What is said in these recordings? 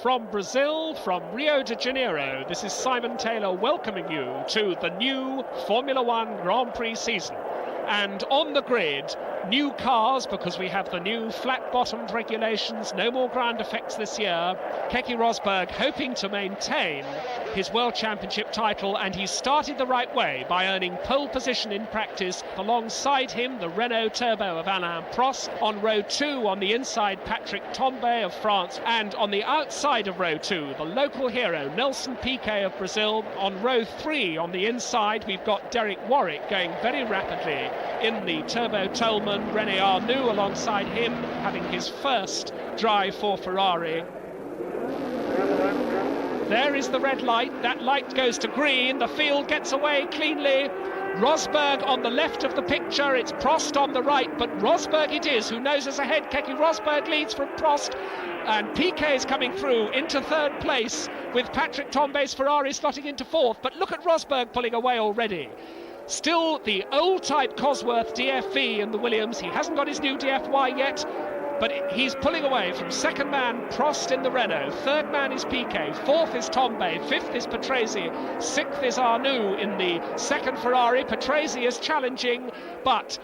From Brazil, from Rio de Janeiro, this is Simon Taylor welcoming you to the new Formula One Grand Prix season. And on the grid, new cars, because we have the new flat-bottomed regulations, no more ground effects this year. Keke Rosberg hoping to maintain his World Championship title, and he started the right way by earning pole position in practice. Alongside him, the Renault Turbo of Alain Prost. On row 2, on the inside, Patrick Tambay of France. And on the outside of row 2, the local hero, Nelson Piquet of Brazil. On row 3, on the inside, we've got Derek Warwick going very rapidly in the Turbo Tolman. René Arnoux alongside him, having his first drive for Ferrari. There is the red light. That light goes to green. The field gets away cleanly. Rosberg on the left of the picture. It's Prost on the right, but Rosberg it is who noses ahead. Keke Rosberg leads from Prost, and Piquet is coming through into third place with Patrick Tambay's Ferrari slotting into fourth. But look at Rosberg pulling away already. Still the old type Cosworth DFV in the Williams. He hasn't got his new DFY yet, but he's pulling away from second man Prost in the Renault. Third man is Piquet. Fourth is Tambay. Fifth is Patrese. Sixth is Arnoux in the second Ferrari. Patrese is challenging, but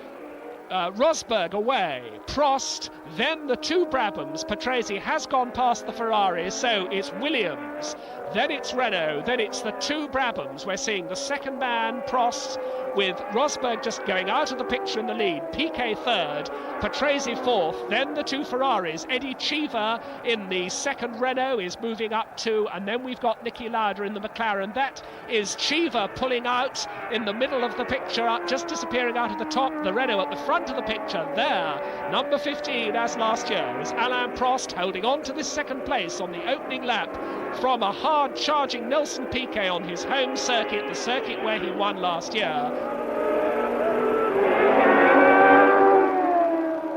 Rosberg away. Prost, then the two Brabhams. Patrese has gone past the Ferrari, so it's Williams. Then it's Renault, then it's the two Brabhams. We're seeing the second man, Prost, with Rosberg just going out of the picture in the lead. Piquet third, Patrese fourth, then the two Ferraris. Eddie Cheever in the second Renault is moving up to, and then we've got Niki Lauda in the McLaren. That is Cheever pulling out in the middle of the picture, just disappearing out of the top. The Renault at the front of the picture there. Number 15, as last year, is Alain Prost holding on to this second place on the opening lap from a hard-charging Nelson Piquet on his home circuit, the circuit where he won last year.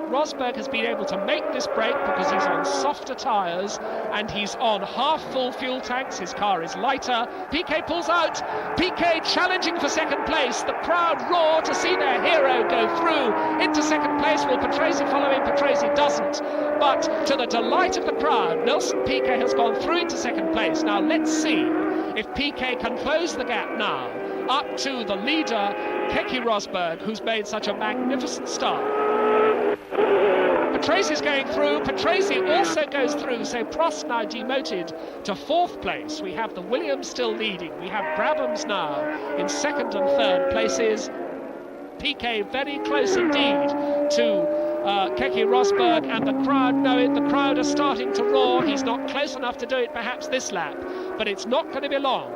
Rosberg has been able to make this break because he's on softer tyres and he's on half-full fuel tanks. His car is lighter. Piquet pulls out. Piquet challenging for second place. The crowd roar to see their hero go through into second place. Will Patrese follow him? Patrese doesn't. But to the delight of the crowd, Nelson Piquet has gone through into second place. Now let's see if Piquet can close the gap now up to the leader, Keke Rosberg, who's made such a magnificent start. Patrese is going through. Patrese also goes through, so Prost now demoted to fourth place. We have the Williams still leading. We have Brabhams now in second and third places. Piquet very close indeed to Keke Rosberg, and the crowd know it. The crowd are starting to roar. He's not close enough to do it perhaps this lap, but it's not going to be long.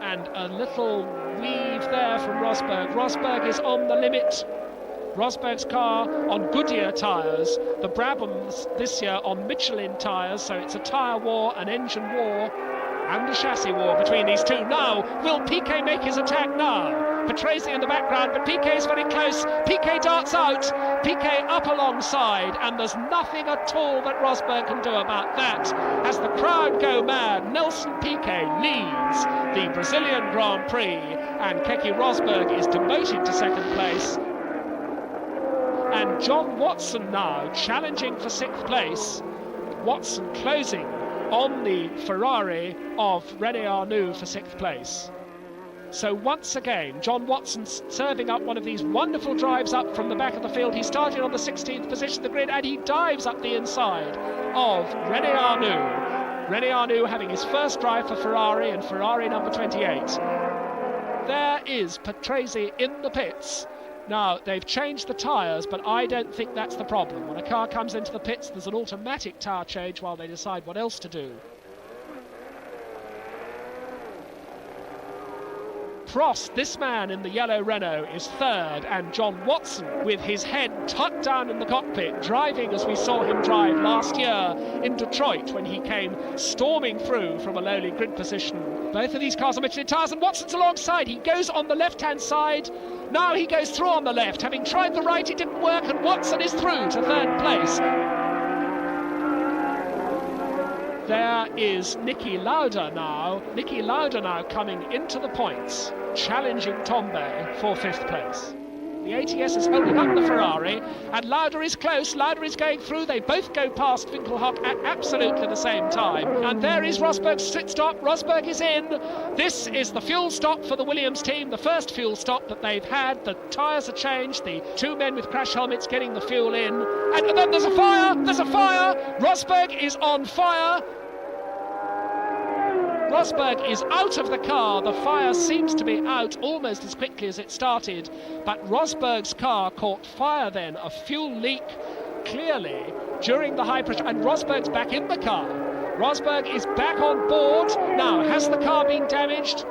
And a little weave there from Rosberg. Rosberg is on the limit. Rosberg's car on Goodyear tyres, the Brabhams this year on Michelin tyres, so it's a tyre war, an engine war, and a chassis war between these two. Now, will Piquet make his attack now? Patrese in the background, but Piquet is very close. Piquet darts out, Piquet up alongside, and there's nothing at all that Rosberg can do about that. As the crowd go mad, Nelson Piquet leads the Brazilian Grand Prix, and Keke Rosberg is demoted to second place. And John Watson now challenging for sixth place. Watson closing on the Ferrari of René Arnoux for sixth place. So once again, John Watson serving up one of these wonderful drives up from the back of the field. He started on the 16th position of the grid, and he dives up the inside of René Arnoux. René Arnoux having his first drive for Ferrari, and Ferrari number 28. There is Patrese in the pits. Now, they've changed the tyres, but I don't think that's the problem. When a car comes into the pits, there's an automatic tyre change while they decide what else to do. Prost, this man in the yellow Renault, is third, and John Watson, with his head tucked down in the cockpit, driving as we saw him drive last year in Detroit when he came storming through from a lowly grid position. Both of these cars are Michelin tyres, and Watson's alongside. He goes on the left-hand side. Now he goes through on the left. Having tried the right, it didn't work, and Watson is through to third place. There is Niki Lauda now. Niki Lauda now coming into the points, challenging Tambay for fifth place. The ATS is holding up the Ferrari, and Lauda is close. Lauda is going through. They both go past Winkelhock at absolutely the same time. And there is Rosberg's pit stop. Rosberg is in. This is the fuel stop for the Williams team, the first fuel stop that they've had. The tyres are changed. The two men with crash helmets getting the fuel in. And then there's a fire. There's a fire. Rosberg is on fire. Rosberg is out of the car. The fire seems to be out almost as quickly as it started, but Rosberg's car caught fire then, a fuel leak clearly during the high pressure, and Rosberg's back in the car. Rosberg is back on board. Now, has the car been damaged?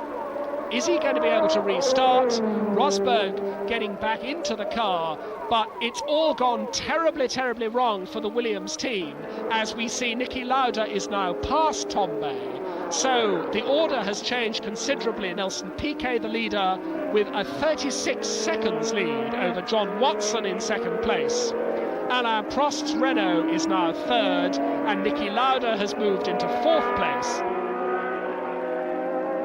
Is he going to be able to restart? Rosberg getting back into the car, but it's all gone terribly, terribly wrong for the Williams team, as we see Niki Lauda is now past Tombe. So the order has changed considerably. Nelson Piquet, the leader, with a 36 seconds lead over John Watson in second place. Alain Prost's Renault is now third, and Niki Lauda has moved into fourth place.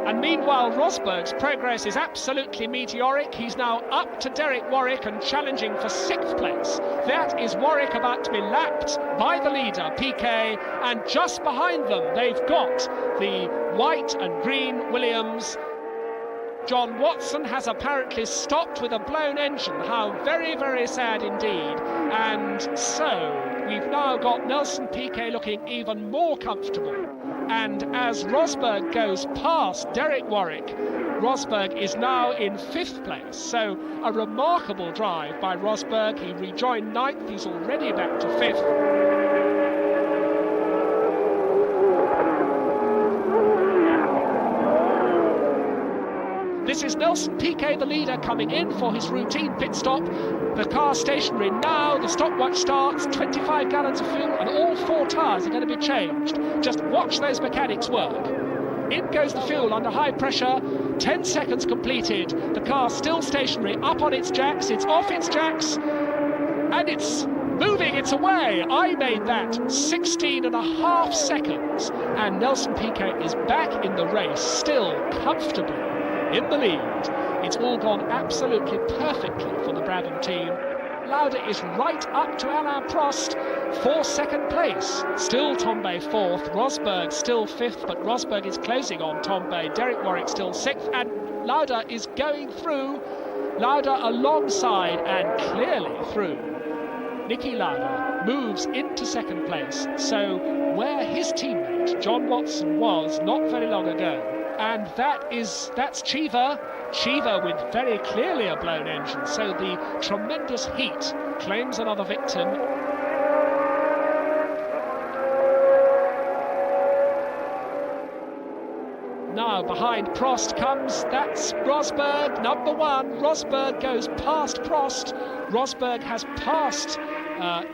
And meanwhile, Rosberg's progress is absolutely meteoric. He's now up to Derek Warwick and challenging for sixth place. That is Warwick about to be lapped by the leader, Piquet, and just behind them, they've got the white and green Williams. John Watson has apparently stopped with a blown engine. How very, very sad indeed. And so we've now got Nelson Piquet looking even more comfortable. And as Rosberg goes past Derek Warwick, Rosberg is now in fifth place. So a remarkable drive by Rosberg. He rejoined ninth. He's already back to fifth. This is Nelson Piquet, the leader, coming in for his routine pit stop. The car stationary now, the stopwatch starts, 25 gallons of fuel, and all four tyres are going to be changed. Just watch those mechanics work. In goes the fuel under high pressure, 10 seconds completed. The car still stationary, up on its jacks, it's off its jacks, and it's moving, it's away. I made that 16 and a half seconds, and Nelson Piquet is back in the race, still comfortably in the lead. It's all gone absolutely perfectly for the Brabham team. Lauda is right up to Alain Prost for second place. Still Tombe fourth, Rosberg still fifth, but Rosberg is closing on Tombe. Derek Warwick still sixth, and Lauda is going through. Lauda alongside and clearly through. Niki Lauda moves into second place, so where his teammate John Watson was not very long ago. And that's Cheever with very clearly a blown engine. So the tremendous heat claims another victim. Now behind Prost comes, that's Rosberg, number one. Rosberg goes past Prost. Rosberg has passed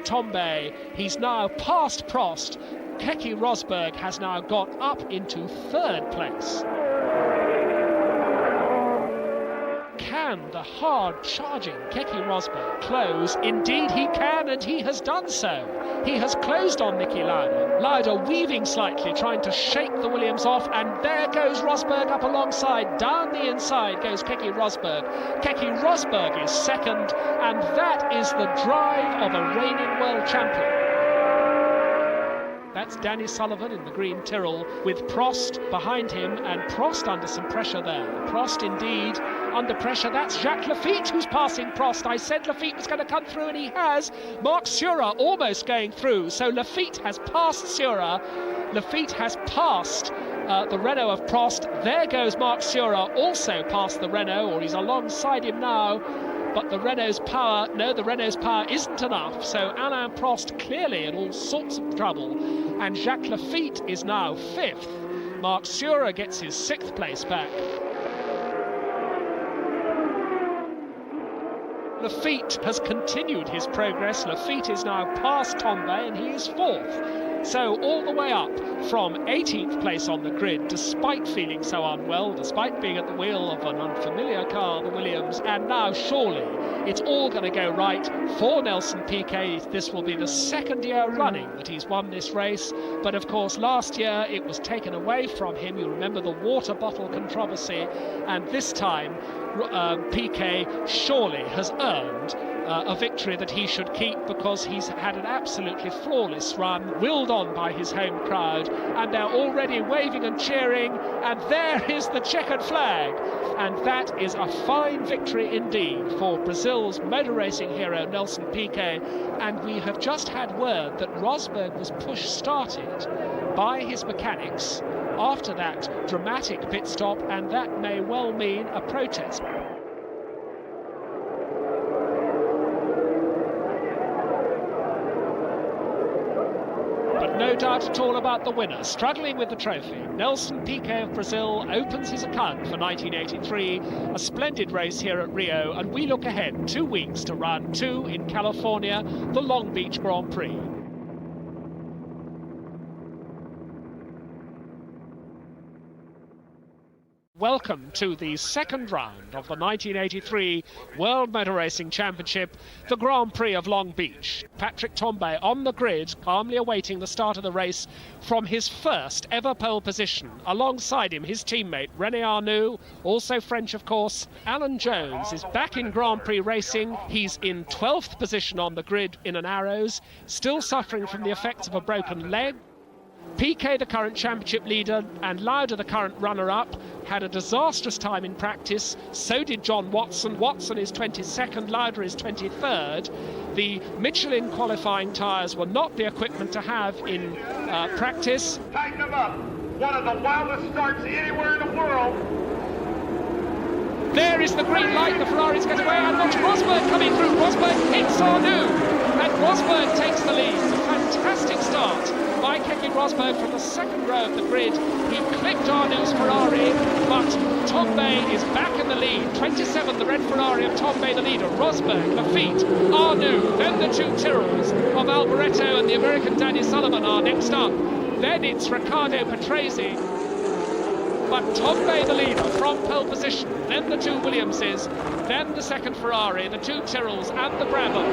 Tombe. He's now past Prost. Keke Rosberg has now got up into third place. Can the hard-charging Keke Rosberg close? Indeed he can, and he has done so. He has closed on Niki Lauda. Lauda weaving slightly, trying to shake the Williams off, and there goes Rosberg up alongside. Down the inside goes Keke Rosberg. Keke Rosberg is second, and that is the drive of a reigning world champion. That's Danny Sullivan in the green Tyrrell with Prost behind him, and Prost under some pressure there. Prost indeed under pressure. That's Jacques Lafitte who's passing Prost. I said Lafitte was going to come through, and he has. Marc Surer almost going through. So Lafitte has passed Surer. Lafitte has passed the Renault of Prost. There goes Marc Surer also past the Renault, or he's alongside him now. But the Renault's power isn't enough, so Alain Prost clearly in all sorts of trouble, and Jacques Lafitte is now fifth. Marc Surer gets his sixth place back. Lafitte has continued his progress. Lafitte is now past Tombe and he is fourth. So all the way up from 18th place on the grid, despite feeling so unwell, despite being at the wheel of an unfamiliar car, the Williams, and now surely it's all going to go right for Nelson Piquet. This will be the second year running that he's won this race, but of course last year it was taken away from him. You remember the water bottle controversy, and this time Piquet surely has earned a victory that he should keep, because he's had an absolutely flawless run, willed on by his home crowd, and they're already waving and cheering, and there is the checkered flag, and that is a fine victory indeed for Brazil's motor racing hero Nelson Piquet. And we have just had word that Rosberg was push-started by his mechanics after that dramatic pit stop, and that may well mean a protest. No doubt at all about the winner. Struggling with the trophy, Nelson Piquet of Brazil opens his account for 1983. A splendid race here at Rio, and we look ahead 2 weeks to run 2 in California, the Long Beach Grand Prix. Welcome to the second round of the 1983 World Motor Racing Championship, the Grand Prix of Long Beach. Patrick Tambay on the grid, calmly awaiting the start of the race from his first ever pole position. Alongside him, his teammate René Arnoux, also French of course. Alan Jones is back in Grand Prix racing. He's in 12th position on the grid in an Arrows, still suffering from the effects of a broken leg. Piquet, the current championship leader, and Lauda, the current runner-up, had a disastrous time in practice. So did John Watson. Watson is 22nd, Lauda is 23rd. The Michelin qualifying tyres were not the equipment to have in practice. Tighten them up. One of the wildest starts anywhere in the world. There is the green light, the Ferraris get away, and watch Rosberg coming through. Rosberg hits Arnoux, and Rosberg takes the lead. It's a fantastic start by Keke Rosberg from the second row of the grid. He clipped Arnoux's Ferrari, but Tambay is back in the lead. 27, the red Ferrari of Tambay, the leader. Rosberg, Lafitte, Arnoux, then the 2 Tyrrells of Alboreto and the American Danny Sullivan are next up. Then it's Riccardo Patrese, but Tambay the leader from pole position, then the 2 Williamses, then the second Ferrari, the 2 Tyrrells and the Brabham.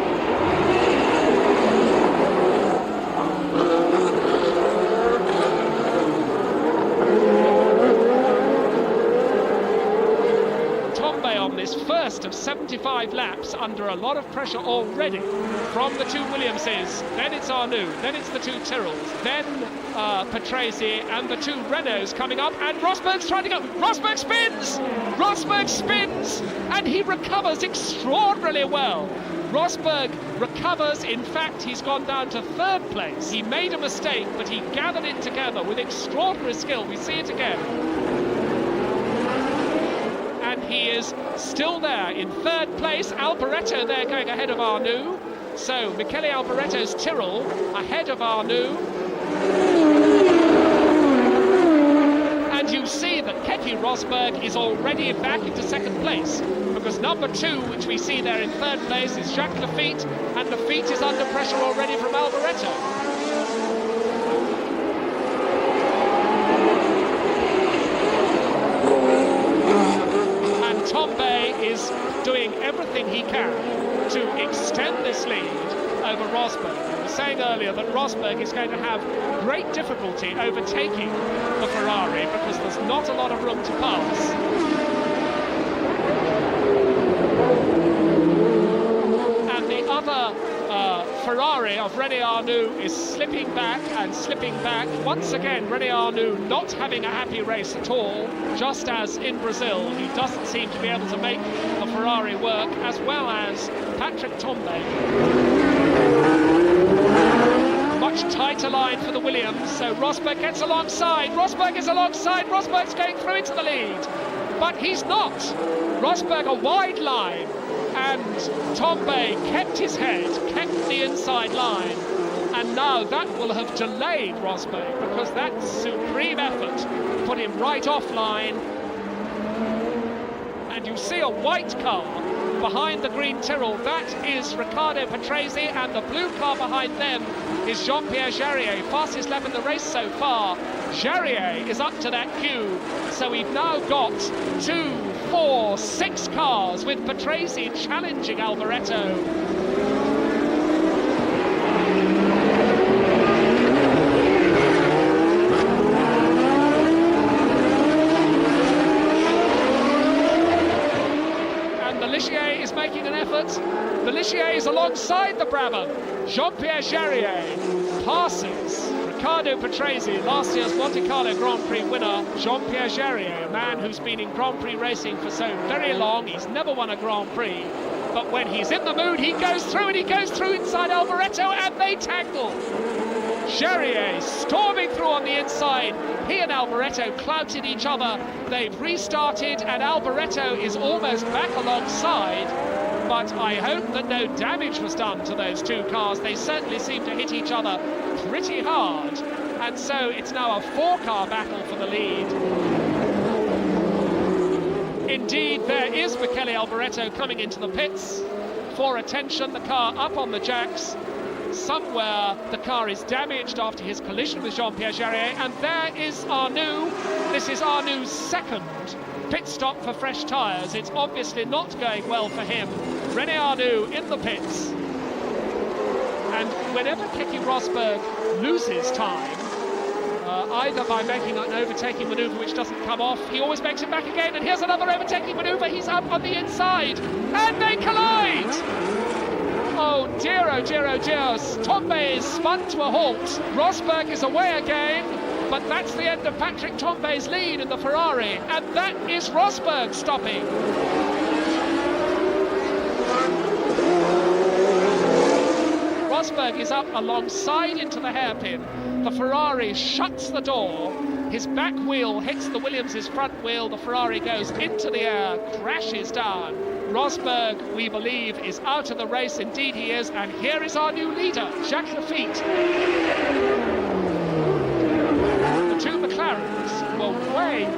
On this first of 75 laps under a lot of pressure already from the 2 Williamses, then it's Arnoux, then it's the 2 Tyrrells, then Patrese and the 2 Renaults coming up, and Rosberg's trying to go. Rosberg spins, and he recovers extraordinarily well. Rosberg recovers. In fact, he's gone down to 3rd place. He made a mistake, but he gathered it together with extraordinary skill. We see it again. He is still there in 3rd place. Alboreto there going ahead of Arnoux. So Michele Alboreto's Tyrrell ahead of Arnoux. And you see that Keke Rosberg is already back into 2nd place, because number 2, which we see there in 3rd place, is Jacques Lafitte, and Lafitte is under pressure already from Alboreto. Tambay is doing everything he can to extend this lead over Rosberg. I was saying earlier that Rosberg is going to have great difficulty overtaking the Ferrari because there's not a lot of room to pass. And the other Ferrari of René Arnoux is slipping back. Once again, René Arnoux not having a happy race at all. Just as in Brazil, he doesn't seem to be able to make the Ferrari work, as well as Patrick Tambay. Much tighter line for the Williams, so Rosberg gets alongside. Rosberg is alongside. Rosberg's going through into the lead, but he's not. Rosberg a wide line, and Tambay kept his head, kept the inside line, and now that will have delayed Rosberg, because that supreme effort put him right offline. And you see a white car behind the green Tyrrell. That is Riccardo Patrese, and the blue car behind them is Jean-Pierre Jarier, fastest lap in the race so far. Jarier is up to that queue, so we've now got 2, 4, 6 cars with Patrese challenging Alboreto. Is making an effort. Bellichier is alongside the Brabham. Jean-Pierre Jarier passes Riccardo Patrese, last year's Monte Carlo Grand Prix winner. Jean-Pierre Jarier, a man who's been in Grand Prix racing for so very long. He's never won a Grand Prix, but when he's in the mood, he goes through, and he goes through inside Alboreto, and they tangle. Jarier storming through on the inside. He and Alboreto clouted each other. They've restarted, and Alboreto is almost back alongside. But I hope that no damage was done to those two cars. They certainly seem to hit each other pretty hard. And so it's now a 4-car battle for the lead. Indeed, there is Michele Alboreto coming into the pits for attention. The car up on the jacks. Somewhere the car is damaged after his collision with Jean-Pierre Jarier, and there is Arnoux. This is Arnoux' second pit stop for fresh tyres. It's obviously not going well for him. René Arnoux in the pits. And whenever Keke Rosberg loses time, either by making an overtaking manoeuvre which doesn't come off, he always makes it back again, and here's another overtaking manoeuvre. He's up on the inside, and they collide! Oh dear, oh dear, oh dear. Tombe is spun to a halt. Rosberg is away again, but that's the end of Patrick Tombe's lead in the Ferrari, and that is Rosberg stopping. Rosberg is up alongside into the hairpin. The Ferrari shuts the door. His back wheel hits the Williams' front wheel. The Ferrari goes into the air, crashes down. Rosberg, we believe, is out of the race. Indeed he is, and here is our new leader, Jacques Lafitte. The two McLarens were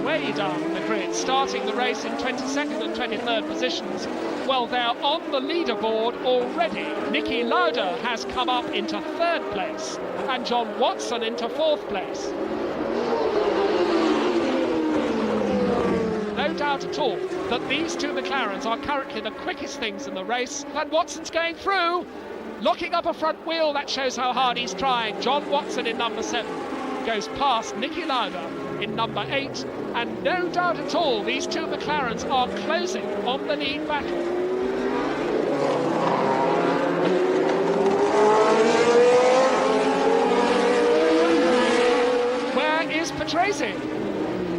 way down the grid, starting the race in 22nd and 23rd positions. Well, they're on the leaderboard already. Niki Lauda has come up into 3rd place, and John Watson into 4th place. No doubt at all that these two McLarens are currently the quickest things in the race, and Watson's going through, locking up a front wheel. That shows how hard he's trying. John Watson in number 7 goes past Niki Lauda in number 8, and no doubt at all these two McLarens are closing on the lead battle. Where is Patrese?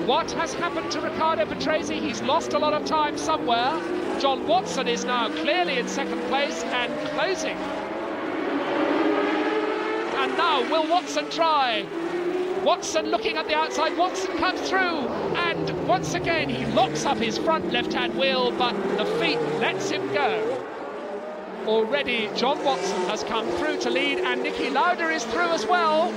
What has happened to Riccardo Patrese? He's lost a lot of time somewhere. John Watson is now clearly in 2nd place and closing. And now, will Watson try? Watson looking at the outside. Watson comes through, and once again he locks up his front left-hand wheel, but the feet lets him go. Already John Watson has come through to lead, and Niki Lauda is through as well.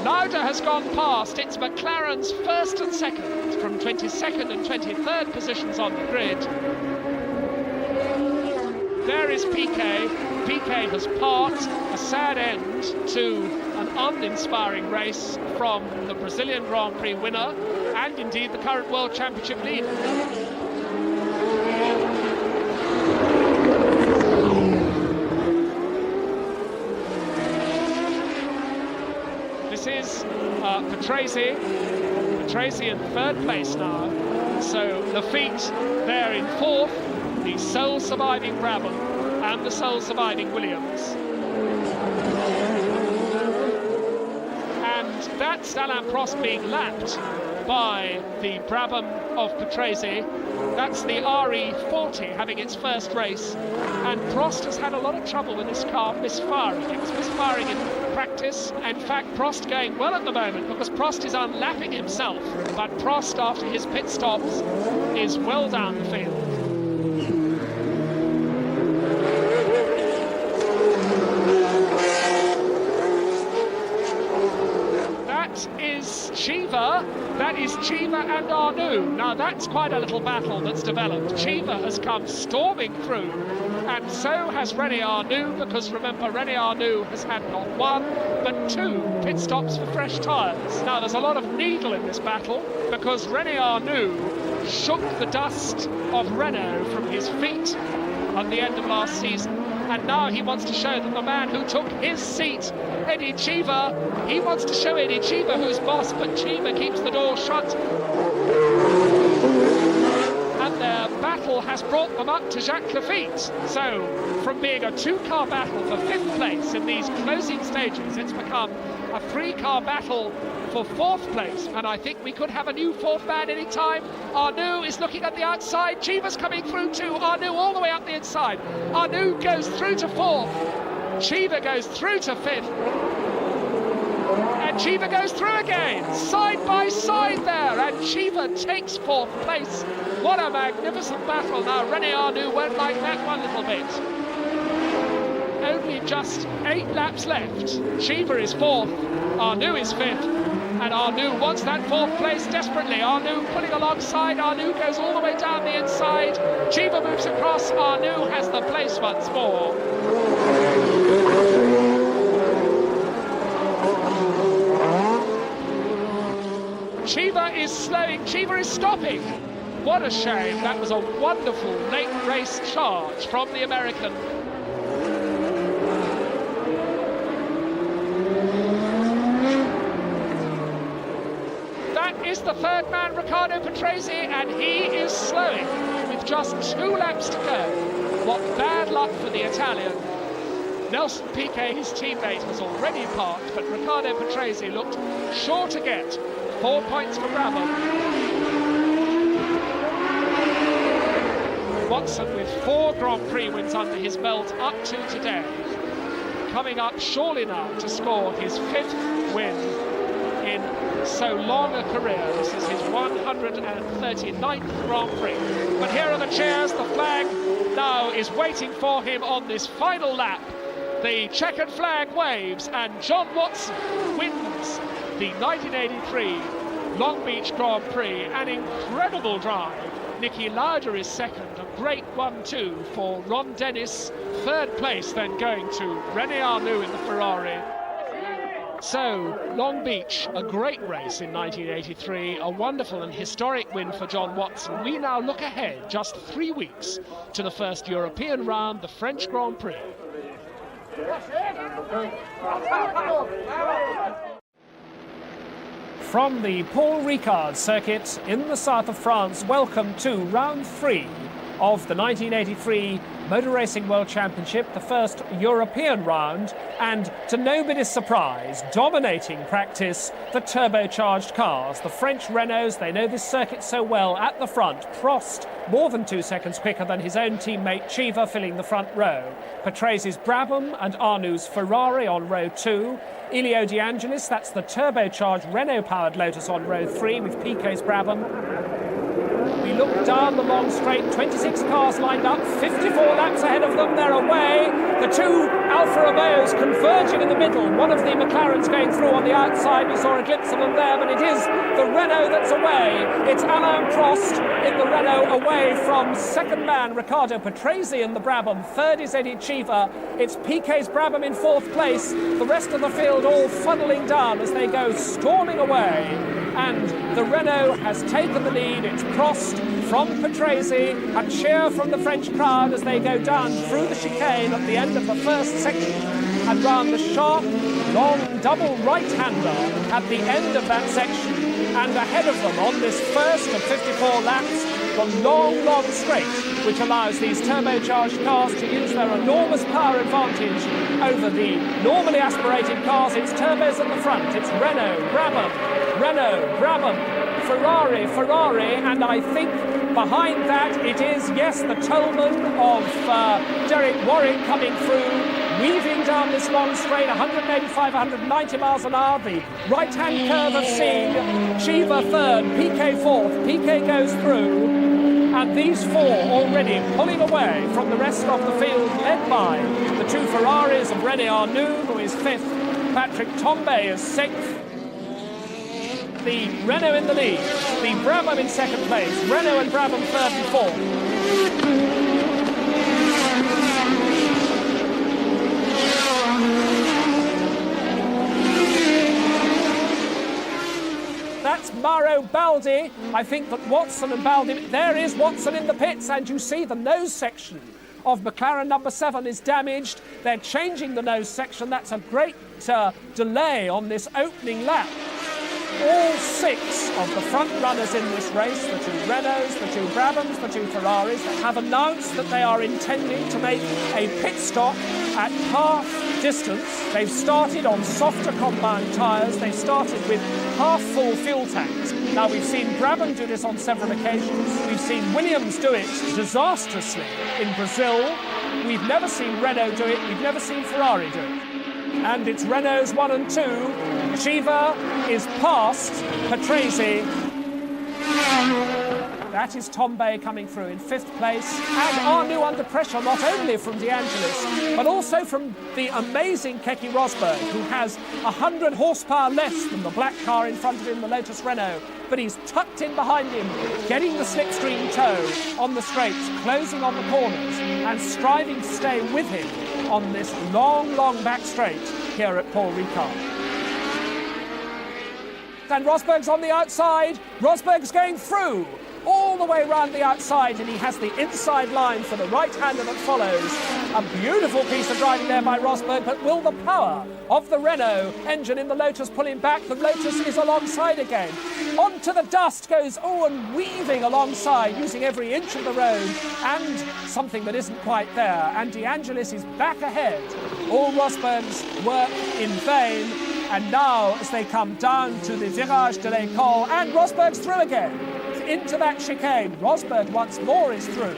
Lauda has gone past. It's McLaren's 1st and 2nd from 22nd and 23rd positions on the grid. There is Piquet. Piquet has parked. A sad end to an uninspiring race from the Brazilian Grand Prix winner, and indeed the current World Championship leader. This is Patrese. Patrese in 3rd place now. So Lafitte there in 4th, the sole surviving Brabham and the sole surviving Williams. And that's Alain Prost being lapped by the Brabham of Patrese. That's the RE40 having its first race, and Prost has had a lot of trouble with this car misfiring. It was misfiring in practice. In fact, Prost going well at the moment because Prost is unlapping himself, but Prost, after his pit stops, is well down the field. That that is Chiva. That is Chiva and Arnoux. Now that's quite a little battle that's developed. Chiva has come storming through, and so has René Arnoux, because remember, René Arnoux has had not one, but 2 pit stops for fresh tyres. Now there's a lot of needle in this battle, because René Arnoux shook the dust of Renault from his feet at the end of last season, and now he wants to show that the man who took his seat, Eddie Cheever, he wants to show Eddie Cheever who's boss, but Cheever keeps the door shut. And their battle has brought them up to Jacques Lafitte. So, from being a 2-car battle for 5th place in these closing stages, it's become a 3-car battle for 4th place, and I think we could have a new 4th man any time. Arnoux is looking at the outside, Cheever's coming through too, Arnoux all the way up the inside. Arnoux goes through to 4th, Cheever goes through to 5th, and Cheever goes through again, side by side there, and Cheever takes 4th place. What a magnificent battle. Now René Arnoux won't like that one little bit. Only just 8 laps left. Cheever is 4th, Arnoux is 5th, and Arnoux wants that 4th place desperately. Arnoux pulling alongside, Arnoux goes all the way down the inside, Cheever moves across, Arnoux has the place once more. Cheever is slowing, Cheever is stopping. What a shame, that was a wonderful late race charge from the American. Is the 3rd man, Riccardo Patrese, and he is slowing with just 2 laps to go. What bad luck for the Italian. Nelson Piquet, his teammate, has already parked, but Riccardo Patrese looked sure to get 4 points for Brabham. Watson with 4 Grand Prix wins under his belt up to today, coming up surely now to score his 5th win in so long a career. This is his 139th Grand Prix. But here are the cheers. The flag now is waiting for him on this final lap. The checkered flag waves, and John Watson wins the 1983 Long Beach Grand Prix. An incredible drive. Niki Lauda is 2nd. A great 1-2 for Ron Dennis. 3rd place then going to René Arnoux in the Ferrari. So, Long Beach, a great race in 1983, a wonderful and historic win for John Watson. We now look ahead just 3 weeks to the first European round, the French Grand Prix. From the Paul Ricard circuit in the south of France, welcome to round 3 of the 1983 Motor Racing World Championship, the first European round, and to nobody's surprise, dominating practice, the turbocharged cars. The French Renaults, they know this circuit so well, at the front. Prost, more than 2 seconds quicker than his own teammate Cheever, filling the front row. Patrese's Brabham and Arnoux' Ferrari on row 2. Elio De Angelis, that's the turbocharged Renault-powered Lotus on row 3 with Piquet's Brabham. We look down the long straight, 26 cars lined up, 54 laps ahead of them, they're away. The 2 Alfa Romeos converging in the middle, one of the McLarens going through on the outside, we saw a glimpse of them there, but it is the Renault that's away. It's Alain Prost in the Renault away from 2nd man, Riccardo Patrese in the Brabham, 3rd is Eddie Cheever, it's Piquet's Brabham in 4th place, the rest of the field all funneling down as they go storming away. And the Renault has taken the lead. It's Prost from Patrese, a cheer from the French crowd as they go down through the chicane at the end of the first section and round the sharp, long double right-hander at the end of that section. And ahead of them on this first of 54 laps, the long, long straight, which allows these turbocharged cars to use their enormous power advantage over the normally aspirated cars. It's turbos at the front. It's Renault, Brabham, Ferrari, and I think behind that it is, yes, the Tolman of Derek Warwick coming through, weaving down this long straight, 185, 190 miles an hour, the right-hand curve of Sieg, Cheever 3rd, Piquet 4th, Piquet goes through, and these 4 already pulling away from the rest of the field, led by the 2 Ferraris of René Arnoux, who is 5th, Patrick Tambay is 6th, the Renault in the lead, the Brabham in second place, Renault and Brabham third and fourth. That's Mauro Baldi. I think that Watson and Baldi, there is Watson in the pits, and you see the nose section of McLaren number 7 is damaged. They're changing the nose section. That's a great delay on this opening lap. All 6 of the front runners in this race, the 2 Renaults, the 2 Brabhams, the 2 Ferraris, have announced that they are intending to make a pit stop at half distance. They've started on softer compound tyres. They started with half-full fuel tanks. Now, we've seen Brabham do this on several occasions. We've seen Williams do it disastrously in Brazil. We've never seen Renault do it. We've never seen Ferrari do it. And it's Renault's 1 and 2. Chiva is past Patrese. That is Tombe coming through in 5th place. And Arnoux under pressure, not only from De Angelis, but also from the amazing Keke Rosberg, who has 100 horsepower less than the black car in front of him, the Lotus Renault. But he's tucked in behind him, getting the slipstream toe on the straights, closing on the corners, and striving to stay with him on this long, long back straight here at Paul Ricard. And Rosberg's on the outside. Rosberg's going through all the way around the outside, and he has the inside line for the right-hander that follows. A beautiful piece of driving there by Rosberg, but will the power of the Renault engine in the Lotus pull him back? The Lotus is alongside again. Onto the dust goes, and weaving alongside, using every inch of the road, and something that isn't quite there. And De Angelis is back ahead. All Rosberg's work in vain. And now, as they come down to the Virage de l'École, and Rosberg's through again. Into that chicane. Rosberg once more is through.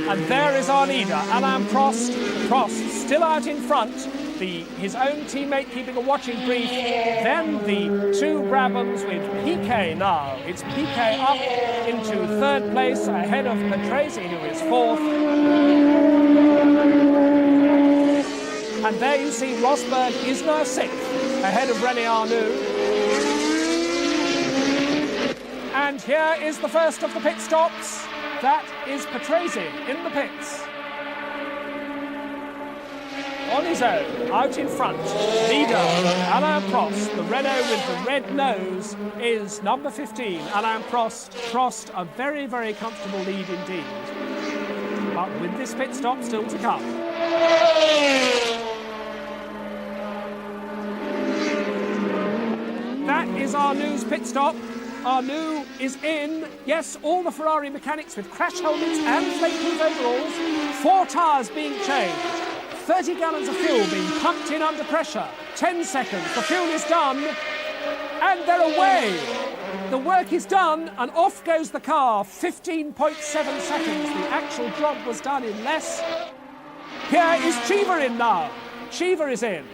And there is Arnida, Alain Prost. Prost still out in front. His own teammate keeping a watching brief. Then the 2 Brabhams with Piquet now. It's Piquet up into 3rd place ahead of Patrese, who is 4th. And there you see Rosberg is now 6th, ahead of René Arnoux. And here is the first of the pit stops. That is Patrese in the pits. On his own, out in front, leader Alain Prost. The Renault with the red nose is number 15, Alain Prost. Prost, a very, very comfortable lead indeed. But with this pit stop still to come. That is Arnoux's pit stop. Arnoux is in. Yes, all the Ferrari mechanics with crash helmets and flake-proof overalls. 4 tyres being changed. 30 gallons of fuel being pumped in under pressure. 10 seconds, the fuel is done, and they're away. The work is done, and off goes the car. 15.7 seconds. The actual job was done in less. Here is Chiva in now. Chiva is in.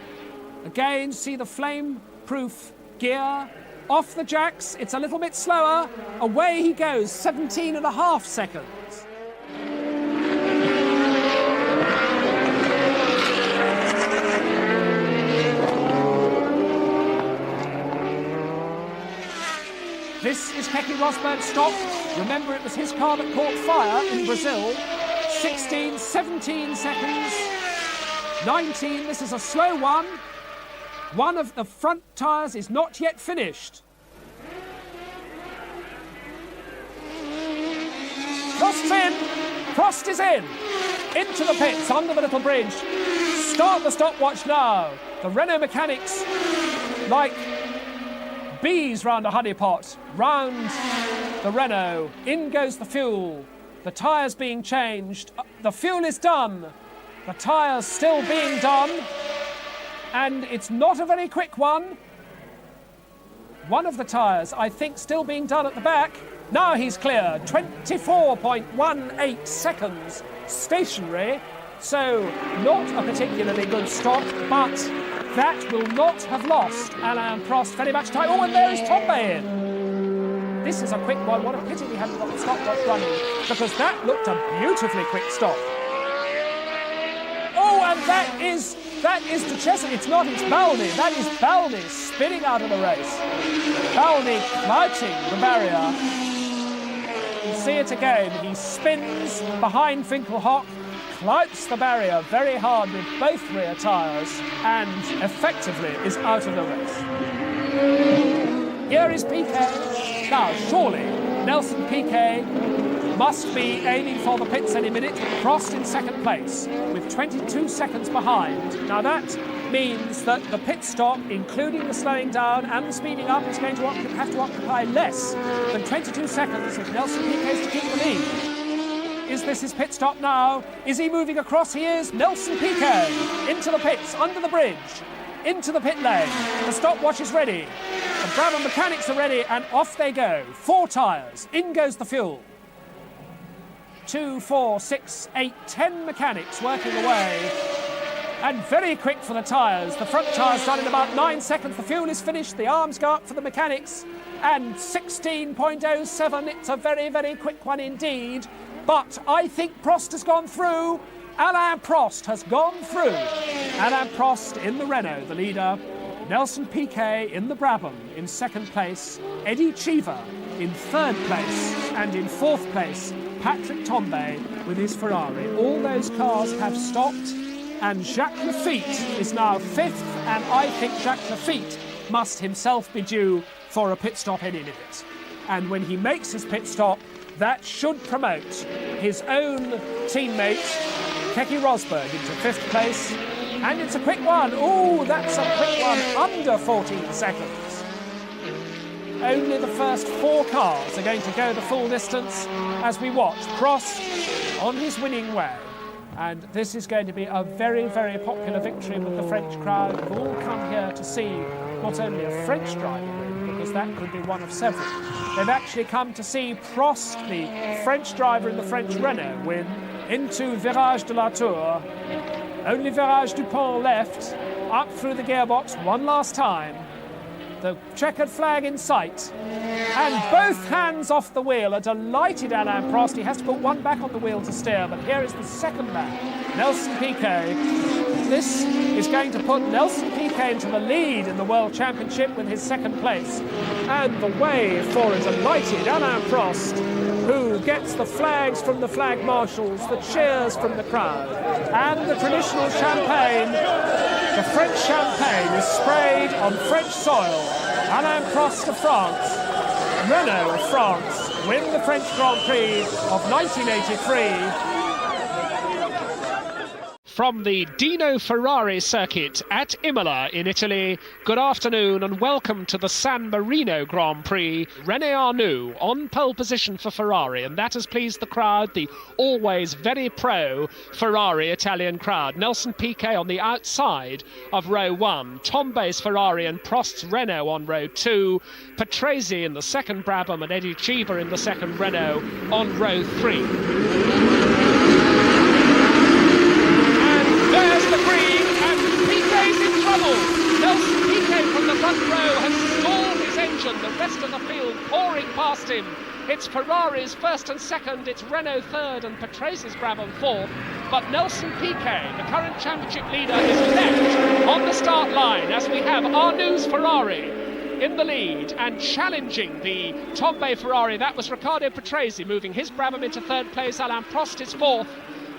Again, see the flame-proof gear. Off the jacks, it's a little bit slower. Away he goes, 17.5 seconds. This is Keke Rosberg's stop. Remember, it was his car that caught fire in Brazil. 16, 17 seconds. 19, this is a slow one. One of the front tyres is not yet finished. Prost's in. Prost is in. Into the pits, under the little bridge. Start the stopwatch now. The Renault mechanics, like bees round a honeypot, round the Renault. In goes the fuel. The tyres being changed. The fuel is done. The tyres still being done. And it's not a very quick one. One of the tyres, I think, still being done at the back. Now he's clear. 24.18 seconds stationary. So not a particularly good stop, but that will not have lost Alain Prost very much time. Oh, and there is Tombe in. This is a quick one. What a pity we haven't got the stopwatch running, because that looked a beautifully quick stop. Oh, and that is De Cesaris. It's not, it's Balny. That is Balny spinning out of the race. Balny clouting the barrier. You see it again. He spins behind Finkelhock, clouts the barrier very hard with both rear tyres, and effectively is out of the race. Here is Piquet. Now, surely Nelson Piquet must be aiming for the pits any minute. Prost in second place with 22 seconds behind. Now that means that the pit stop, including the slowing down and the speeding up, is going to have to occupy less than 22 seconds if Nelson Piquet is to keep the lead. Is this his pit stop now? Is he moving across? He is. Nelson Piquet into the pits, under the bridge, into the pit lane. The stopwatch is ready. The Brabham mechanics are ready, and off they go. 4 tyres. In goes the fuel. 2, 4, 6, 8, 10 mechanics working away. And very quick for the tyres. The front tyre's done in about 9 seconds. The fuel is finished. The arms go up for the mechanics. And 16.07. It's a very, very quick one indeed. But I think Prost has gone through. Alain Prost has gone through. Alain Prost in the Renault, the leader. Nelson Piquet in the Brabham in second place. Eddie Cheever in third place. And in fourth place, Patrick Tambay with his Ferrari. All those cars have stopped, and Jacques Lafitte is now fifth, and I think Jacques Lafitte must himself be due for a pit stop any minute. And when he makes his pit stop, that should promote his own teammate, Keke Rosberg, into fifth place. And it's a quick one. Oh, that's a quick one, under 14 seconds. Only the first 4 cars are going to go the full distance as we watch Prost on his winning way. And this is going to be a very, very popular victory with the French crowd, who've all come here to see not only a French driver win, because that could be one of several. They've actually come to see Prost, the French driver in the French Renault, win into Virage de la Tour. Only Virage du Pont left, up through the gearbox one last time. The checkered flag in sight, and both hands off the wheel. A delighted Alain Prost. He has to put one back on the wheel to steer, but here is the second man, Nelson Piquet. This is going to put Nelson Piquet into the lead in the World Championship with his second place. And the way for a delighted Alain Prost, who gets the flags from the flag marshals, the cheers from the crowd, and the traditional champagne. The French champagne is sprayed on French soil. Alain Prost of France, Renault of France, win the French Grand Prix of 1983. From the Dino Ferrari circuit at Imola in Italy, good afternoon and welcome to the San Marino Grand Prix. René Arnoux on pole position for Ferrari, and that has pleased the crowd, the always very pro Ferrari Italian crowd. Nelson Piquet on the outside of row 1, Tambay's Ferrari and Prost's Renault on row 2, Patrese in the second Brabham and Eddie Cheever in the second Renault on row 3. There's the green, and Piquet's in trouble. Nelson Piquet from the front row has stalled his engine. The rest of the field pouring past him. It's Ferrari's first and second, it's Renault third, and Patrese's Brabham fourth. But Nelson Piquet, the current championship leader, is left on the start line as we have Arnoux Ferrari in the lead and challenging the Tambay Ferrari. That was Riccardo Patrese moving his Brabham into third place. Alain Prost is fourth.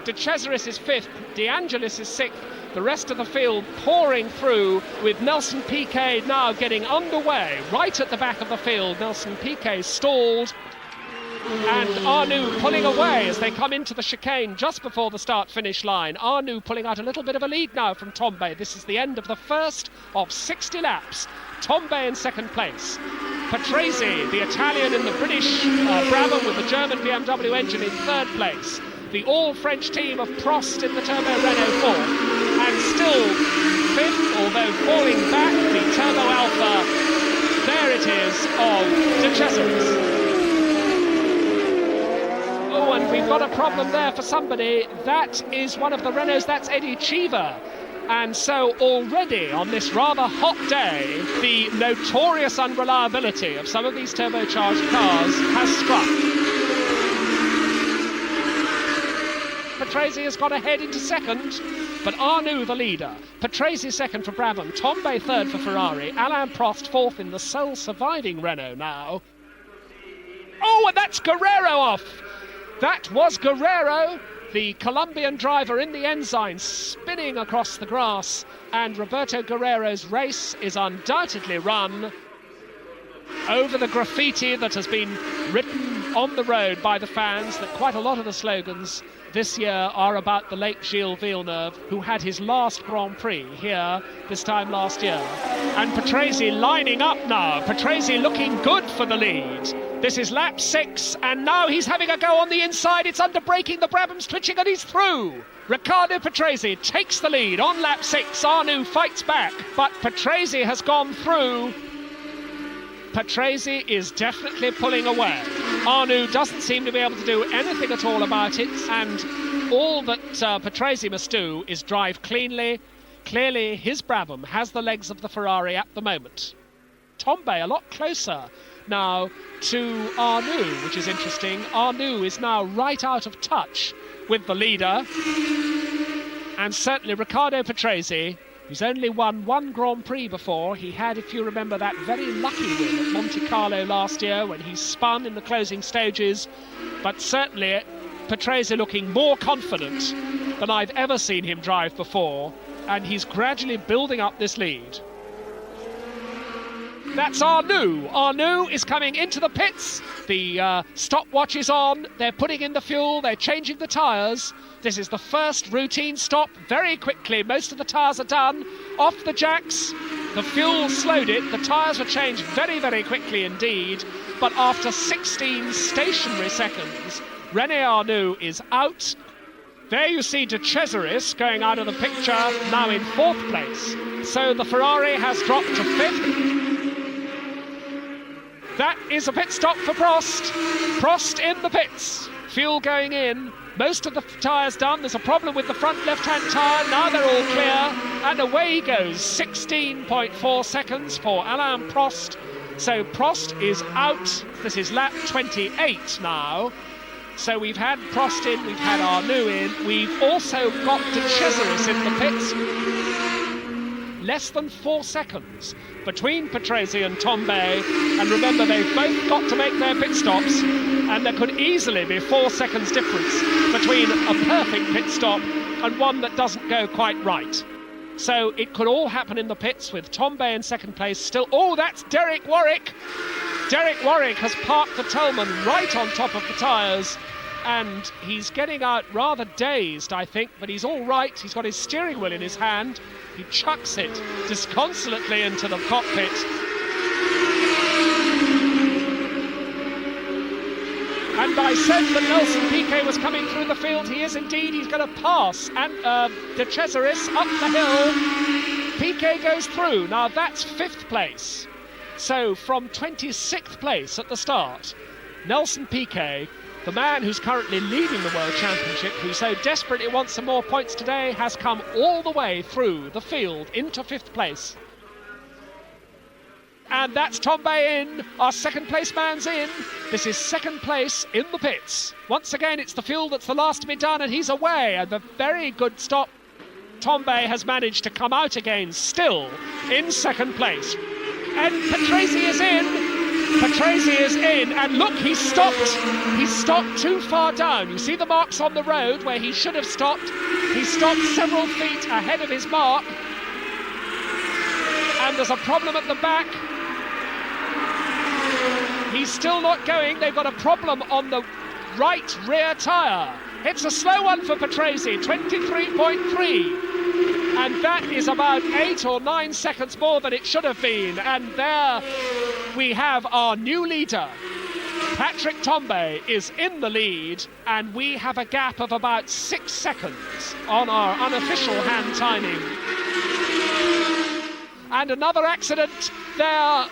De Cesaris is fifth, De Angelis is sixth, the rest of the field pouring through with Nelson Piquet now getting underway right at the back of the field. Nelson Piquet stalled and Arnoux pulling away as they come into the chicane just before the start-finish line. Arnoux pulling out a little bit of a lead now from Tambay. This is the end of the first of 60 laps. Tambay in second place. Patrese, the Italian in the British Brabham with the German BMW engine, in third place. The all-French team of Prost in the Turbo Renault fourth, and still fifth, although falling back, the Turbo Alpha, there it is, of De Cesaris. Oh, and we've got a problem there for somebody. That is one of the Renaults, that's Eddie Cheever. And so already on this rather hot day, the notorious unreliability of some of these turbocharged cars has struck. Patrese has gone ahead into second, but Arnoux the leader. Patrese second for Brabham, Tombe third for Ferrari, Alain Prost fourth in the sole surviving Renault now. Oh, and that's Guerrero off! That was Guerrero, the Colombian driver in the Ensign, spinning across the grass, and Roberto Guerrero's race is undoubtedly run over the graffiti that has been written on the road by the fans, that quite a lot of the slogans this year are about the late Gilles Villeneuve, who had his last Grand Prix here this time last year. And Patrese lining up now, Patrese looking good for the lead. This is lap 6, and now he's having a go on the inside. It's under braking, the Brabham's twitching, and he's through. Riccardo Patrese takes the lead on lap 6. Arnoux fights back, but Patrese has gone through. Patrese is definitely pulling away. Arnoux doesn't seem to be able to do anything at all about it, and all that Patrese must do is drive cleanly. Clearly, his Brabham has the legs of the Ferrari at the moment. Tombe a lot closer now to Arnoux, which is interesting. Arnoux is now right out of touch with the leader, and certainly Riccardo Patrese, who's only won one Grand Prix before. He had, if you remember, that very lucky win at Monte Carlo last year when he spun in the closing stages. But certainly Patrese looking more confident than I've ever seen him drive before, and he's gradually building up this lead. That's Arnoux. Arnoux is coming into the pits. The stopwatch is on. They're putting in the fuel. They're changing the tyres. This is the first routine stop. Very quickly, most of the tyres are done. Off the jacks. The fuel slowed it. The tyres were changed very, very quickly indeed. But after 16 stationary seconds, René Arnoux is out. There you see De Cesaris going out of the picture, now in 4th place. So the Ferrari has dropped to 5th. That is a pit stop for Prost. Prost in the pits. Fuel going in. Most of the tyres done. There's a problem with the front left-hand tyre. Now they're all clear. And away he goes. 16.4 seconds for Alain Prost. So Prost is out. This is lap 28 now. So we've had Prost in, we've had Arnoux in. We've also got De Cesaris in the pits. Less than 4 seconds between Patrese and Tombe, and remember they've both got to make their pit stops, and there could easily be 4 seconds difference between a perfect pit stop and one that doesn't go quite right. So it could all happen in the pits with Tombe in 2nd place still. Oh, that's Derek Warwick. Derek Warwick has parked the Tolman right on top of the tyres, and he's getting out rather dazed, I think, but he's all right. He's got his steering wheel in his hand. He chucks it disconsolately into the cockpit. And I said that Nelson Piquet was coming through the field. He is indeed. He's going to pass. And De Cesaris up the hill. Piquet goes through. Now that's 5th place. So from 26th place at the start, Nelson Piquet, the man who's currently leading the World Championship, who so desperately wants some more points today, has come all the way through the field into 5th place. And that's Tombe in. Our 2nd place man's in. This is 2nd place in the pits. Once again, it's the fuel that's the last to be done, and he's away. And a very good stop. Tombe has managed to come out again, still in 2nd place. And Patrese is in. Patrese is in, and look, he's stopped. He's stopped too far down. You see the marks on the road where he should have stopped. He stopped several feet ahead of his mark. And there's a problem at the back. He's still not going. They've got a problem on the right rear tyre. It's a slow one for Patrese, 23.3. And that is about 8 or 9 seconds more than it should have been. And there we have our new leader. Patrick Tombe is in the lead, and we have a gap of about 6 seconds on our unofficial hand timing. And another accident there.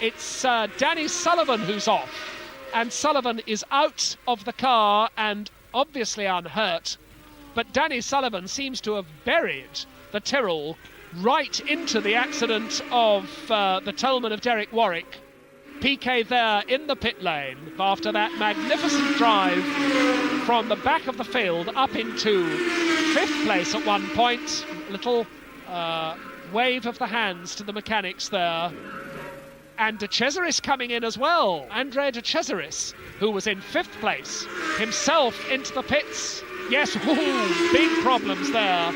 It's Danny Sullivan who's off. And Sullivan is out of the car and obviously unhurt. But Danny Sullivan seems to have buried the Tyrrell right into the accident of the Tolman of Derek Warwick. Piquet there in the pit lane after that magnificent drive from the back of the field up into 5th place at one point. Little wave of the hands to the mechanics there. And De Cesaris coming in as well. Andrea De Cesaris, who was in 5th place, himself into the pits. Yes, big problems there.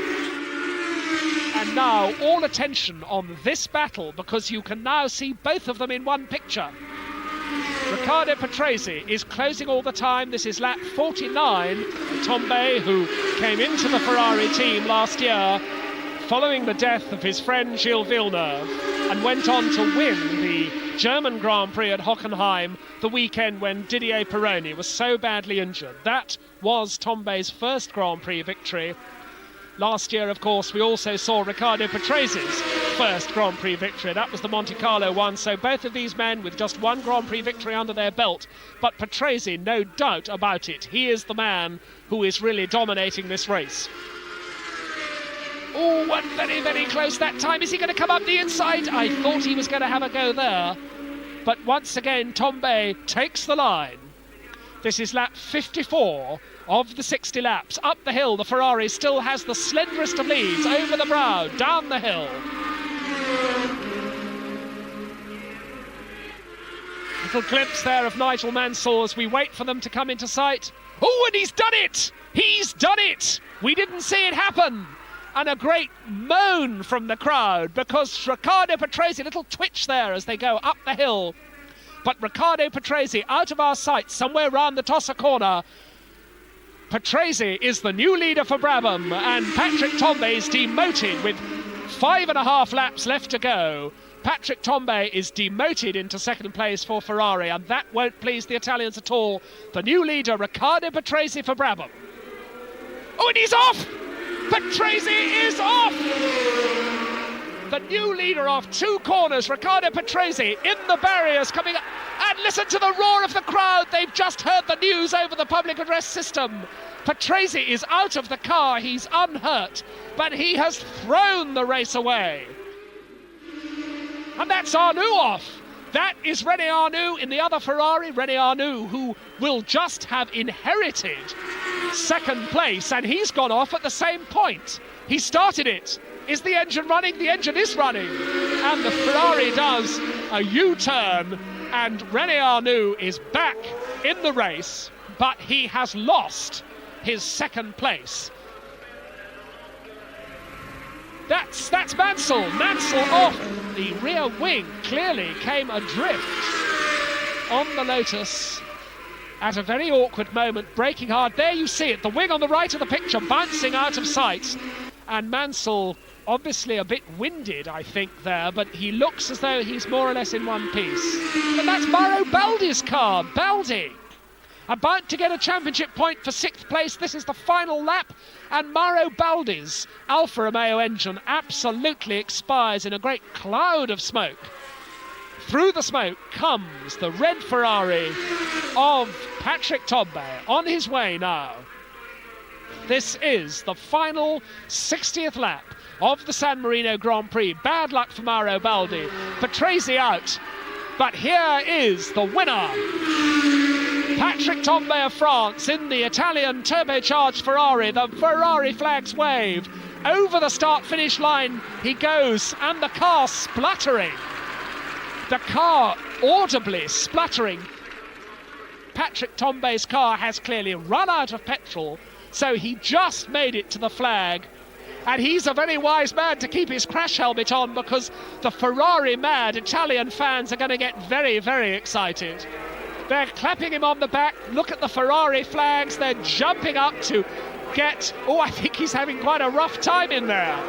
And now all attention on this battle, because you can now see both of them in one picture. Riccardo Patrese is closing all the time. This is lap 49. Tombe, who came into the Ferrari team last year following the death of his friend Gilles Villeneuve, and went on to win the German Grand Prix at Hockenheim the weekend when Didier Pironi was so badly injured. That was Tombe's first Grand Prix victory. Last year, of course, we also saw Riccardo Patrese's first Grand Prix victory. That was the Monte Carlo one. So both of these men with just one Grand Prix victory under their belt. But Patrese, no doubt about it, he is the man who is really dominating this race. Oh, and very, very close that time. Is he going to come up the inside? I thought he was going to have a go there. But once again, Tombe takes the line. This is lap 54 of the 60 laps. Up the hill, the Ferrari still has the slenderest of leads. Over the brow, down the hill. Little glimpse there of Nigel Mansell as we wait for them to come into sight. Oh, and he's done it! He's done it! We didn't see it happen. And a great moan from the crowd because Riccardo Patrese, little twitch there as they go up the hill. But Riccardo Patrese out of our sight somewhere round the Tossa corner. Patrese is the new leader for Brabham, and Patrick Tombe is demoted with 5.5 laps left to go. Patrick Tombe is demoted into 2nd place for Ferrari, and that won't please the Italians at all. The new leader, Riccardo Patrese for Brabham. Oh, and he's off! Patrese is off! The new leader of 2 corners, Riccardo Patrese, in the barriers coming up. And listen to the roar of the crowd. They've just heard the news over the public address system. Patrese is out of the car. He's unhurt, but he has thrown the race away. And that's Arnoux off. That is René Arnoux in the other Ferrari. René Arnoux, who will just have inherited 2nd place, and he's gone off at the same point. He started it. Is the engine running? The engine is running. And the Ferrari does a U-turn, and René Arnoux is back in the race, but he has lost his 2nd place. That's Mansell. Mansell off. The rear wing clearly came adrift on the Lotus at a very awkward moment, braking hard. There you see it, the wing on the right of the picture bouncing out of sight. And Mansell obviously a bit winded, I think, there, but he looks as though he's more or less in one piece. And that's Mauro Baldi's car. Baldi about to get a championship point for 6th place. This is the final lap, and Mauro Baldi's Alfa Romeo engine absolutely expires in a great cloud of smoke. Through the smoke comes the red Ferrari of Patrick Tombe on his way now. This is the final 60th lap of the San Marino Grand Prix. Bad luck for Mauro Baldi. Patrese out. But here is the winner. Patrick Tombe of France in the Italian turbocharged Ferrari. The Ferrari flags waved. Over the start-finish line he goes, and the car spluttering. The car audibly spluttering. Patrick Tombe's car has clearly run out of petrol, so he just made it to the flag. And he's a very wise man to keep his crash helmet on, because the Ferrari-mad Italian fans are going to get very, very excited. They're clapping him on the back. Look at the Ferrari flags. They're jumping up to get... Oh, I think he's having quite a rough time in there.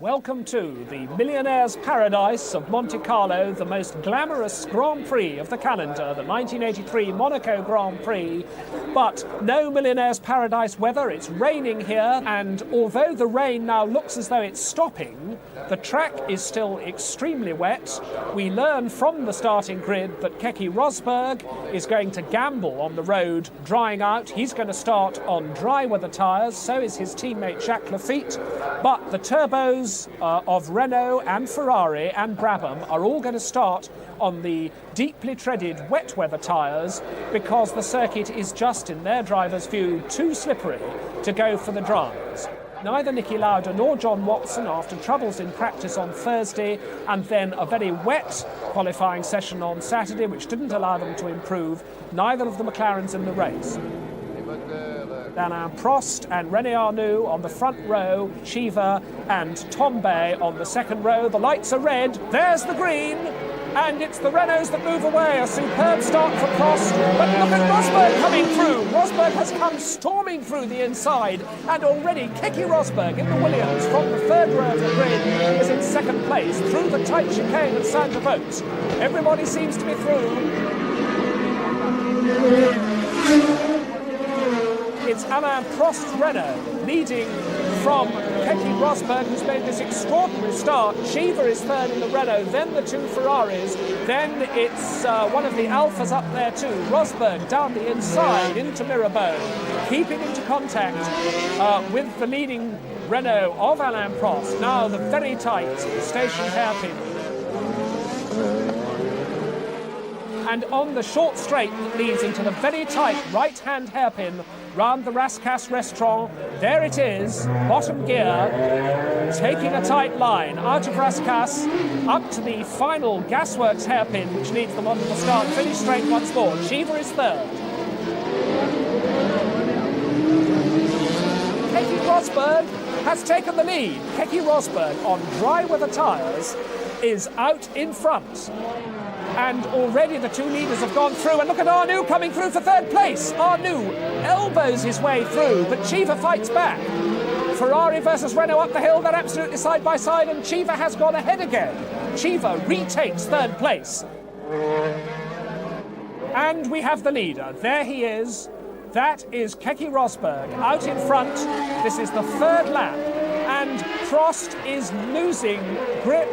Welcome to the Millionaire's Paradise of Monte Carlo, the most glamorous Grand Prix of the calendar, the 1983 Monaco Grand Prix. But no Millionaire's Paradise weather, it's raining here, and although the rain now looks as though it's stopping, the track is still extremely wet. We learn from the starting grid that Keke Rosberg is going to gamble on the road drying out. He's going to start on dry weather tyres, so is his teammate Jacques Lafitte, but the turbos cars of Renault and Ferrari and Brabham are all going to start on the deeply treaded wet weather tyres because the circuit is just, in their driver's view, too slippery to go for the dries. Neither Niki Lauda nor John Watson, after troubles in practice on Thursday and then a very wet qualifying session on Saturday which didn't allow them to improve, neither of the McLarens in the race. Alain Prost and René Arnoux on the front row, Cheever and Tombe on the second row. The lights are red, there's the green, and it's the Renaults that move away. A superb start for Prost, but look at Rosberg coming through. Rosberg has come storming through the inside, and already Keke Rosberg in the Williams from the third row of the grid is in second place through the tight chicane at Saint-Devote. Everybody seems to be through. It's Alain Prost Renault leading from Keke Rosberg, who's made this extraordinary start. Cheever is third in the Renault, then the two Ferraris, then it's one of the Alphas up there too. Rosberg down the inside into Mirabeau, keeping into contact with the leading Renault of Alain Prost. Now the very tight station hairpin. And on the short straight that leads into the very tight right-hand hairpin round the Rascasse restaurant, there it is, bottom gear, taking a tight line out of Rascasse up to the final Gasworks hairpin, which leads them onto the start finish straight once more. Cheever is third. Keke Rosberg has taken the lead. Keke Rosberg on dry weather tyres is out in front. And already the two leaders have gone through, and look at Arnoux coming through for third place. Arnoux elbows his way through, but Cheever fights back. Ferrari versus Renault up the hill, they're absolutely side by side, and Cheever has gone ahead again. Cheever retakes third place. And we have the leader. There he is. That is Keke Rosberg out in front. This is the third lap. And Prost is losing grip,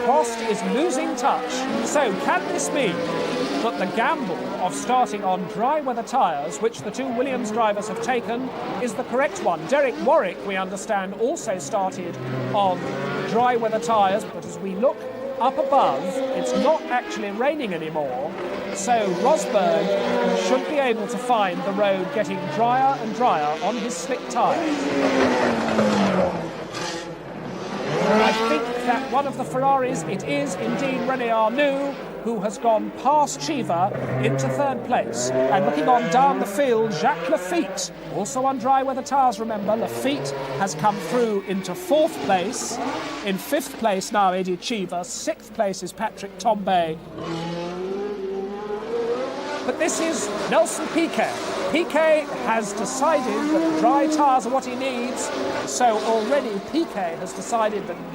Prost is losing touch. So can this mean that the gamble of starting on dry weather tyres, which the two Williams drivers have taken, is the correct one? Derek Warwick, we understand, also started on dry weather tyres, but as we look up above, it's not actually raining anymore, so Rosberg should be able to find the road getting drier and drier on his slick tyres. I think that one of the Ferraris, it is indeed René Arnoux, who has gone past Cheever into third place. And looking on down the field, Jacques Lafitte, also on dry weather tyres, remember, Lafitte has come through into fourth place. In fifth place now, Eddie Cheever. Sixth place is Patrick Tombe. But this is Nelson Piquet. Piquet has decided that dry tyres are what he needs, so already Piquet has decided that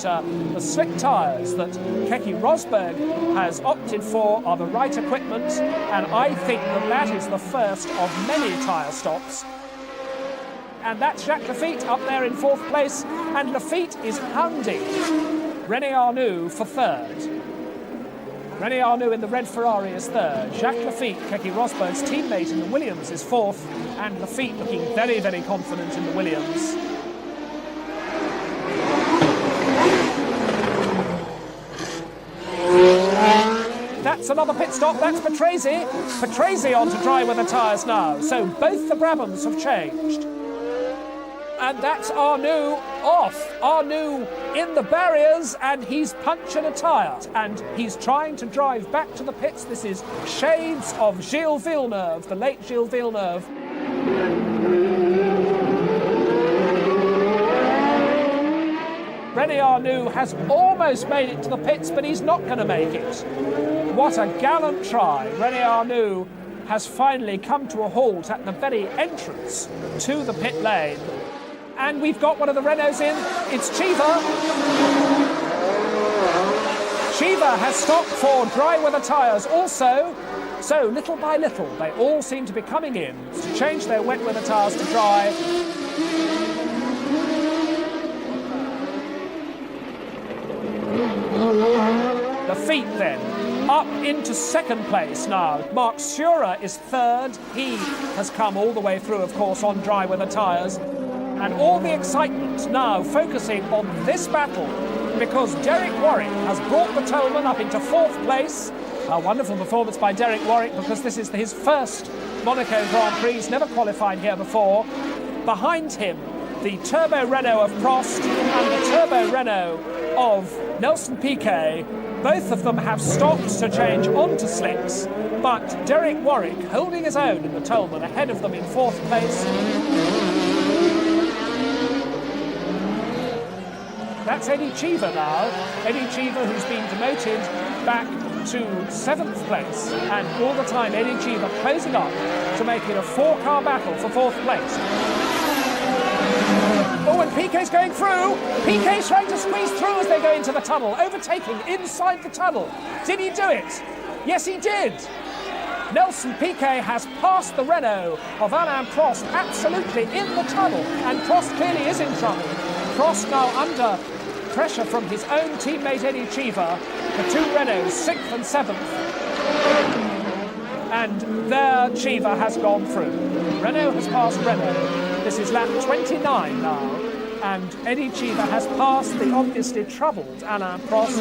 the slick tyres that Keke Rosberg has opted for are the right equipment, and I think that that is the first of many tyre stops. And that's Jacques Lafitte up there in fourth place, and Lafitte is hounding René Arnoux for third. René Arnoux in the red Ferrari is third. Jacques Lafitte, Keke Rosberg's teammate in the Williams, is fourth. And Lafitte looking very, very confident in the Williams. That's another pit stop. That's Patrese. Patrese onto dry weather tyres now. So both the Brabhams have changed. And that's Arnoux off. Arnoux in the barriers, and he's punctured a tyre. And he's trying to drive back to the pits. This is shades of Gilles Villeneuve, the late Gilles Villeneuve. René Arnoux has almost made it to the pits, but he's not going to make it. What a gallant try. René Arnoux has finally come to a halt at the very entrance to the pit lane. And we've got one of the Renaults in. It's Cheever. Cheever has stopped for dry weather tyres also. So little by little, they all seem to be coming in to change their wet weather tyres to dry. Lafitte then up into second place now. Mark Surer is third. He has come all the way through, of course, on dry weather tyres. And all the excitement now focusing on this battle because Derek Warwick has brought the Tolman up into 4th place. A wonderful performance by Derek Warwick because this is his first Monaco Grand Prix. He's never qualified here before. Behind him, the Turbo Renault of Prost and the Turbo Renault of Nelson Piquet. Both of them have stopped to change onto slicks, but Derek Warwick holding his own in the Tolman ahead of them in 4th place. That's Eddie Cheever now. Eddie Cheever, who's been demoted back to 7th place, and all the time Eddie Cheever closing up to make it a 4-car battle for 4th place. Oh, and Piquet's going through. Piquet's trying to squeeze through as they go into the tunnel, overtaking inside the tunnel. Did he do it? Yes, he did. Nelson Piquet has passed the Renault of Alain Prost absolutely in the tunnel, and Prost clearly is in trouble. Prost now under pressure from his own teammate Eddie Cheever. The two Renaults, 6th and 7th. And there Cheever has gone through. Renault has passed Renault. This is lap 29 now. And Eddie Cheever has passed the obviously troubled Alain Prost.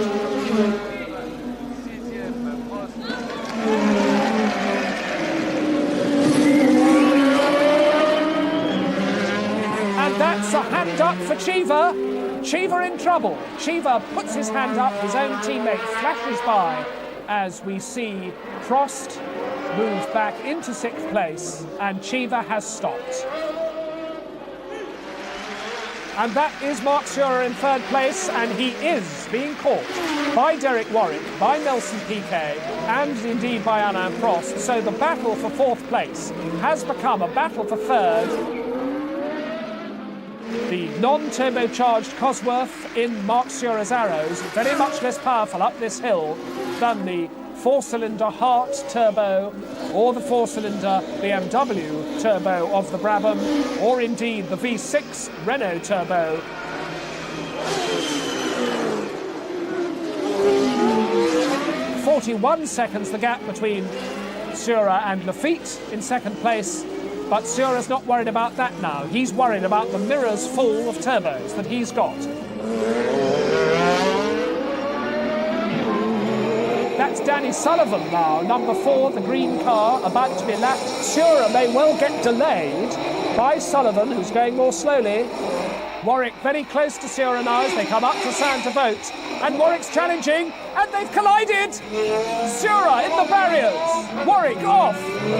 And that's a hand up for Cheever. Cheever in trouble. Cheever puts his hand up, his own teammate flashes by as we see Prost move back into 6th place and Cheever has stopped. And that is Marc Surer in 3rd place, and he is being caught by Derek Warwick, by Nelson Piquet, and indeed by Alain Prost. So the battle for 4th place has become a battle for 3rd. The non-turbocharged Cosworth in Marc Surer's arrows, very much less powerful up this hill than the 4-cylinder Hart turbo or the 4-cylinder BMW turbo of the Brabham, or indeed the V6 Renault turbo. "41 seconds the gap between Surer and Lafitte in 2nd place, but Surer's not worried about that now. He's worried about the mirrors full of turbos that he's got. That's Danny Sullivan now, number 4, the green car, about to be lapped. Surer may well get delayed by Sullivan, who's going more slowly. Warwick very close to Surer now as they come up to Sainte Devote. And Warwick's challenging, and they've collided! Surer in the barriers! Warwick off!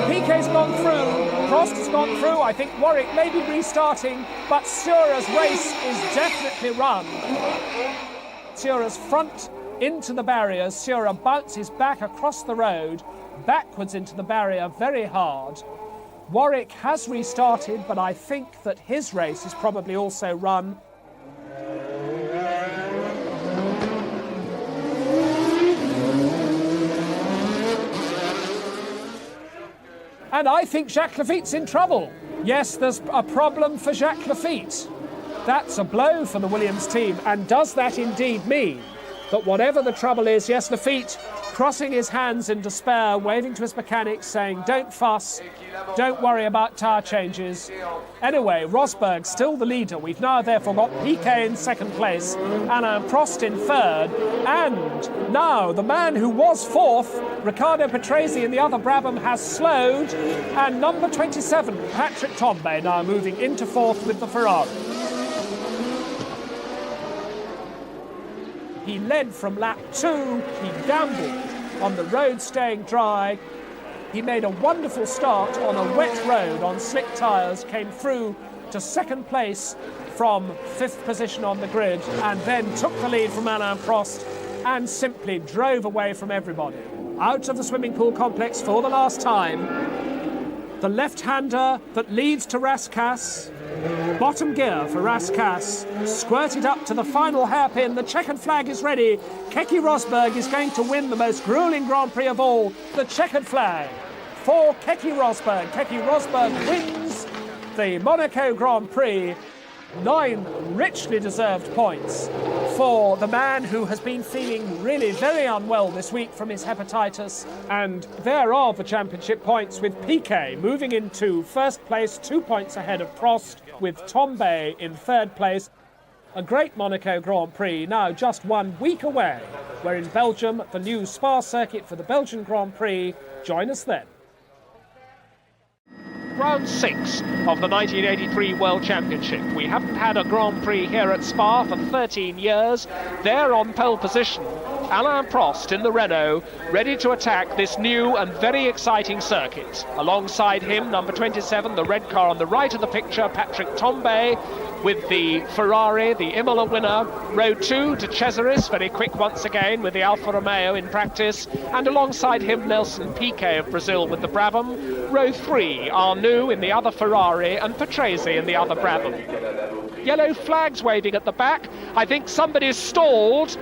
Piquet's gone through, Prost has gone through. I think Warwick may be restarting, but Surer's race is definitely run. Surer's front into the barriers. Surer bounces back across the road, backwards into the barrier very hard. Warwick has restarted, but I think that his race is probably also run. And I think Jacques Lafitte's in trouble. Yes, there's a problem for Jacques Lafitte. That's a blow for the Williams team, and does that indeed mean that whatever the trouble is, yes, Lafitte crossing his hands in despair, waving to his mechanics, saying, don't fuss, don't worry about tyre changes. Anyway, Rosberg still the leader. We've now therefore got Piquet in 2nd place, Alain Prost in 3rd, and now the man who was 4th, Riccardo Patrese in the other Brabham, has slowed, and number 27, Patrick Tambay, now moving into 4th with the Ferrari. He led from lap 2, he gambled on the road staying dry. He made a wonderful start on a wet road on slick tyres, came through to 2nd place from 5th position on the grid, and then took the lead from Alain Prost and simply drove away from everybody. Out of the swimming pool complex for the last time. The left-hander that leads to Rascasse. Bottom gear for Rascasse, squirted up to the final hairpin. The checkered flag is ready. Keke Rosberg is going to win the most grueling Grand Prix of all, the checkered flag for Keke Rosberg. Keke Rosberg wins the Monaco Grand Prix. 9 richly deserved points for the man who has been feeling really very unwell this week from his hepatitis. And there are the championship points, with Piquet moving into first place, 2 points ahead of Prost, with Tombe in third place. A great Monaco Grand Prix now just 1 week away. We're in Belgium, the new Spa circuit for the Belgian Grand Prix. Join us then. Round 6 of the 1983 World Championship. We haven't had a Grand Prix here at Spa for 13 years. There on pole position, Alain Prost in the Renault, ready to attack this new and very exciting circuit. Alongside him, number 27, the red car on the right of the picture, Patrick Tombe, with the Ferrari, the Imola winner. Row 2, De Cesaris, very quick once again with the Alfa Romeo in practice. And alongside him, Nelson Piquet of Brazil with the Brabham. Row 3, Arnoux in the other Ferrari and Patrese in the other Brabham. Yellow flags waving at the back. I think somebody's stalled.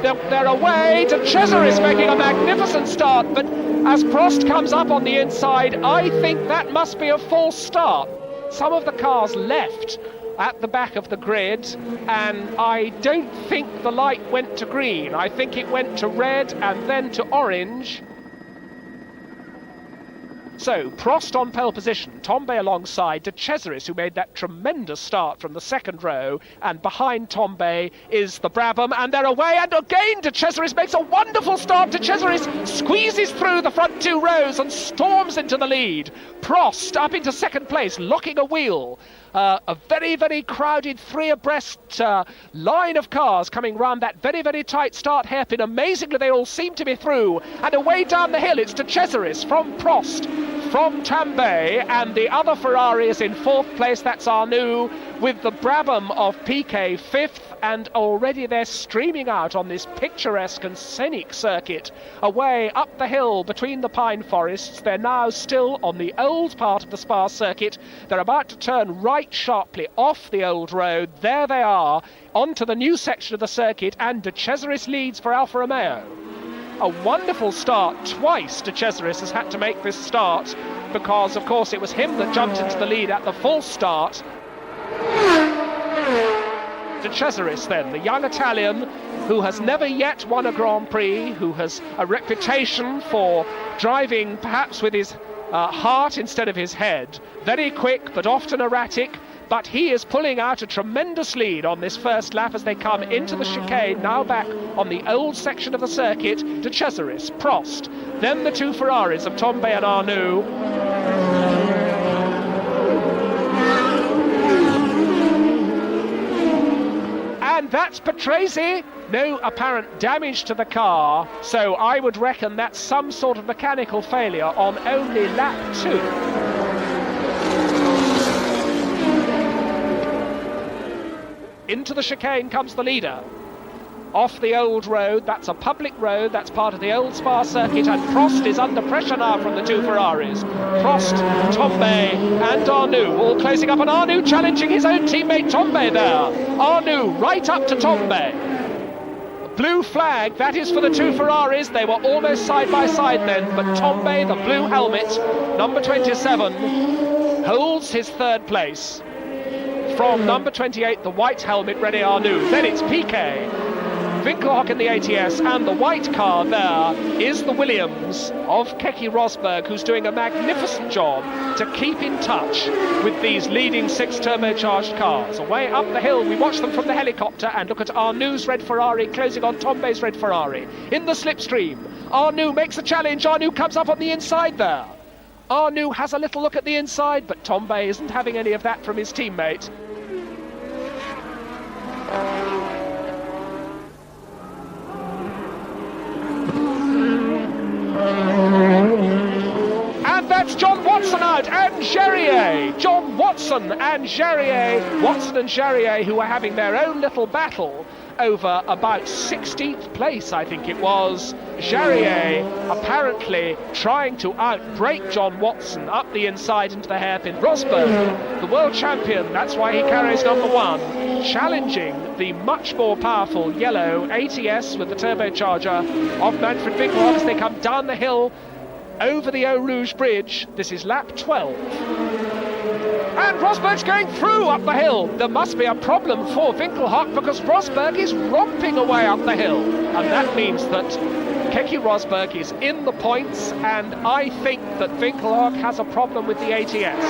They're away. De Cesaris making a magnificent start, but as Prost comes up on the inside, I think that must be a false start. Some of the cars left at the back of the grid, and I don't think the light went to green. I think it went to red and then to orange. So, Prost on pole position, Tombe alongside De Cesaris, who made that tremendous start from the second row, and behind Tombe is the Brabham, and they're away, and again De Cesaris makes a wonderful start. De Cesaris squeezes through the front 2 rows and storms into the lead. Prost up into second place, locking a wheel. A very, very crowded 3 abreast line of cars coming round that very, very tight start hairpin. Amazingly, they all seem to be through. And away down the hill, it's De Cesaris from Prost, from Tombe, and the other Ferrari is in 4th place. That's Arnoux, with the Brabham of Piquet 5th. And already they're streaming out on this picturesque and scenic circuit away up the hill between the pine forests. They're now still on the old part of the Spa circuit. They're about to turn right sharply off the old road. There they are, onto the new section of the circuit, and De Cesaris leads for Alfa Romeo. A wonderful start. Twice De Cesaris has had to make this start because, of course, it was him that jumped into the lead at the full start. De Cesaris then, the young Italian who has never yet won a Grand Prix, who has a reputation for driving perhaps with his heart instead of his head. Very quick but often erratic, but he is pulling out a tremendous lead on this first lap as they come into the chicane, now back on the old section of the circuit. De Cesaris, Prost, then the 2 Ferraris of Tombe and Arnoux. And that's Patrese. No apparent damage to the car, so I would reckon that's some sort of mechanical failure on only lap 2. Into the chicane comes the leader. Off the old road, that's a public road, that's part of the old Spa circuit, and Prost is under pressure now from the 2 Ferraris. Prost, Tombe and Arnoux all closing up, and Arnoux challenging his own teammate Tombe there. Arnoux right up to Tombe. Blue flag, that is for the 2 Ferraris. They were almost side by side then, but Tombe, the blue helmet, number 27, holds his third place. From number 28, the white helmet, René Arnoux. Then it's Piquet, Winkelhock in the ATS, and the white car there is the Williams of Keke Rosberg, who's doing a magnificent job to keep in touch with these leading 6 turbocharged cars. Away up the hill, we watch them from the helicopter and look at Arnoux' red Ferrari closing on Tombe's red Ferrari. In the slipstream, Arnoux makes a challenge. Arnoux comes up on the inside there. Arnoux has a little look at the inside, but Tombe isn't having any of that from his teammate. And that's John Watson out, and Jerier. John Watson and Jerier. Watson and Jerier, who are having their own little battle over about 16th place, I think it was. Jerier apparently trying to outbrake John Watson up the inside into the hairpin. Rosberg, the world champion, that's why he carries number 1, challenging the much more powerful yellow ATS with the turbocharger of Manfred Winkelhock as they come down the hill over the Eau Rouge Bridge. This is lap 12. And Rosberg's going through up the hill. There must be a problem for Winkelhock because Rosberg is romping away up the hill. And that means that Keke Rosberg is in the points, and I think that Winkelhock has a problem with the ATS.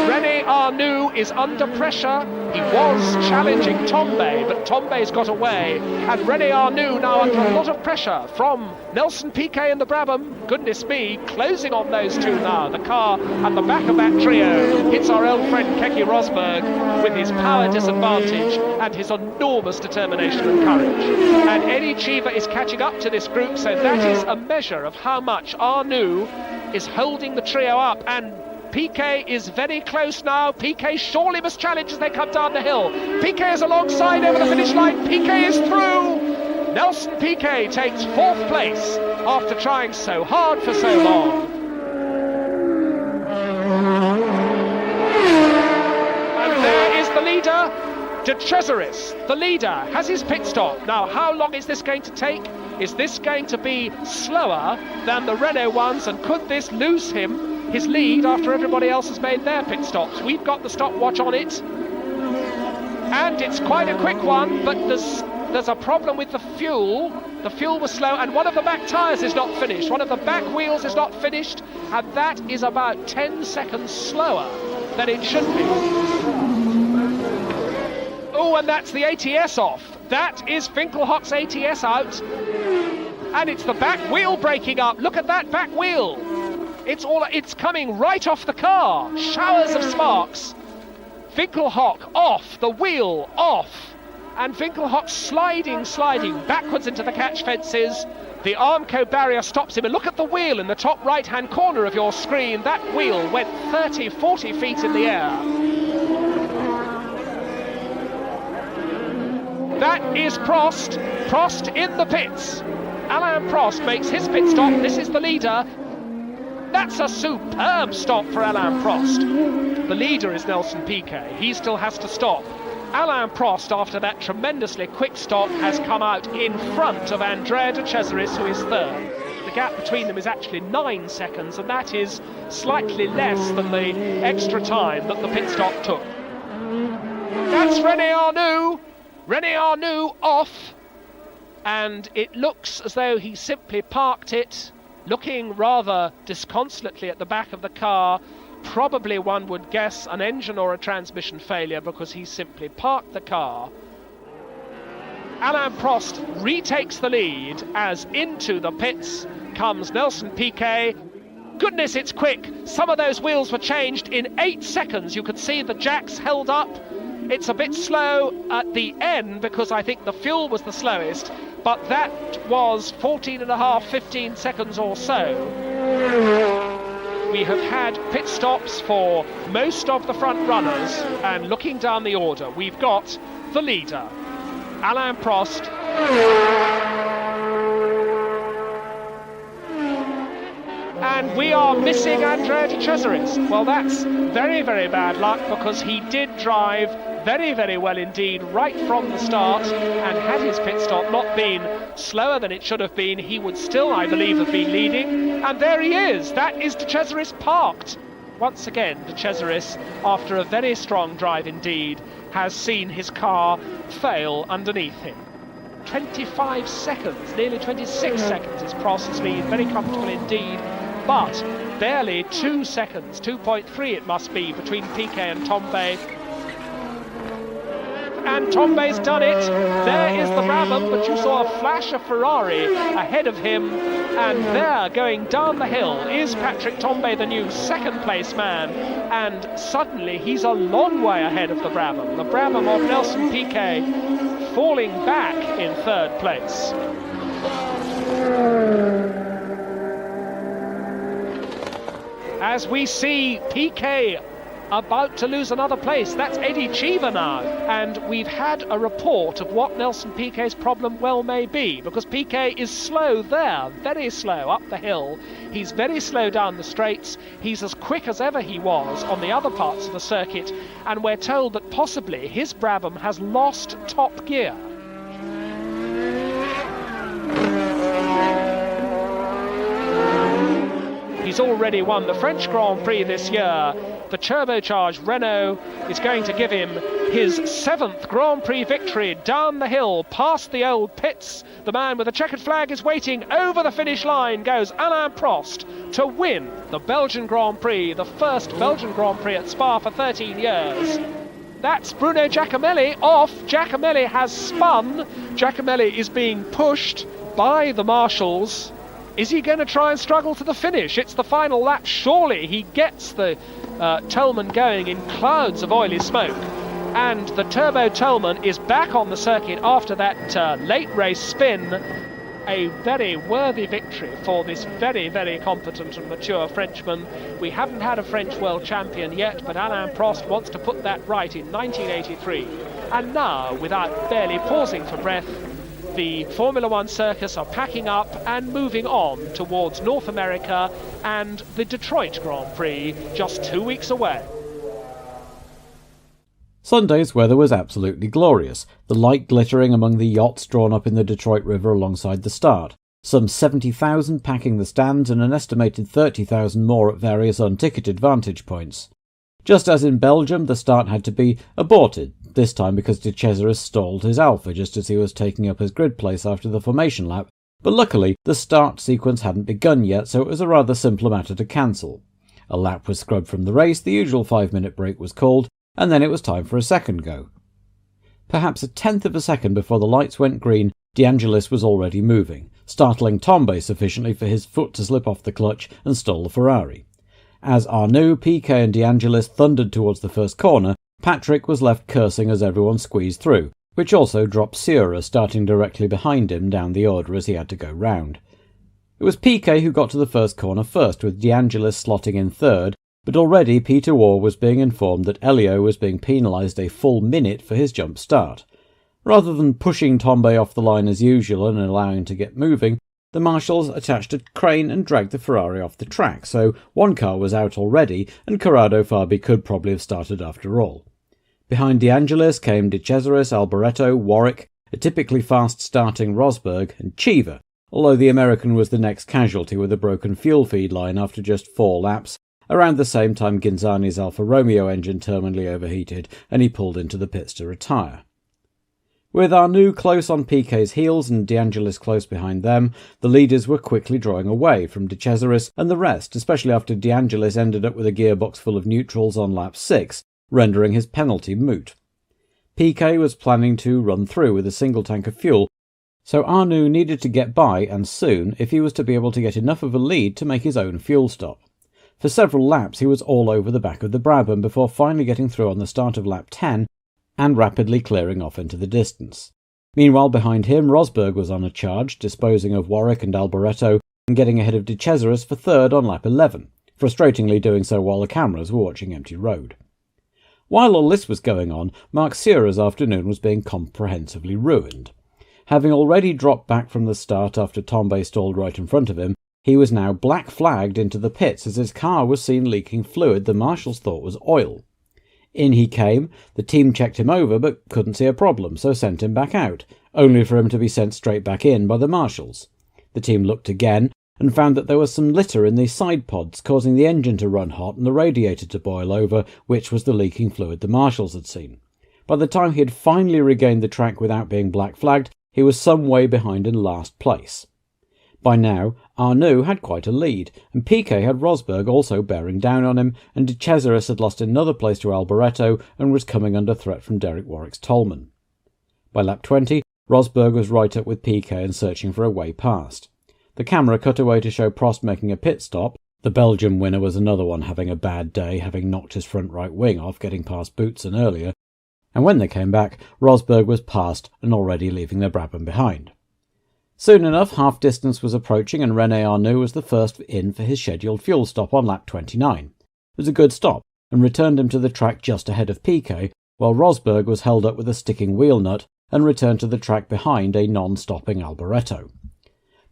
René Arnoux is under pressure. He was challenging Tombe, but Tombe's got away. And René Arnoux now under a lot of pressure from Nelson Piquet and the Brabham. Goodness me, closing on those two now. The car at the back of that trio hits our old friend Keke Rosberg with his power disadvantage and his enormous determination and courage. And Eddie Cheever is catching up to this group, so that is a measure of how much Arnoux is holding the trio up. And Piquet is very close now. Piquet surely must challenge as they come down the hill. Piquet is alongside over the finish line. Piquet is through. Nelson Piquet takes 4th place after trying so hard for so long. And there is the leader, De Cesaris. The leader has his pit stop. Now, how long is this going to take? Is this going to be slower than the Renault ones? And could this lose him his lead after everybody else has made their pit stops? We've got the stopwatch on it, and it's quite a quick one, but there's a problem with the fuel. The fuel was slow, and one of the back tyres is not finished. One of the back wheels is not finished, and that is about 10 seconds slower than it should be. Oh, and that's the ATS off. That is Winkelhock's ATS out, and it's the back wheel breaking up. Look at that back wheel. It's coming right off the car. Showers of sparks. Winkelhock off, the wheel off, and Winkelhock sliding backwards into the catch fences. The Armco barrier stops him, and look at the wheel in the top right-hand corner of your screen. That wheel went 30, 40 feet in the air. That is Prost. Prost in the pits. Alain Prost makes his pit stop. This is the leader. That's a superb stop for Alain Prost. The leader is Nelson Piquet. He still has to stop. Alain Prost, after that tremendously quick stop, has come out in front of Andrea De Cesaris, who is 3rd. The gap between them is actually 9 seconds, and that is slightly less than the extra time that the pit stop took. That's René Arnoux. René Arnoux off, and it looks as though he simply parked it, looking rather disconsolately at the back of the car. Probably, one would guess, an engine or a transmission failure, because he simply parked the car. Alain Prost retakes the lead as into the pits comes Nelson Piquet. Goodness, it's quick. Some of those wheels were changed in 8 seconds. You could see the jacks held up. It's a bit slow at the end because I think the fuel was the slowest, but that was 15 seconds or so. We have had pit stops for most of the front runners, and looking down the order, we've got the leader, Alain Prost. And we are missing Andrea De Cesaris. Well, that's very, very bad luck, because he did drive very, very well indeed right from the start, and had his pit stop not been slower than it should have been, he would still, I believe, have been leading. And there he is. That is De Cesaris parked. Once again, De Cesaris, after a very strong drive indeed, has seen his car fail underneath him. 25 seconds, nearly 26 seconds is Prost's lead, very comfortable indeed, but barely 2 seconds, 2.3 it must be, between Piquet and Tombe. And Tombe's done it. There is the Brabham, but you saw a flash of Ferrari ahead of him, and there, going down the hill, is Patrick Tombe, the new 2nd place man, and suddenly he's a long way ahead of the Brabham. The Brabham of Nelson Piquet falling back in 3rd place. As we see Piquet about to lose another place. That's Eddie Cheever now. And we've had a report of what Nelson Piquet's problem well may be, because Piquet is slow there, very slow up the hill. He's very slow down the straights. He's as quick as ever he was on the other parts of the circuit, and we're told that possibly his Brabham has lost top gear. He's already won the French Grand Prix this year. The turbocharged Renault is going to give him his 7th Grand Prix victory down the hill, past the old pits. The man with the checkered flag is waiting. Over the finish line goes Alain Prost to win the Belgian Grand Prix, the first Belgian Grand Prix at Spa for 13 years. That's Bruno Giacomelli off. Giacomelli has spun. Giacomelli is being pushed by the marshals. Is he going to try and struggle to the finish? It's the final lap. Surely he gets the Tolman going in clouds of oily smoke. And the Turbo Tolman is back on the circuit after that late race spin. A very worthy victory for this very, very competent and mature Frenchman. We haven't had a French world champion yet, but Alain Prost wants to put that right in 1983. And now, without barely pausing for breath, the Formula One circus are packing up and moving on towards North America and the Detroit Grand Prix, just 2 weeks away. Sunday's weather was absolutely glorious, the light glittering among the yachts drawn up in the Detroit River alongside the start, some 70,000 packing the stands and an estimated 30,000 more at various unticketed vantage points. Just as in Belgium, the start had to be aborted, this time because De Cesaris stalled his Alpha just as he was taking up his grid place after the formation lap, but luckily the start sequence hadn't begun yet, so it was a rather simple matter to cancel. A lap was scrubbed from the race, the usual 5-minute break was called, and then it was time for a second go. Perhaps a tenth of a second before the lights went green, De Angelis was already moving, startling Tombe sufficiently for his foot to slip off the clutch and stall the Ferrari. As Arnoux, Piquet and De Angelis thundered towards the first corner, Patrick was left cursing as everyone squeezed through, which also dropped Seurat starting directly behind him down the order as he had to go round. It was Piquet who got to the first corner first, with De Angelis slotting in third, but already Peter Waugh was being informed that Elio was being penalised a full minute for his jump start. Rather than pushing Tombe off the line as usual and allowing him to get moving, the marshals attached a crane and dragged the Ferrari off the track, so one car was out already and Corrado Fabi could probably have started after all. Behind De Angelis came De Cesaris, Alboreto, Warwick, a typically fast-starting Rosberg, and Cheever, although the American was the next casualty with a broken fuel feed line after just 4 laps. Around the same time, Ghinzani's Alfa Romeo engine terminally overheated and he pulled into the pits to retire. With Arnoux close on Piquet's heels and De Angelis close behind them, the leaders were quickly drawing away from De Cesaris and the rest, especially after De Angelis ended up with a gearbox full of neutrals on lap 6, rendering his penalty moot. Piquet was planning to run through with a single tank of fuel, so Arnoux needed to get by and soon if he was to be able to get enough of a lead to make his own fuel stop. For several laps he was all over the back of the Brabham before finally getting through on the start of lap 10 and rapidly clearing off into the distance. Meanwhile behind him Rosberg was on a charge, disposing of Warwick and Alboreto and getting ahead of De Cesaris for third on lap 11, frustratingly doing so while the cameras were watching empty road. While all this was going on, Marc Seurat's afternoon was being comprehensively ruined. Having already dropped back from the start after Tombe stalled right in front of him, he was now black flagged into the pits as his car was seen leaking fluid the marshals thought was oil. In he came, the team checked him over but couldn't see a problem, so sent him back out, only for him to be sent straight back in by the marshals. The team looked again and found that there was some litter in the side pods causing the engine to run hot and the radiator to boil over, which was the leaking fluid the marshals had seen. By the time he had finally regained the track without being black flagged, he was some way behind in last place. By now, Arnoux had quite a lead, and Piquet had Rosberg also bearing down on him, and De Cesaris had lost another place to Alboreto and was coming under threat from Derek Warwick's Tolman. By lap 20, Rosberg was right up with Piquet and searching for a way past. The camera cut away to show Prost making a pit stop. The Belgium winner was another one having a bad day, having knocked his front right wing off getting past Boutsen earlier, and when they came back, Rosberg was past and already leaving their Brabham behind. Soon enough, half-distance was approaching and René Arnoux was the first in for his scheduled fuel stop on lap 29. It was a good stop and returned him to the track just ahead of Piquet, while Rosberg was held up with a sticking wheel nut and returned to the track behind a non-stopping Alboreto.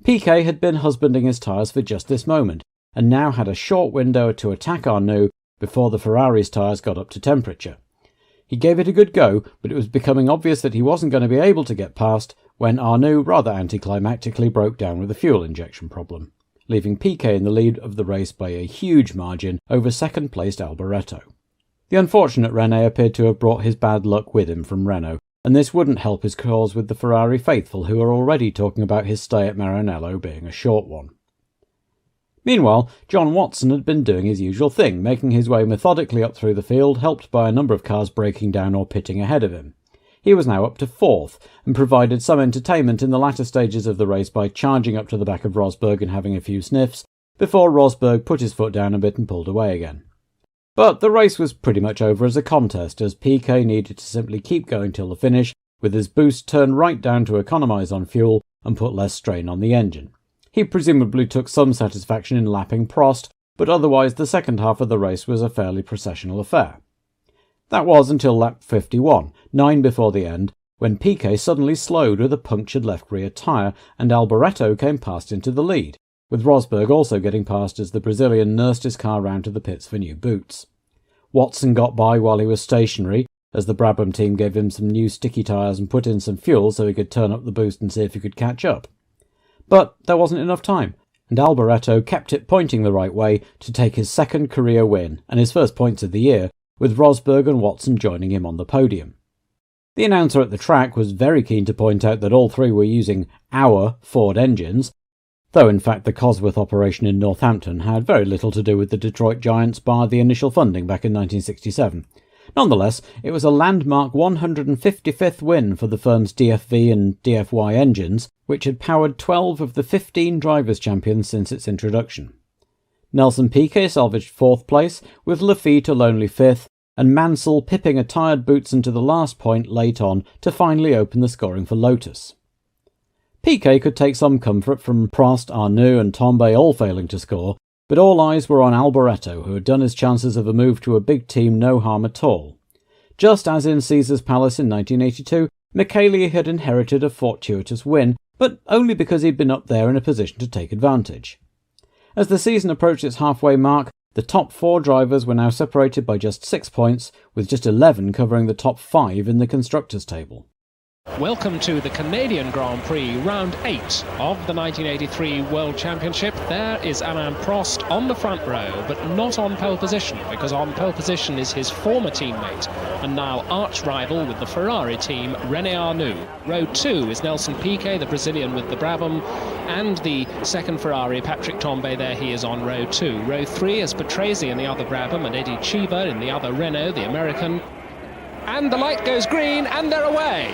Piquet had been husbanding his tyres for just this moment and now had a short window to attack Arnoux before the Ferrari's tyres got up to temperature. He gave it a good go, but it was becoming obvious that he wasn't going to be able to get past when Arnoux rather anticlimactically broke down with a fuel injection problem. leaving Piquet in the lead of the race by a huge margin over second-placed Alboreto. The unfortunate René appeared to have brought his bad luck with him from Renault, and this wouldn't help his cause with the Ferrari faithful, who are already talking about his stay at Maranello being a short one. Meanwhile, John Watson had been doing his usual thing, making his way methodically up through the field, helped by a number of cars breaking down or pitting ahead of him. He was now up to 4th, and provided some entertainment in the latter stages of the race by charging up to the back of Rosberg and having a few sniffs, before Rosberg put his foot down a bit and pulled away again. But the race was pretty much over as a contest, as Piquet needed to simply keep going till the finish, with his boost turned right down to economise on fuel and put less strain on the engine. He presumably took some satisfaction in lapping Prost, but otherwise the second half of the race was a fairly processional affair. That was until lap 51, 9 before the end, when Piquet suddenly slowed with a punctured left rear tyre and Alboreto came past into the lead, with Rosberg also getting past as the Brazilian nursed his car round to the pits for new boots. Watson got by while he was stationary, as the Brabham team gave him some new sticky tyres and put in some fuel so he could turn up the boost and see if he could catch up. But there wasn't enough time, and Alboreto kept it pointing the right way to take his second career win and his first points of the year, with Rosberg and Watson joining him on the podium. The announcer at the track was very keen to point out that all three were using our Ford engines, though in fact the Cosworth operation in Northampton had very little to do with the Detroit Giants bar the initial funding back in 1967. Nonetheless, it was a landmark 155th win for the firm's DFV and DFY engines, which had powered 12 of the 15 drivers' champions since its introduction. Nelson Piquet salvaged 4th place, with Lafitte a lonely 5th, and Mansell pipping a tired Boutsen to the last point late on to finally open the scoring for Lotus. Piquet could take some comfort from Prost, Arnoux and Tombe all failing to score, but all eyes were on Alboreto, who had done his chances of a move to a big team no harm at all. Just as in Caesar's Palace in 1982, Michele had inherited a fortuitous win, but only because he'd been up there in a position to take advantage. As the season approached its halfway mark, the top 4 drivers were now separated by just 6 points, with just 11 covering the top 5 in the constructors' table. Welcome to the Canadian Grand Prix, round 8 of the 1983 World Championship. There is Alain Prost on the front row, but not on pole position, because on pole position is his former teammate and now arch-rival with the Ferrari team, René Arnoux. Row 2 is Nelson Piquet, the Brazilian with the Brabham, and the second Ferrari, Patrick Tombe, there he is on row 2. Row 3 is Patrese in the other Brabham and Eddie Cheever in the other Renault, the American. And the light goes green, and they're away.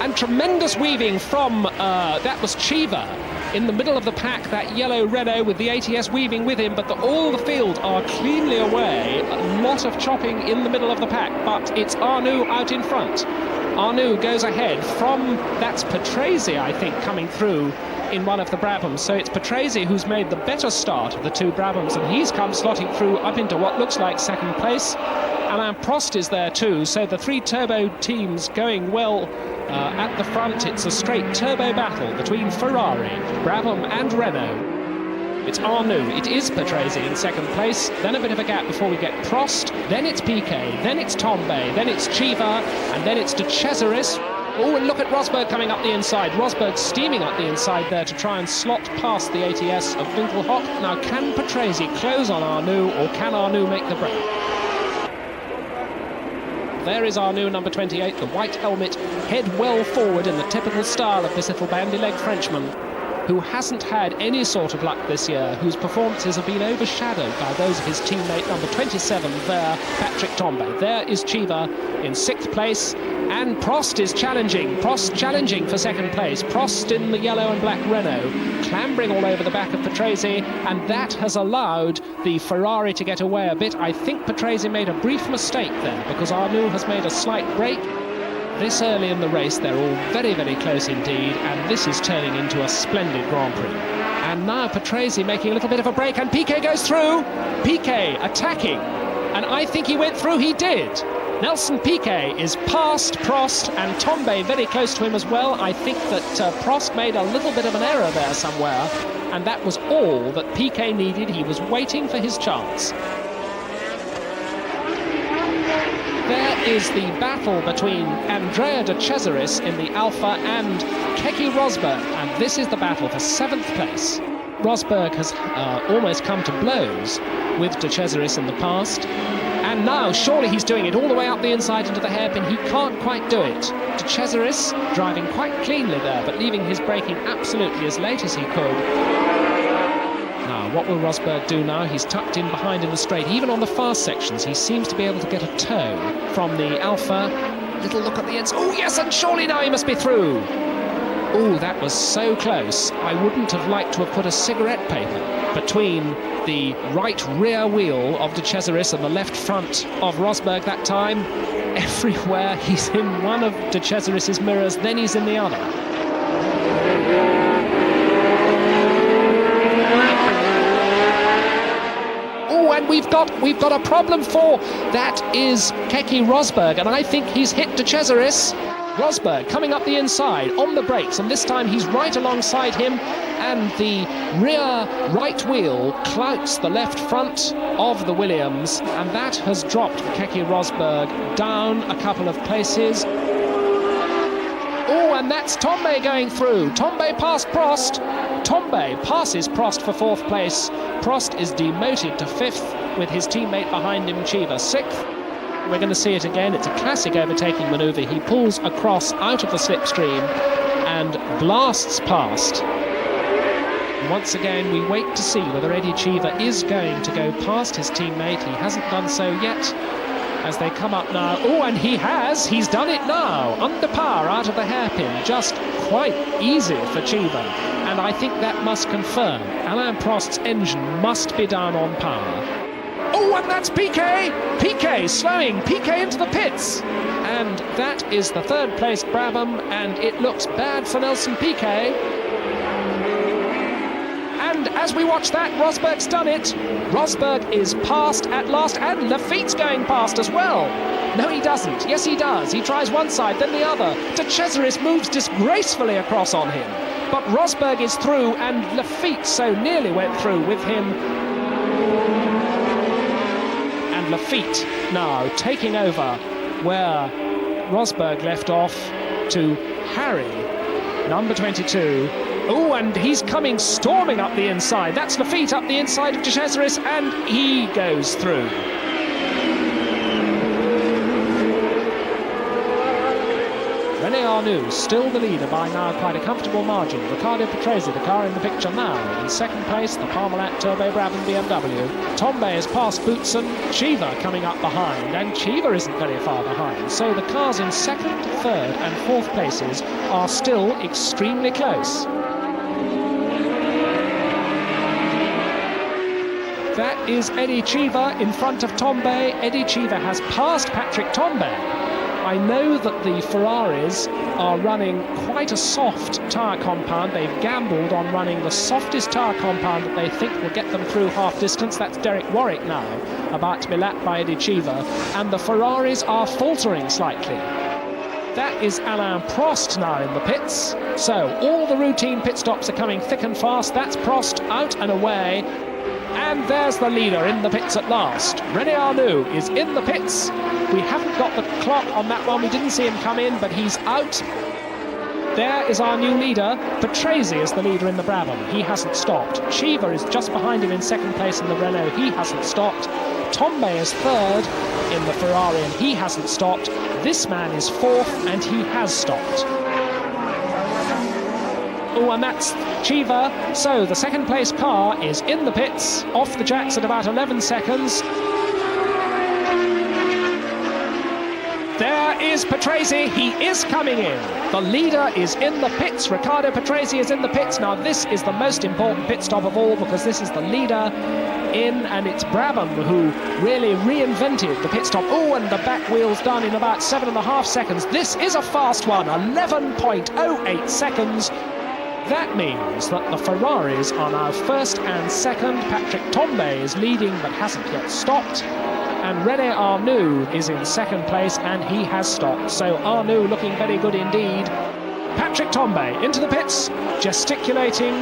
And tremendous weaving from, that was Cheever in the middle of the pack, that yellow Renault with the ATS weaving with him, but all the field are cleanly away. A lot of chopping in the middle of the pack, but it's Arnoux out in front. Arnoux goes ahead from, that's Patrese, I think, coming through in one of the Brabhams. So it's Patrese who's made the better start of the 2 Brabhams, and he's come slotting through up into what looks like second place. Alain Prost is there too, so the 3 turbo teams going well at the front. It's a straight turbo battle between Ferrari, Brabham and Renault. It's Arnoux, it is Patrese in second place, then a bit of a gap before we get Prost, then it's Piquet, then it's Tombe, then it's Cheever, and then it's De Cesaris. Oh, and look at Rosberg coming up the inside. Rosberg steaming up the inside there to try and slot past the ATS of Winkelhock. Now, can Patrese close on Arnoux, or can Arnoux make the break? There is Arnoux, number 28, the white helmet, head well forward in the typical style of this little bandy-legged Frenchman, who hasn't had any sort of luck this year, whose performances have been overshadowed by those of his teammate, number 27 there, Patrick Tombe. There is Cheever in 6th place, and Prost is challenging. Prost challenging for second place. Prost in the yellow and black Renault, clambering all over the back of Patrese, and that has allowed the Ferrari to get away a bit. I think Patrese made a brief mistake there, because Arnoux has made a slight break. This early in the race, they're all very, very close indeed, and this is turning into a splendid Grand Prix. And now Patrese making a little bit of a break, and Piquet goes through. Piquet attacking, and I think he went through. He did. Nelson Piquet is past Prost, and Tombe very close to him as well. I think that Prost made a little bit of an error there somewhere, and that was all that Piquet needed. He was waiting for his chance. There is the battle between Andrea De Cesaris in the Alfa and Keke Rosberg, and this is the battle for 7th place. Rosberg has almost come to blows with De Cesaris in the past. And now, surely he's doing it all the way up the inside into the hairpin. He can't quite do it. De Cesaris driving quite cleanly there, but leaving his braking absolutely as late as he could. Now, what will Rosberg do now? He's tucked in behind in the straight. Even on the fast sections, he seems to be able to get a toe from the Alpha. Little look at the ends. Oh, yes, and surely now he must be through. Oh, that was so close. I wouldn't have liked to have put a cigarette paper between the right rear wheel of De Cesaris and the left front of Rosberg that time. Everywhere he's in one of De Cesaris's mirrors, then he's in the other. Oh, and we've got a problem for that is Keke Rosberg, and I think he's hit De Cesaris. Rosberg coming up the inside on the brakes, and this time he's right alongside him, and the rear right wheel clouts the left front of the Williams, and that has dropped Keke Rosberg down a couple of places. Oh, and that's Tombe going through. Tombe past Prost. Tombe passes Prost for 4th place. Prost is demoted to 5th with his teammate behind him, Chiva, 6th. We're going to see it again. It's a classic overtaking manoeuvre. He pulls across out of the slipstream and blasts past. Once again, we wait to see whether Eddie Chiva is going to go past his teammate. He hasn't done so yet as they come up now. Oh, and he has. He's done it now. Under par out of the hairpin. Just quite easy for Chiva. And I think that must confirm Alain Prost's engine must be down on power. Oh, and that's Piquet! Piquet slowing Piquet into the pits. And that is the 3rd place Brabham, and it looks bad for Nelson Piquet. And as we watch that, Rosberg's done it. Rosberg is past at last, and Lafitte's going past as well. No, he doesn't. Yes, he does. He tries one side, then the other. De Cesaris moves disgracefully across on him. But Rosberg is through, and Lafitte so nearly went through with him. Lafitte now taking over where Rosberg left off to Harry, number 22. Oh, and he's coming storming up the inside. That's Lafitte up the inside of De Cesaris, and he goes through. René Arnoux still the leader by now quite a comfortable margin. Riccardo Patrese, the car in the picture now. In 2nd place, the Parmalat Turbo Brabham BMW. Tombe has passed Boutsen. Chiva coming up behind, and Chiva isn't very far behind. So the cars in 2nd, 3rd and 4th places are still extremely close. That is Eddie Chiva in front of Tombe. Eddie Chiva has passed Patrick Tombe. I know that the Ferraris are running quite a soft tyre compound. They've gambled on running the softest tyre compound that they think will get them through half distance. That's Derek Warwick now, about to be lapped by Eddie Chiva. And the Ferraris are faltering slightly. That is Alain Prost now in the pits. So all the routine pit stops are coming thick and fast. That's Prost out and away. And there's the leader in the pits at last. René Arnoux is in the pits. We haven't got the clock on that one. We didn't see him come in, but he's out. There is our new leader. Patrese is the leader in the Brabham. He hasn't stopped. Chiva is just behind him in 2nd place in the Renault. He hasn't stopped. Tombe is 3rd in the Ferrari, and he hasn't stopped. This man is 4th, and he has stopped. Oh, and that's Chiva. So the 2nd place car is in the pits, off the jacks at about 11 seconds. There is Patrese. He is coming in. The leader is in the pits. Riccardo Patrese is in the pits. Now this is the most important pit stop of all, because this is the leader in, and it's Brabham who really reinvented the pit stop. Oh, and the back wheel's done in about 7.5 seconds. This is a fast one, 11.08 seconds. That means that the Ferraris are now 1st and 2nd. Patrick Tombe is leading but hasn't yet stopped. And René Arnoux is in 2nd place, and he has stopped. So Arnoux looking very good indeed. Patrick Tombe into the pits, gesticulating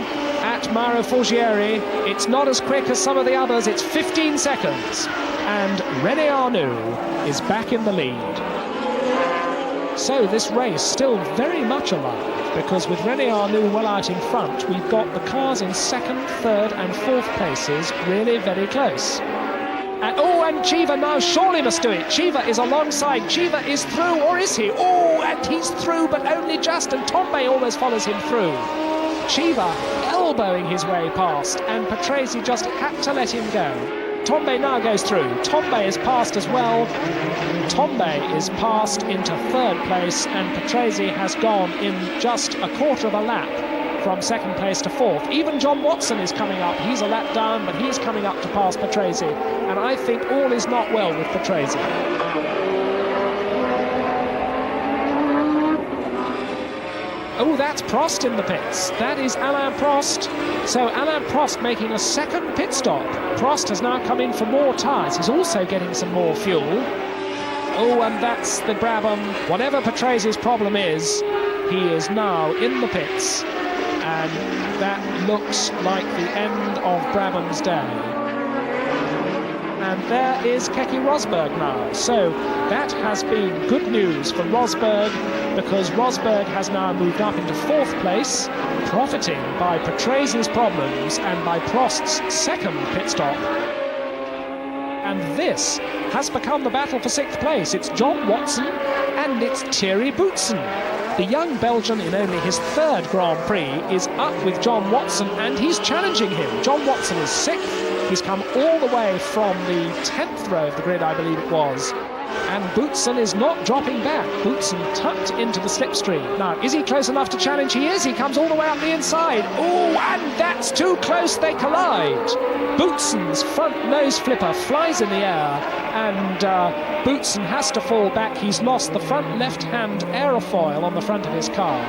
at Mauro Forgieri. It's not as quick as some of the others, it's 15 seconds. And René Arnoux is back in the lead. So this race still very much alive, because with René Arnoux well out in front, we've got the cars in second, third and fourth places really very close. And Cheever now surely must do it. Cheever is alongside. Cheever is through, or is he? Oh, and he's through, but only just, and Tombe almost follows him through. Cheever elbowing his way past, and Patrese just had to let him go. Tombe now goes through. Tombe is passed as well. Tombe is passed into third place, and Patrese has gone in just a quarter of a lap from second place to fourth. Even John Watson is coming up. He's a lap down, but he's coming up to pass Patrese. And I think all is not well with Patrese. Oh, that's Prost in the pits. That is Alain Prost. So Alain Prost making a second pit stop. Prost has now come in for more tyres. He's also getting some more fuel. Oh, and that's the Brabham. Whatever Patrese's problem is, he is now in the pits. And that looks like the end of Brabham's day. And there is Keke Rosberg now. So that has been good news for Rosberg, because Rosberg has now moved up into fourth place, profiting by Patrese's problems and by Prost's second pit stop. And this has become the battle for sixth place. It's John Watson and it's Thierry Boutsen. The young Belgian, in only his third Grand Prix, is up with John Watson, and he's challenging him. John Watson is sixth. He's come all the way from the 10th row of the grid, I believe it was. And Boutsen is not dropping back. Boutsen tucked into the slipstream. Now, is he close enough to challenge? He is. He comes all the way up the inside. Oh, and that's too close. They collide. Boutsen's front nose flipper flies in the air, and Boutsen has to fall back. He's lost the front left-hand aerofoil on the front of his car.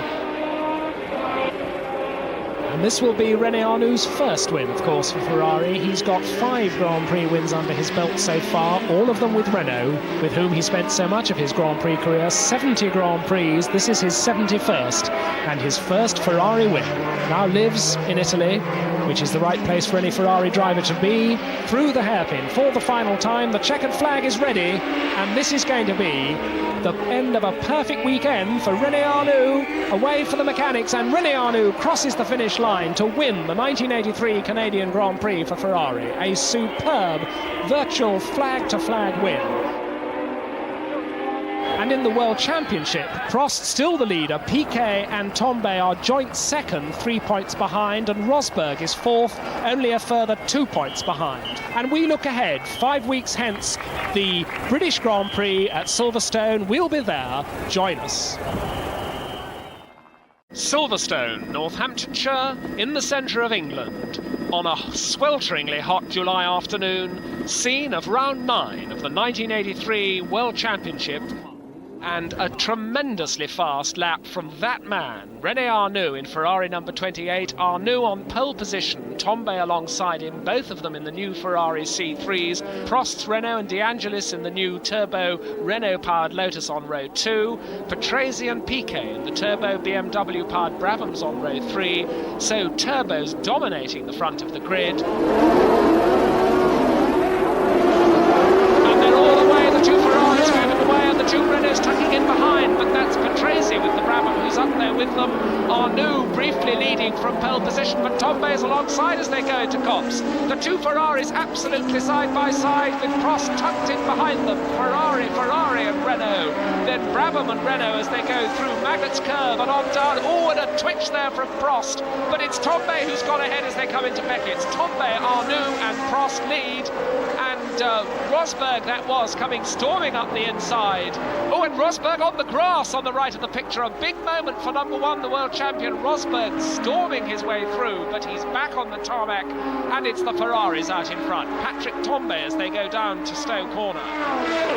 And this will be René Arnoux' first win, of course, for Ferrari. He's got 5 Grand Prix wins under his belt so far, all of them with Renault, with whom he spent so much of his Grand Prix career. 70 Grand Prix. This is his 71st, and his first Ferrari win. Now lives in Italy, which is the right place for any Ferrari driver to be. Through the hairpin for the final time. The checkered flag is ready, and this is going to be the end of a perfect weekend for René Arnoux, away for the mechanics, and René Arnoux crosses the finish line to win the 1983 Canadian Grand Prix for Ferrari. A superb virtual flag-to-flag win. And in the World Championship, Prost still the leader. Piquet and Tombe are joint second, 3 points behind, and Rosberg is fourth, only a further 2 points behind. And we look ahead, 5 weeks hence, the British Grand Prix at Silverstone. We'll be there. Join us. Silverstone, Northamptonshire, in the centre of England, on a swelteringly hot July afternoon, scene of round 9 of the 1983 World Championship, and a tremendously fast lap from that man, René Arnoux in Ferrari number 28. Arnoux on pole position, Tombe alongside him, both of them in the new Ferrari C3s. Prost's Renault and De Angelis in the new turbo Renault-powered Lotus on row 2. Patrese and Piquet in the turbo BMW-powered Brabhams on row 3. So turbos dominating the front of the grid. And they're all away, the two Ferraris moving away, and the two Renaults tucking in behind, but that's Patrese with the Brabham who's up there with them. Arnoux briefly leading from pole position, but Tombe is alongside as they go into Cops. The two Ferraris absolutely side by side, with Prost tucked in behind them. Ferrari and Renault. Then Brabham and Renault as they go through Magnet's Curve and on down. Oh, and a twitch there from Prost, but it's Tombe who's gone ahead as they come into Beckett's. Tombe, Arnoux and Prost lead, and Rosberg that was coming storming up the inside. Oh, and Rosberg on the grass on the right of the picture. A big moment for number 1, the world champion. Rosberg storming his way through, but he's back on the tarmac, and it's the Ferraris out in front. Patrick Tombe as they go down to Stowe Corner.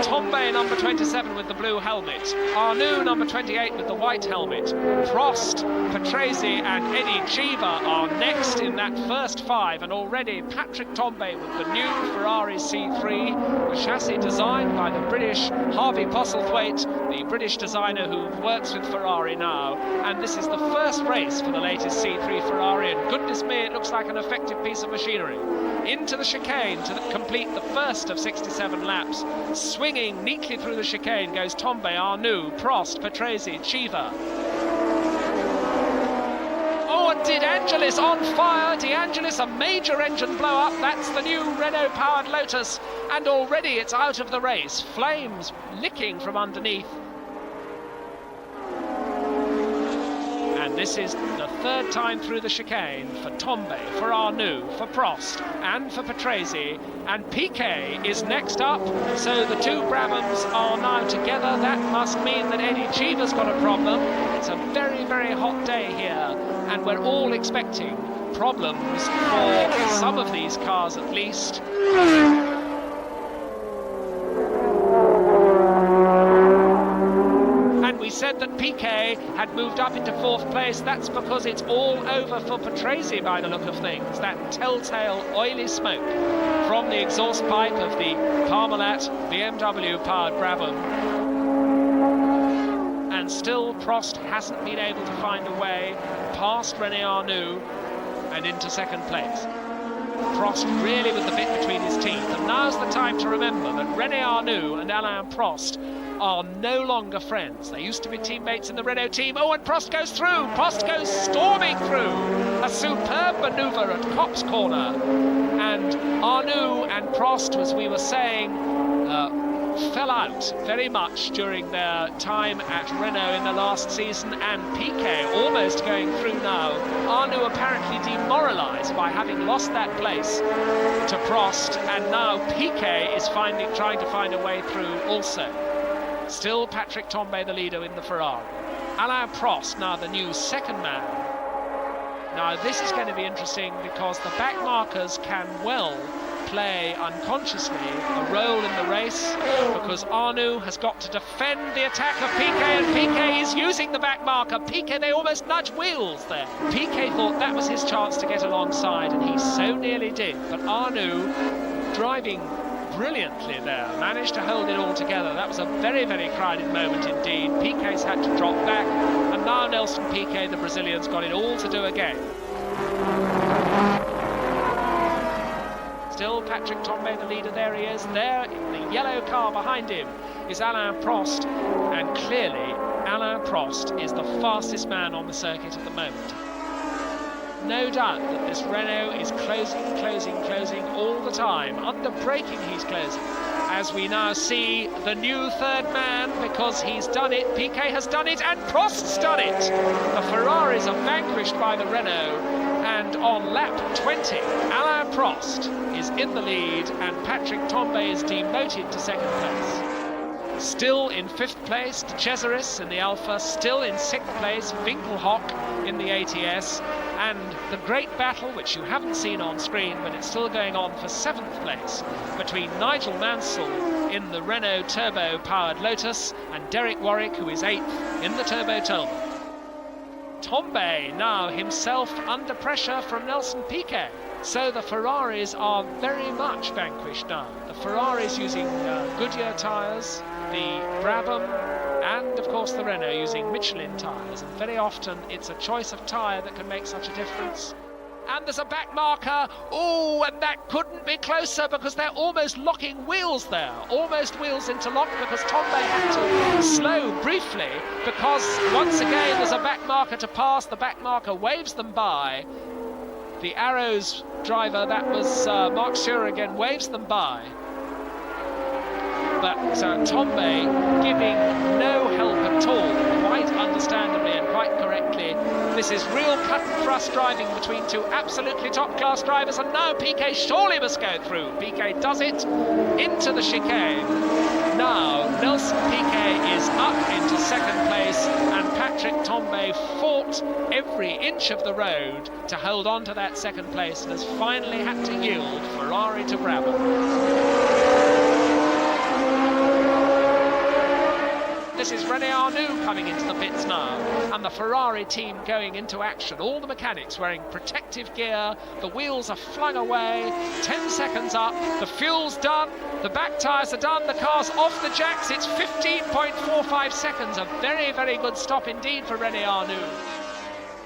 Tombe number 27 with the blue helmet. Arnoux number 28 with the white helmet. Prost, Patrese and Eddie Cheever are next in that first 5, and already Patrick Tombe with the new Ferrari C3 C3, a chassis designed by the British Harvey Postlethwaite, the British designer who works with Ferrari now. And this is the first race for the latest C3 Ferrari, and goodness me, it looks like an effective piece of machinery. Into the chicane to complete the first of 67 laps. Swinging neatly through the chicane goes Tombe, Arnoux, Prost, Patrese, Chiva. Oh, and De Angelis on fire. De Angelis, a major engine blow up. That's the new Renault-powered Lotus. And already it's out of the race. Flames licking from underneath. And this is the third time through the chicane for Tombe, for Arnoux, for Prost, and for Patrese. And Piquet is next up, so the two Brabhams are now together. That must mean that Eddie Cheever's got a problem. It's a very, very hot day here, and we're all expecting problems for some of these cars at least. We said that Piquet had moved up into fourth place. That's because it's all over for Patrese by the look of things. That telltale oily smoke from the exhaust pipe of the Parmalat BMW-powered Brabham. And still Prost hasn't been able to find a way past René Arnoux and into second place. Prost really with the bit between his teeth. And now's the time to remember that René Arnoux and Alain Prost are no longer friends. They used to be teammates in the Renault team. Oh, and Prost goes through. Prost goes storming through. A superb manoeuvre at Cop's corner. And Arnoux and Prost, as we were saying, fell out very much during their time at Renault in the last season, and Piquet almost going through now. Arnoux apparently demoralised by having lost that place to Prost, and now Piquet is trying to find a way through also. Still Patrick Tombe the leader in the Ferrari. Alain Prost now the new second man. Now this is going to be interesting because the back markers can well play unconsciously a role in the race, because Arnoux has got to defend the attack of Piquet, and Piquet is using the back marker. Piquet, they almost nudge wheels there. Piquet thought that was his chance to get alongside, and he so nearly did, but Arnoux, driving brilliantly there, managed to hold it all together. That was a very, very crowded moment indeed. Piquet's had to drop back, and now Nelson Piquet, the Brazilian's got it all to do again. Still Patrick Tombe the leader, there he is. There, in the yellow car behind him, is Alain Prost, and clearly Alain Prost is the fastest man on the circuit at the moment. No doubt that this Renault is closing all the time. Under braking he's closing. As we now see the new third man, because he's done it, Piquet has done it, and Prost's done it! The Ferraris are vanquished by the Renault, and on lap 20, Alain Prost is in the lead, and Patrick Tombe is demoted to second place. Still in fifth place, De Cesaris in the Alpha. Still in sixth place, Winkelhock in the ATS. And the great battle, which you haven't seen on screen, but it's still going on for seventh place, between Nigel Mansell in the Renault turbo-powered Lotus and Derek Warwick, who is eighth in the Turbo Talbot. Tombe now himself under pressure from Nelson Piquet. So the Ferraris are very much vanquished now. The Ferraris using Goodyear tyres, the Brabham, and of course the Renault using Michelin tyres. And very often it's a choice of tyre that can make such a difference. And there's a back marker. Oh, and that couldn't be closer because they're almost locking wheels there. Almost wheels interlocked because Tombe had to slow briefly because once again there's a back marker to pass. The back marker waves them by. The Arrows driver, that was Mark Surer again, waves them by. But Tombe giving no help at all, quite understandably and quite correctly. This is real cut and thrust driving between two absolutely top-class drivers, and now Piquet surely must go through. Piquet does it into the chicane. Now Nelson Piquet is up into second place, and Patrick Tombe fought every inch of the road to hold on to that second place and has finally had to yield Ferrari to Brabham. This is René Arnoux coming into the pits now, and the Ferrari team going into action. All the mechanics wearing protective gear, the wheels are flung away, 10 seconds up, the fuel's done, the back tyres are done, the car's off the jacks, it's 15.45 seconds, a very, very good stop indeed for René Arnoux.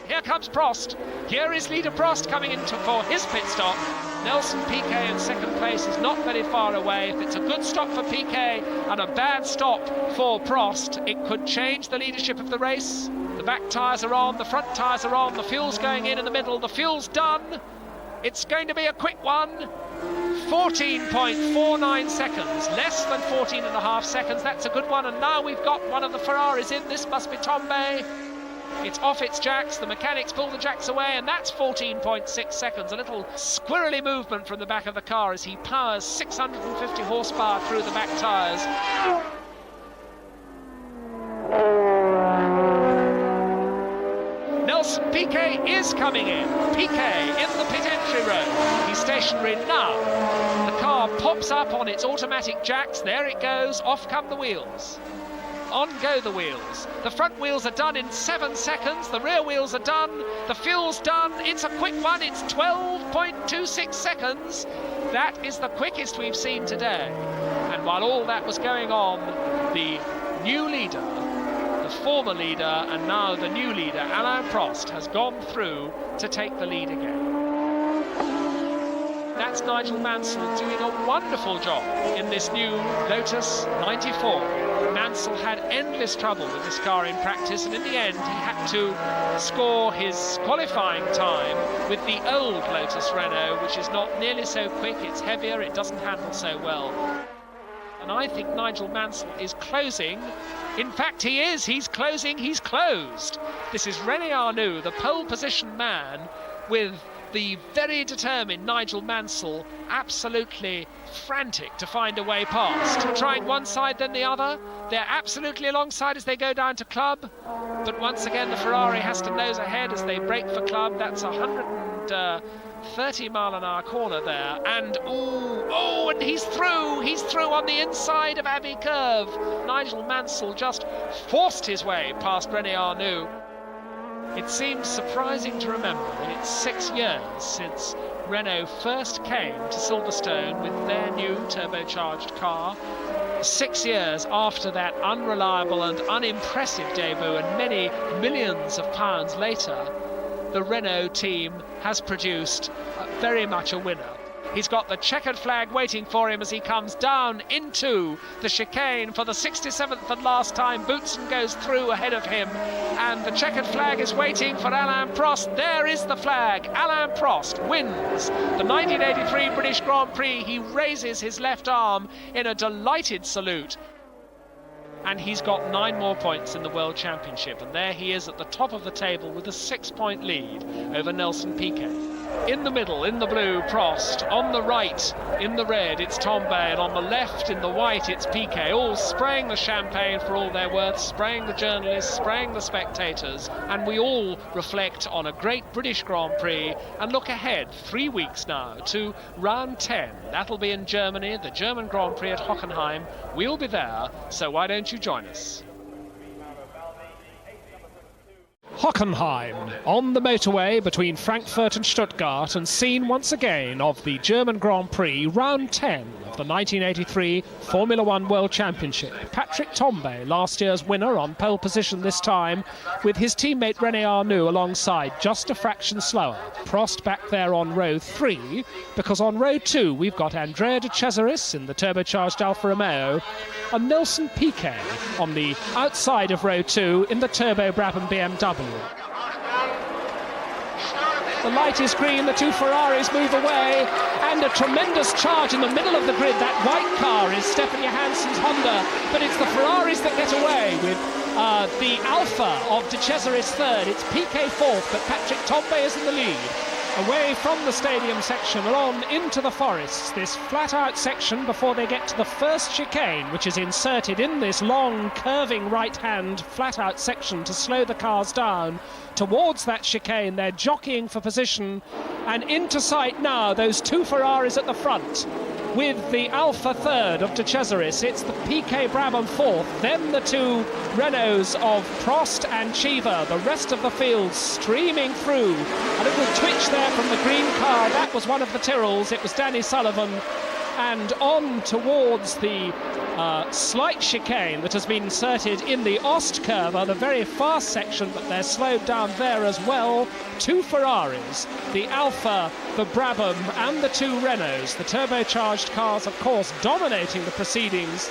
Here comes Prost. Here is leader Prost coming in for his pit stop. Nelson Piquet in second place is not very far away. If it's a good stop for Piquet and a bad stop for Prost, it could change the leadership of the race. The back tyres are on, the front tyres are on, the fuel's going in the middle, the fuel's done. It's going to be a quick one. 14.49 seconds, less than 14.5 seconds. That's a good one, and now we've got one of the Ferraris in. This must be Tombe. It's off its jacks, the mechanics pull the jacks away, and that's 14.6 seconds. A little squirrely movement from the back of the car as he powers 650 horsepower through the back tyres. Nelson Piquet is coming in. Piquet in the pit entry row. He's stationary now. The car pops up on its automatic jacks. There it goes. Off come the wheels. On go the wheels. The front wheels are done in 7 seconds. The rear wheels are done. The fuel's done. It's a quick one. It's 12.26 seconds. That is the quickest we've seen today. And while all that was going on, the new leader, the former leader and now the new leader, Alain Prost, has gone through to take the lead again. That's Nigel Mansell doing a wonderful job in this new Lotus 94. Mansell had endless trouble with this car in practice, and in the end he had to score his qualifying time with the old Lotus Renault, which is not nearly so quick, it's heavier, it doesn't handle so well. And I think Nigel Mansell is closing. In fact, he is. He's closing. He's closed. This is René Arnoux, the pole position man, with the very determined Nigel Mansell absolutely frantic to find a way past. Trying one side then the other. They're absolutely alongside as they go down to club. But once again, the Ferrari has to nose ahead as they brake for club. That's 130 mile an hour corner there. And and he's through. He's through on the inside of Abbey Curve. Nigel Mansell just forced his way past René Arnoux. It seems surprising to remember that it's 6 years since Renault first came to Silverstone with their new turbocharged car. 6 years after that unreliable and unimpressive debut, and many millions of pounds later, the Renault team has produced very much a winner. He's got the checkered flag waiting for him as he comes down into the chicane for the 67th and last time. Boutsen goes through ahead of him, and the checkered flag is waiting for Alain Prost. There is the flag. Alain Prost wins the 1983 British Grand Prix. He raises his left arm in a delighted salute. And he's got 9 more points in the World Championship, and there he is at the top of the table with a 6-point lead over Nelson Piquet. In the middle, in the blue, Prost. On the right, in the red, it's Tombe, and on the left, in the white, it's Piquet. All spraying the champagne for all they're worth, spraying the journalists, spraying the spectators, and we all reflect on a great British Grand Prix and look ahead 3 weeks now to round 10. That'll be in Germany, the German Grand Prix at Hockenheim. We'll be there, so why don't you join us? Hockenheim, on the motorway between Frankfurt and Stuttgart, and scene once again of the German Grand Prix, round 10 of the 1983 Formula One World Championship. Patrick Tombe, last year's winner, on pole position this time, with his teammate René Arnoux alongside, just a fraction slower. Prost back there on row 3, because on row 2 we've got Andrea de Cesaris in the turbocharged Alfa Romeo, and Nelson Piquet on the outside of row 2 in the turbo Brabham BMW. The light is green, the two Ferraris move away, and a tremendous charge in the middle of the grid. That white car is Stefan Johansson's Honda, but it's the Ferraris that get away with the Alfa of De Cesaris third. It's Piquet fourth, but Patrick Tombe is in the lead. Away from the stadium section, on into the forests, this flat-out section before they get to the first chicane, which is inserted in this long, curving right-hand flat-out section to slow the cars down. Towards that chicane, they're jockeying for position, and into sight now, those two Ferraris at the front, with the Alpha third of De Cesaris. It's the PK Brabham fourth, then the two Renaults of Prost and Cheever. The rest of the field streaming through. A little twitch there from the green car. That was one of the Tyrrells. It was Danny Sullivan. And on towards the slight chicane that has been inserted in the Ost curve, the very fast section, but they're slowed down there as well. Two Ferraris, the Alpha, the Brabham and the two Renaults. The turbocharged cars, of course, dominating the proceedings.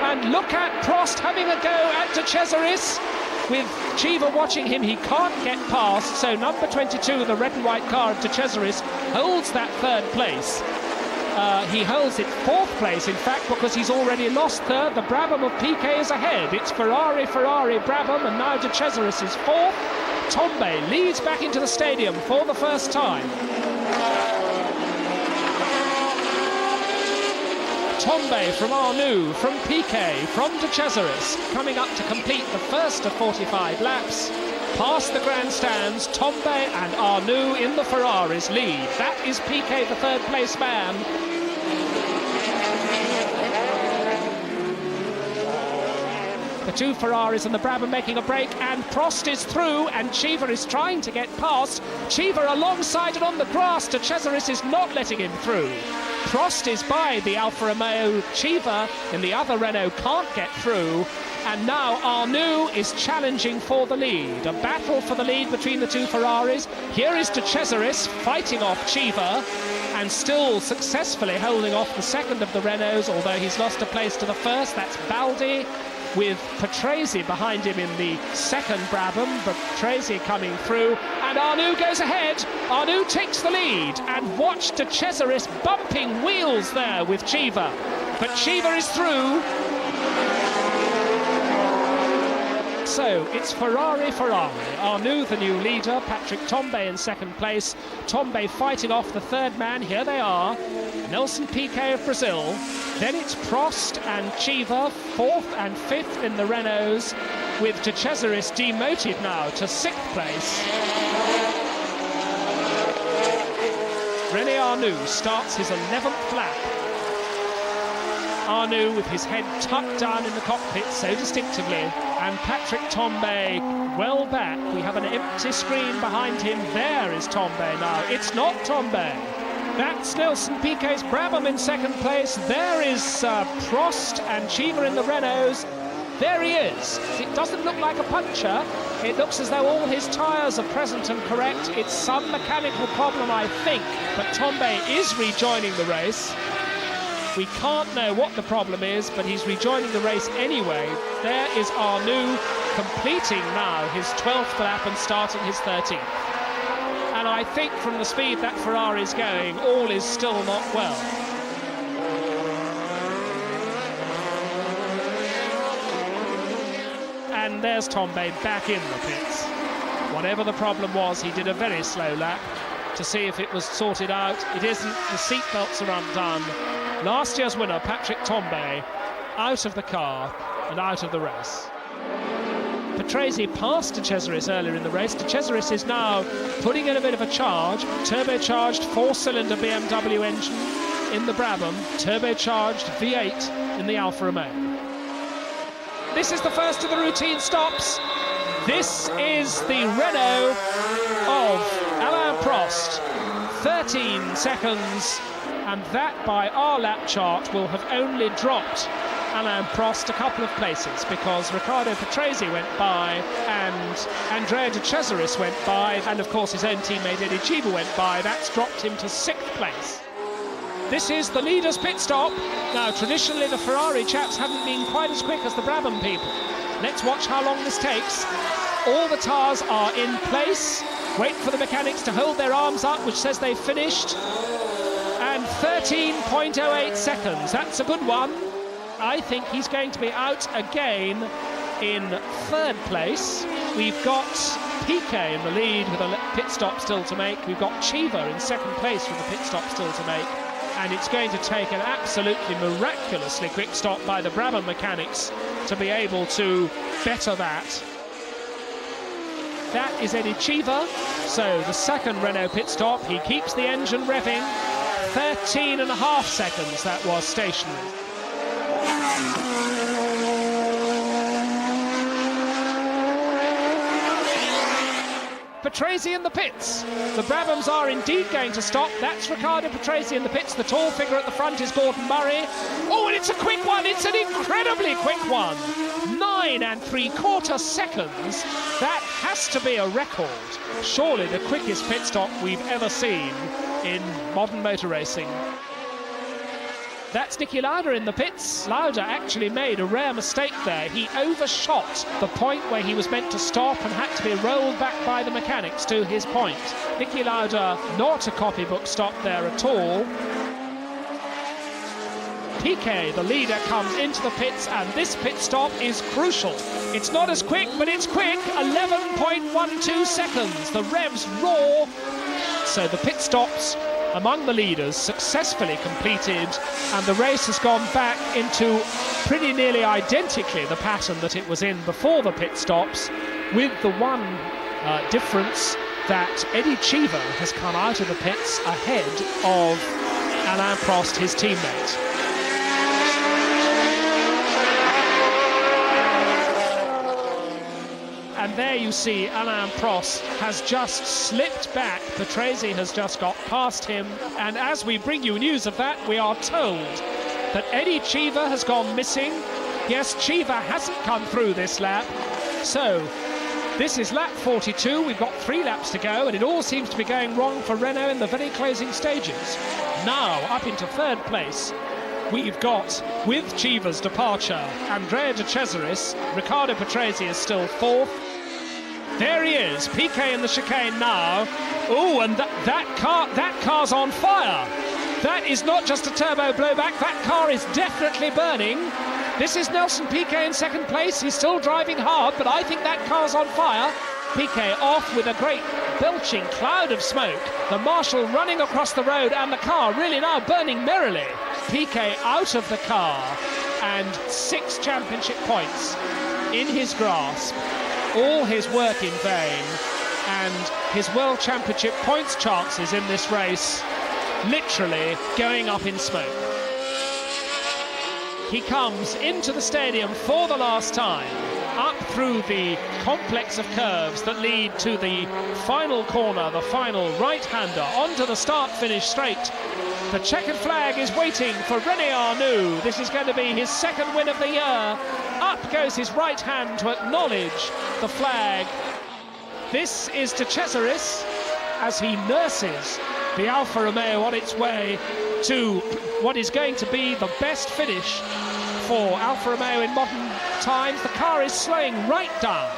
And look at Prost having a go at De Cesaris. With Cheever watching him, he can't get past, so number 22, the red and white car of De Cesaris, holds that third place. He holds it fourth place, in fact, because he's already lost third. The Brabham of PK is ahead. It's Ferrari, Brabham, and now De Cesaris is fourth. Tombe leads back into the stadium for the first time. Tombe from Arnoux, from Piquet, from De Cesaris, coming up to complete the first of 45 laps. Past the grandstands, Tombe and Arnoux in the Ferraris lead. That is Piquet, the third place man. The two Ferraris and the Brabham making a break, and Prost is through, and Cheever is trying to get past. Cheever alongside and on the grass. De Cesaris is not letting him through. Prost is by the Alfa Romeo. Cheever in the other Renault can't get through. And now Arnoux is challenging for the lead. A battle for the lead between the two Ferraris. Here is De Cesaris fighting off Cheever and still successfully holding off the second of the Renaults, although he's lost a place to the first. That's Baldi, with Patrese behind him in the second Brabham, but Patrese coming through, and Arnoux goes ahead. Arnoux takes the lead, and watch De Cesaris bumping wheels there with Cheever. But Cheever is through. So it's Ferrari. Arnoux, the new leader, Patrick Tombe in second place. Tombe fighting off the third man. Here they are. Nelson Piquet of Brazil. Then it's Prost and Cheever, fourth and fifth in the Renaults, with De Cesaris demoted now to sixth place. René Arnoux starts his 11th lap. Arnoux with his head tucked down in the cockpit so distinctively, and Patrick Tombe well back. We have an empty screen behind him. There is Tombe now. It's not Tombe. That's Nelson Piquet's Brabham in second place. There is Prost and Cheever in the Renaults. There he is. It doesn't look like a puncture. It looks as though all his tyres are present and correct. It's some mechanical problem, I think, but Tombe is rejoining the race. We can't know what the problem is, but he's rejoining the race anyway. There is Arnoux completing now his 12th lap and starting his 13th. And I think from the speed that Ferrari's going, all is still not well. And there's Tombe back in the pits. Whatever the problem was, he did a very slow lap to see if it was sorted out. It isn't. The seatbelts are undone. Last year's winner, Patrick Tombe, out of the car and out of the race. Patrese passed De Cesaris earlier in the race. De Cesaris is now putting in a bit of a charge. Turbocharged four-cylinder BMW engine in the Brabham. Turbocharged V8 in the Alfa Romeo. This is the first of the routine stops. This is the Renault of Alain Prost. 13 seconds. And that, by our lap chart, will have only dropped Alain Prost a couple of places, because Riccardo Patrese went by and Andrea De Cesaris went by, and of course his own teammate Eddie Cheever went by. That's dropped him to sixth place. This is the leader's pit stop. Now, traditionally the Ferrari chaps haven't been quite as quick as the Brabham people. Let's watch how long this takes. All the tyres are in place. Wait for the mechanics to hold their arms up, which says they've finished. And 13.08 seconds. That's a good one. I think he's going to be out again in third place. We've got Piquet in the lead with a pit stop still to make. We've got Cheever in second place with a pit stop still to make. And it's going to take an absolutely miraculously quick stop by the Brabham mechanics to be able to better that. That is Eddie Cheever. So the second Renault pit stop, he keeps the engine revving. 13.5 seconds that was stationary. Patrese in the pits. The Brabhams are indeed going to stop. That's Riccardo Patrese in the pits. The tall figure at the front is Gordon Murray. Oh, and it's a quick one. It's an incredibly quick one. 9 3/4 seconds. That has to be a record. Surely the quickest pit stop we've ever seen in modern motor racing. That's Niki Lauda in the pits. Lauda actually made a rare mistake there. He overshot the point where he was meant to stop and had to be rolled back by the mechanics to his point. Niki Lauda, not a copybook stop there at all. Piquet, the leader, comes into the pits, and this pit stop is crucial. It's not as quick, but it's quick. 11.12 seconds. The revs roar. So the pit stops among the leaders successfully completed, and the race has gone back into pretty nearly identically the pattern that it was in before the pit stops, with the one difference that Eddie Cheever has come out of the pits ahead of Alain Prost, his teammate. And there you see Alain Prost has just slipped back. Patrese has just got past him. And as we bring you news of that, we are told that Eddie Cheever has gone missing. Yes, Cheever hasn't come through this lap. So this is lap 42. We've got 3 laps to go, and it all seems to be going wrong for Renault in the very closing stages. Now, up into 3rd place, we've got, with Cheever's departure, Andrea De Cesaris. Riccardo Patrese is still 4th. There he is, Piquet in the chicane now. Oh, and that car's on fire. That is not just a turbo blowback, that car is definitely burning. This is Nelson Piquet in 2nd place. He's still driving hard, but I think that car's on fire. Piquet off with a great belching cloud of smoke. The marshal running across the road, and the car really now burning merrily. Piquet out of the car, and 6 championship points in his grasp. All his work in vain, and his World Championship points chances in this race literally going up in smoke. He comes into the stadium for the last time, up through the complex of curves that lead to the final corner, the final right-hander, onto the start-finish straight. The checkered flag is waiting for René Arnoux. This is going to be his 2nd win of the year. Up goes his right hand to acknowledge the flag. This is De Cesaris as he nurses the Alfa Romeo on its way to what is going to be the best finish for Alfa Romeo in modern times. The car is slowing right down.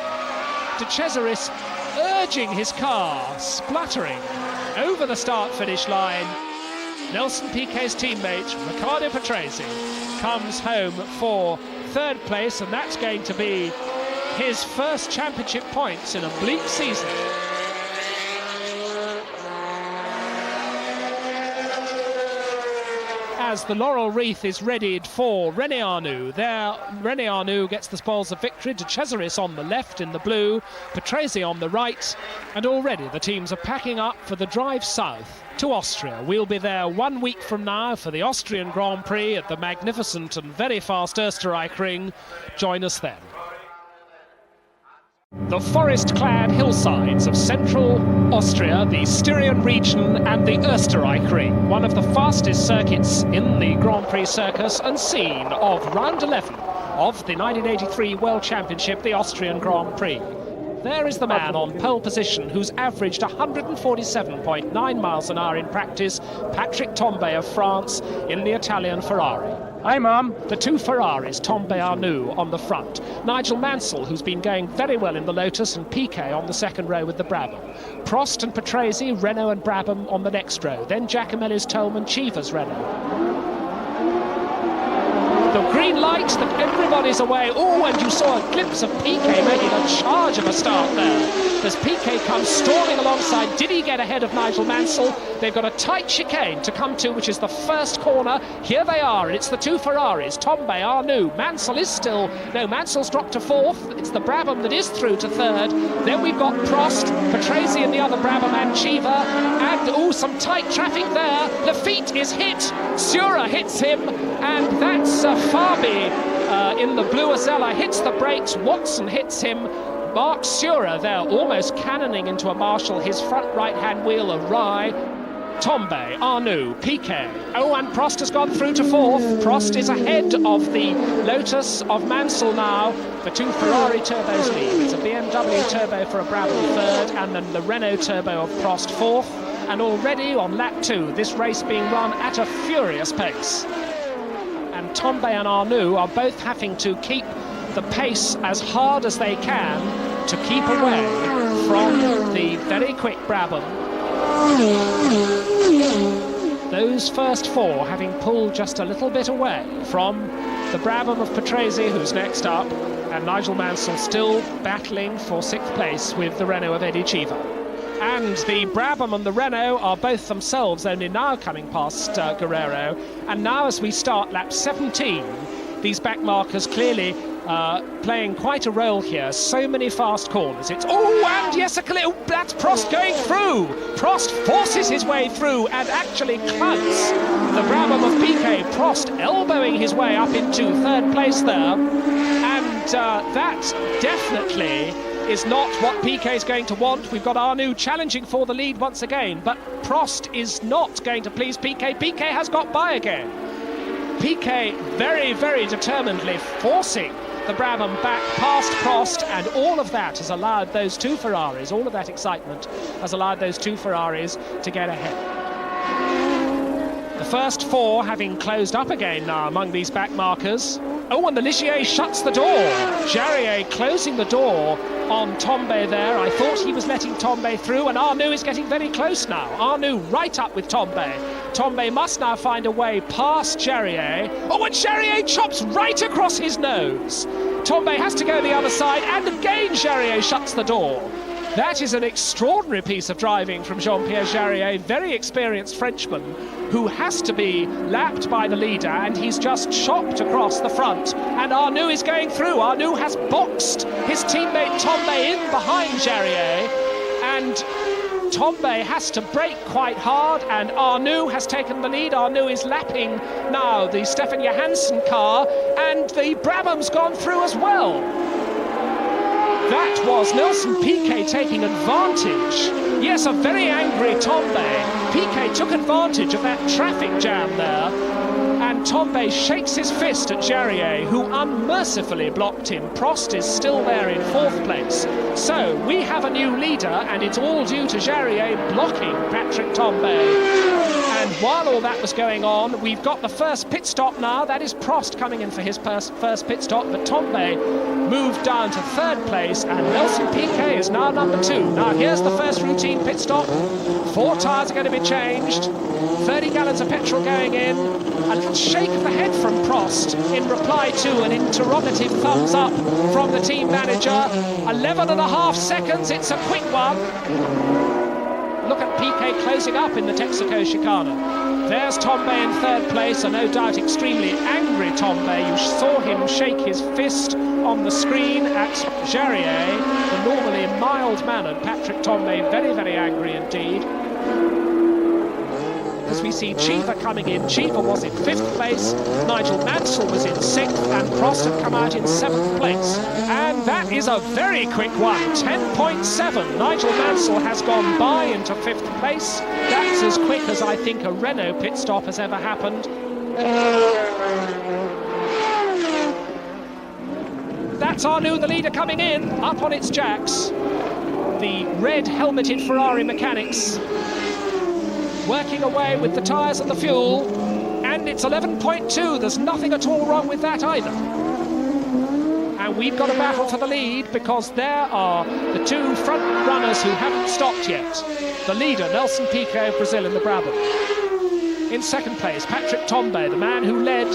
De Cesaris urging his car, spluttering over the start-finish line. Nelson Piquet's teammate, Riccardo Patrese, comes home for 3rd place, and that's going to be his first championship points in a bleak season. As the laurel wreath is readied for René Arnoux. There, René Arnoux gets the spoils of victory. De Cesaris on the left in the blue, Patrese on the right, and already the teams are packing up for the drive south to Austria. We'll be there 1 week from now for the Austrian Grand Prix at the magnificent and very fast Österreichring. Join us then. The forest-clad hillsides of central Austria, the Styrian region and the Österreichring, one of the fastest circuits in the Grand Prix circus and scene of round 11 of the 1983 World Championship, the Austrian Grand Prix. There is the man on pole position who's averaged 147.9 miles an hour in practice, Patrick Tambay of France in the Italian Ferrari. Hi, Mum. The 2 Ferraris, Tambay Arnoux on the front. Nigel Mansell, who's been going very well in the Lotus, and Piquet on the 2nd row with the Brabham. Prost and Patrese, Renault and Brabham on the next row. Then Giacomelli's Tolman, Cheever's Renault. The green light, that everybody's away. Oh, and you saw a glimpse of Piquet making a charge of a start there. As Piquet comes storming alongside, did he get ahead of Nigel Mansell? They've got a tight chicane to come to, which is the first corner. Here they are, and it's the two Ferraris, Tombe, Arnoux. Mansell is still, no, Mansell's dropped to fourth. It's the Brabham that is through to third. Then we've got Prost, Patrese and the other Brabham, and Chiva. And, oh, some tight traffic there. Lafitte is hit. Sura hits him, and that's Fabi in the blue Azella hits the brakes. Watson hits him. Mark Sura there, almost cannoning into a Marshall, his front right-hand wheel awry. Tombe, Arnoux, Piquet. Oh, and Prost has gone through to fourth. Prost is ahead of the Lotus of Mansell now. The two Ferrari turbos lead. It's a BMW turbo for a Brabham third, and then the Renault turbo of Prost fourth. And already on lap 2, this race being run at a furious pace. And Tombe and Arnoux are both having to keep the pace as hard as they can to keep away from the very quick Brabham. Those first four having pulled just a little bit away from the Brabham of Patrese, who's next up, and Nigel Mansell still battling for 6th place with the Renault of Eddie Chiva. And the Brabham and the Renault are both themselves only now coming past Guerrero. And now as we start lap 17, these back markers clearly playing quite a role here. So many fast corners. It's, oh, and yes, that's Prost going through. Prost forces his way through and actually clubs the Brabham of Piquet. Prost elbowing his way up into 3rd place there. And that definitely is not what Piquet's going to want. We've got Arnoux challenging for the lead once again, but Prost is not going to please Piquet. Piquet has got by again. Piquet very, very determinedly forcing the Brabham back past Prost, and all of that has allowed those two Ferraris, all of that excitement has allowed those two Ferraris to get ahead. The first four having closed up again now among these back markers. Oh, and the Ligier shuts the door. Jarier closing the door on Tombe there. I thought he was letting Tombe through, and Arnoux is getting very close now. Arnoux right up with Tombe. Tombe must now find a way past Jarier. Oh, and Jarier chops right across his nose. Tombe has to go the other side, and again Jarier shuts the door. That is an extraordinary piece of driving from Jean-Pierre Jarier, very experienced Frenchman, who has to be lapped by the leader, and he's just chopped across the front. And Arnoux is going through. Arnoux has boxed his teammate Tombe in behind Jarier, and Tombe has to brake quite hard, and Arnoux has taken the lead. Arnoux is lapping now the Stefan Johansson car, and the Brabham's gone through as well. That was Nelson Piquet taking advantage. Yes, a very angry Tombe. Piquet took advantage of that traffic jam there, and Tombe shakes his fist at Jarier, who unmercifully blocked him. Prost is still there in 4th place. So we have a new leader, and it's all due to Jarier blocking Patrick Tombe. And while all that was going on, we've got the first pit stop now. That is Prost coming in for his first pit stop, but Tombe moved down to 3rd place, and Nelson Piquet is now number 2. Now here's the first routine pit stop. 4 tyres are going to be changed. 30 gallons of petrol going in. A little shake of the head from Prost in reply to an interrogative thumbs up from the team manager. 11.5 seconds, it's a quick one. Look at Piquet closing up in the Texaco chicane. There's Tombe in 3rd place, a no doubt extremely angry Tombe. You saw him shake his fist on the screen at Jarier, the normally mild-mannered Patrick Tombe, very, very angry indeed. As we see Chiva coming in. Chiva was in 5th place, Nigel Mansell was in 6th, and Prost had come out in 7th place. And that is a very quick one, 10.7. Nigel Mansell has gone by into 5th place. That's as quick as I think a Renault pit stop has ever happened. That's Arnoux, the leader, coming in, up on its jacks. The red helmeted Ferrari mechanics working away with the tyres and the fuel, and it's 11.2. There's nothing at all wrong with that either. And we've got a battle for the lead, because there are the two front runners who haven't stopped yet. The leader, Nelson Piquet of Brazil in the Brabham. In 2nd place, Patrick Tombe, the man who led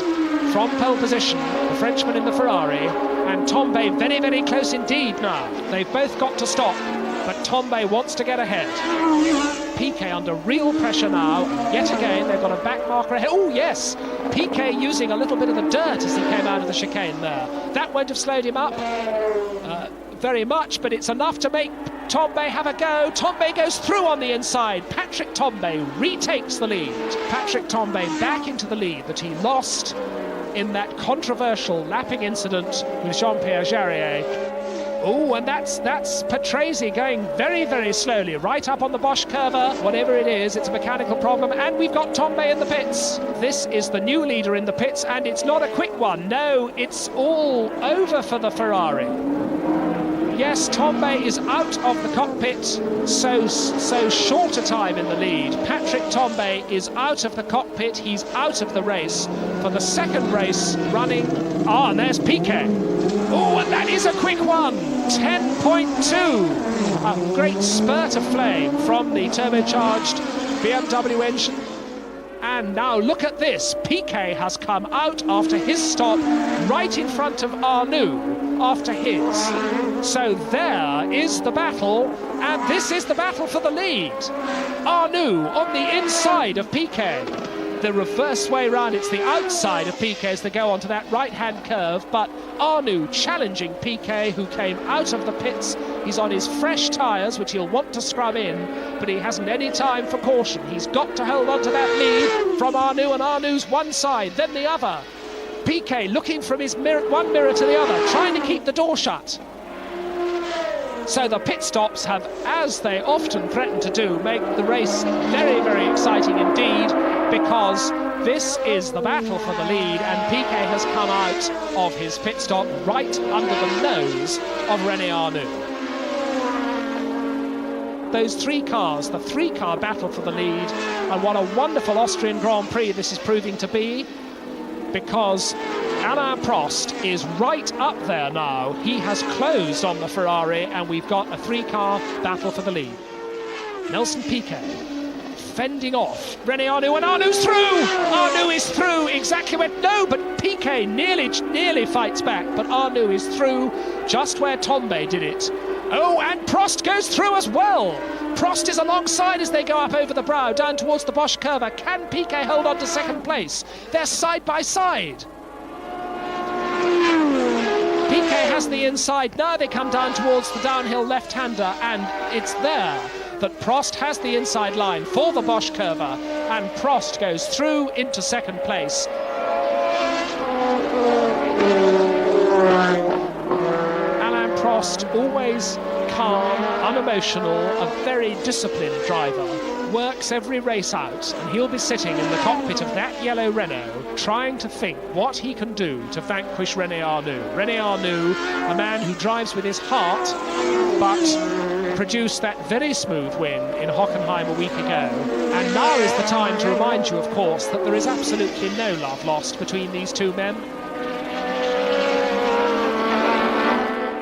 from pole position, the Frenchman in the Ferrari, and Tombe very, very close indeed now. They've both got to stop, but Tombe wants to get ahead. Piquet under real pressure now. Yet again, they've got a back marker ahead. Oh, yes! Piquet using a little bit of the dirt as he came out of the chicane there. That won't have slowed him up very much, but it's enough to make Tombe have a go. Tombe goes through on the inside. Patrick Tombe retakes the lead. Patrick Tombe back into the lead that he lost in that controversial lapping incident with Jean-Pierre Jarier. Oh, and that's Patrese going very, very slowly, right up on the Bosch curva. Whatever it is, it's a mechanical problem, and we've got Tombe in the pits. This is the new leader in the pits, and it's not a quick one. No, it's all over for the Ferrari. Yes, Tombe is out of the cockpit, so short a time in the lead. Patrick Tombe is out of the cockpit, he's out of the race for the second race running. And there's Piquet. Oh, and that is a quick one, 10.2. A great spurt of flame from the turbocharged BMW engine. And now look at this, Piquet has come out after his stop right in front of Arnoux after his. So there is the battle, and this is the battle for the lead. Arnoux on the inside of Piquet. The reverse way round, it's the outside of Piquet as they go onto that right-hand curve, but Arnoux challenging Piquet, who came out of the pits. He's on his fresh tyres, which he'll want to scrub in, but he hasn't any time for caution. He's got to hold on to that lead from Arnoux, and Arnoux's one side, then the other. Piquet looking from his one mirror to the other, trying to keep the door shut. So the pit stops have, as they often threaten to do, make the race very, very exciting indeed, because this is the battle for the lead, and Piquet has come out of his pit stop right under the nose of René Arnoux. Those three cars, the three-car battle for the lead, and what a wonderful Austrian Grand Prix this is proving to be, because Alain Prost is right up there now. He has closed on the Ferrari, and we've got a three-car battle for the lead. Nelson Piquet fending off René Arnoux, and Arnoux's through! Arnoux is through exactly where... No, but Piquet nearly fights back, but Arnoux is through just where Tombe did it. Oh, and Prost goes through as well! Prost is alongside as they go up over the brow, down towards the Bosch curve. Can Piquet hold on to second place? They're side by side. Piquet has the inside. Now they come down towards the downhill left-hander, and it's there that Prost has the inside line for the Bosch curva, and Prost goes through into second place. Alain Prost, always calm, unemotional, a very disciplined driver, works every race out, and he'll be sitting in the cockpit of that yellow Renault trying to think what he can do to vanquish René Arnoux. René Arnoux, a man who drives with his heart, but produced that very smooth win in Hockenheim a week ago. And now is the time to remind you, of course, that there is absolutely no love lost between these two men.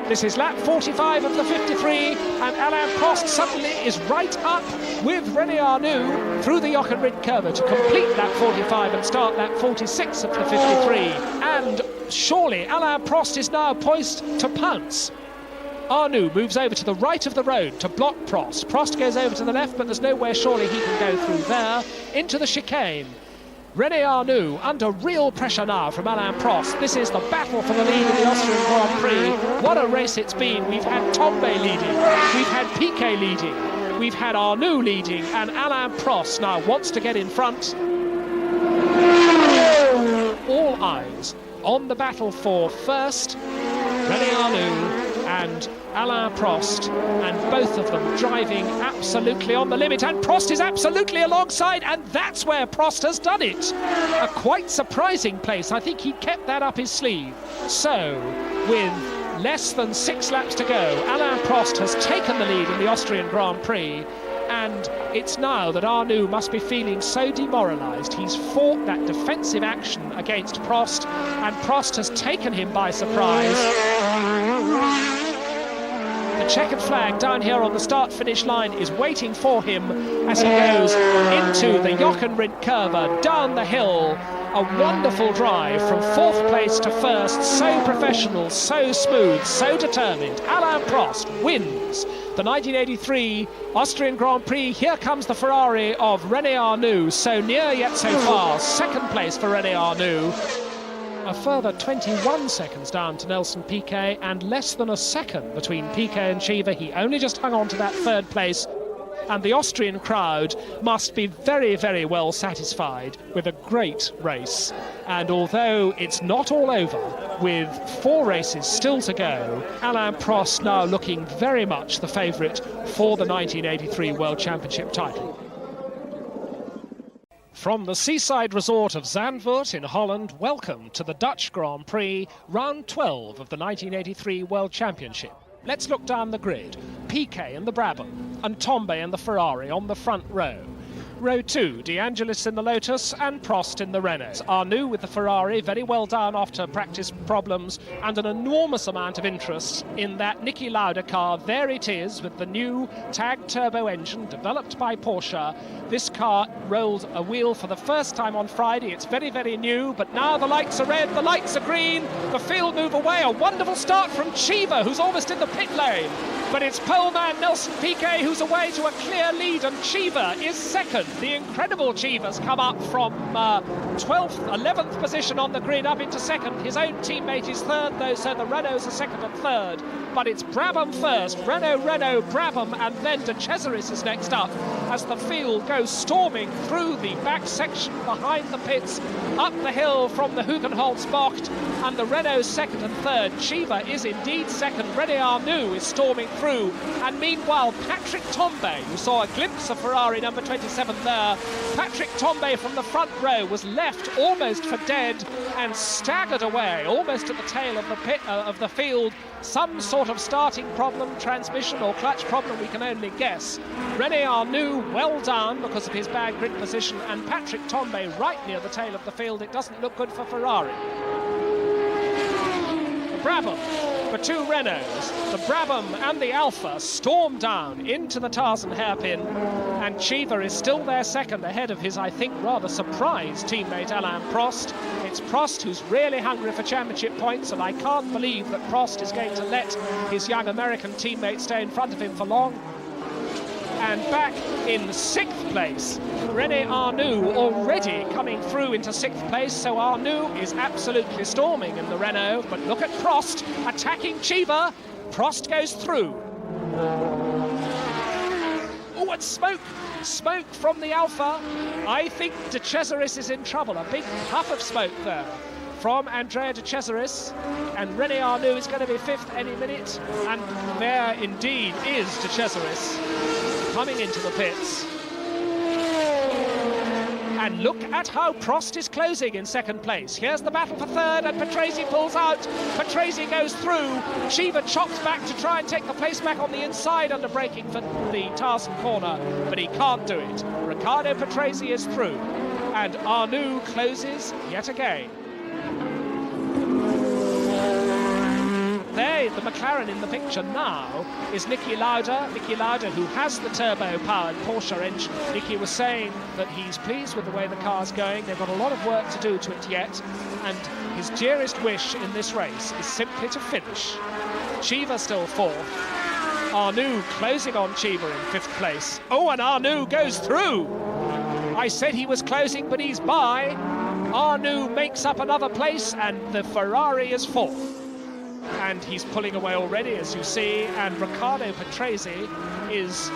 This is lap 45 of the 53, and Alain Prost suddenly is right up with René Arnoux through the Jochen-Rindt curve to complete lap 45 and start lap 46 of the 53. And surely Alain Prost is now poised to pounce. Arnoux moves over to the right of the road to block Prost. Prost goes over to the left, but there's nowhere surely he can go through there. Into the chicane. René Arnoux under real pressure now from Alain Prost. This is the battle for the lead in the Austrian Grand Prix. What a race it's been. We've had Tombe leading, we've had Piquet leading, we've had Arnoux leading, and Alain Prost now wants to get in front. All eyes on the battle for first, René Arnoux and Alain Prost, and both of them driving absolutely on the limit, and Prost is absolutely alongside, and that's where Prost has done it. A quite surprising place. I think he kept that up his sleeve. So, with less than 6 laps to go, Alain Prost has taken the lead in the Austrian Grand Prix, and it's now that Arnoux must be feeling so demoralised. He's fought that defensive action against Prost, and Prost has taken him by surprise. The checkered flag down here on the start-finish line is waiting for him as he goes into the Jochen-Rindt curve, down the hill, A wonderful drive from 4th place to 1st, so professional, so smooth, so determined. Alain Prost wins the 1983 Austrian Grand Prix. Here comes the Ferrari of René Arnoux, so near yet so far. 2nd place for René Arnoux. A further 21 seconds down to Nelson Piquet, and less than a second between Piquet and Cheever. He only just hung on to that 3rd place. And the Austrian crowd must be very, very well satisfied with a great race. And although it's not all over, with 4 races still to go, Alain Prost now looking very much the favourite for the 1983 World Championship title. From the seaside resort of Zandvoort in Holland, welcome to the Dutch Grand Prix, round 12 of the 1983 World Championship. Let's look down the grid. Piquet and the Brabham, and Tombe and the Ferrari on the front row. Row 2, De Angelis in the Lotus and Prost in the Renault. Arnoux with the Ferrari, very well done after practice problems, and an enormous amount of interest in that Niki Lauda car. There it is with the new TAG turbo engine developed by Porsche. This car rolled a wheel for the first time on Friday. It's very, very new, but now the lights are red, the lights are green, the field move away. A wonderful start from Cheever, who's almost in the pit lane. But it's poleman Nelson Piquet who's away to a clear lead, and Cheever is second. The incredible Cheever's come up from 12th, 11th position on the grid up into second. His own teammate is third though, so the Renaults are second and third. But it's Brabham first, Renault, Brabham, and then De Cesaris is next up as the field goes storming through the back section behind the pits, up the hill from the Hugenholzbocht, and the Renault second and third. Cheever is indeed second, René Arnoux is storming through, and meanwhile Patrick Tombe, who saw a glimpse of Ferrari number 27 there, Patrick Tombe from the front row was left almost for dead and staggered away almost at the tail of the pit of the field. Some sort of starting problem, transmission or clutch problem, we can only guess. René Arnoux well down because of his bad grid position, and Patrick Tombe right near the tail of the field. It doesn't look good for Ferrari. Brabham, the 2 Renaults, the Brabham and the Alpha storm down into the Tarzan hairpin, and Cheever is still there second ahead of his, I think, rather surprised teammate Alain Prost. It's Prost who's really hungry for championship points, and I can't believe that Prost is going to let his young American teammate stay in front of him for long. And back in 6th place, René Arnoux already coming through into 6th place, so Arnoux is absolutely storming in the Renault. But look at Prost attacking Cheever. Prost goes through. Oh, and smoke from the Alpha. I think De Cesaris is in trouble. A big puff of smoke there from Andrea De Cesaris, and René Arnoux is going to be 5th any minute, and there indeed is De Cesaris coming into the pits. And look at how Prost is closing in 2nd place. Here's the battle for 3rd, and Patrese pulls out. Patrese goes through. Cheever chops back to try and take the place back on the inside under braking for the Tarzan corner, but he can't do it. Riccardo Patrese is through, and Arnoux closes yet again. There, the McLaren in the picture now is Niki Lauda. Niki Lauda, who has the turbo-powered Porsche engine. Niki was saying that he's pleased with the way the car's going. They've got a lot of work to do to it yet, and his dearest wish in this race is simply to finish. Cheever still 4th. Arnoux closing on Cheever in 5th place. Oh, and Arnoux goes through! I said he was closing, but he's by. Arnoux makes up another place, and the Ferrari is 4th. And he's pulling away already, as you see, and Riccardo Patrese is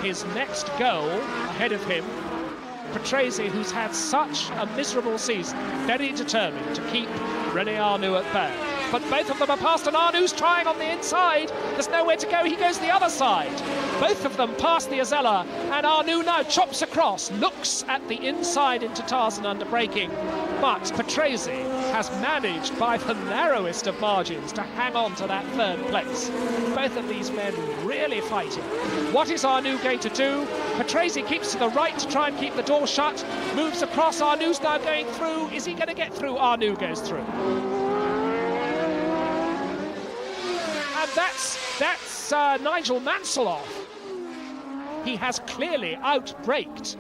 his next goal ahead of him. Patrese, who's had such a miserable season, very determined to keep René Arnoux at bay. But both of them are past, and Arnoux's trying on the inside. There's nowhere to go, he goes the other side. Both of them past the Azella, and Arnoux now chops across, looks at the inside into Tarzan under braking. But Patrese has managed by the narrowest of margins to hang on to that 3rd place. Both of these men really fighting. What is Arnoux going to do? Patrese keeps to the right to try and keep the door shut, moves across. Arnoux's now going through. Is he going to get through? Arnoux goes through. And that's Nigel Mansell off. He has clearly outbraked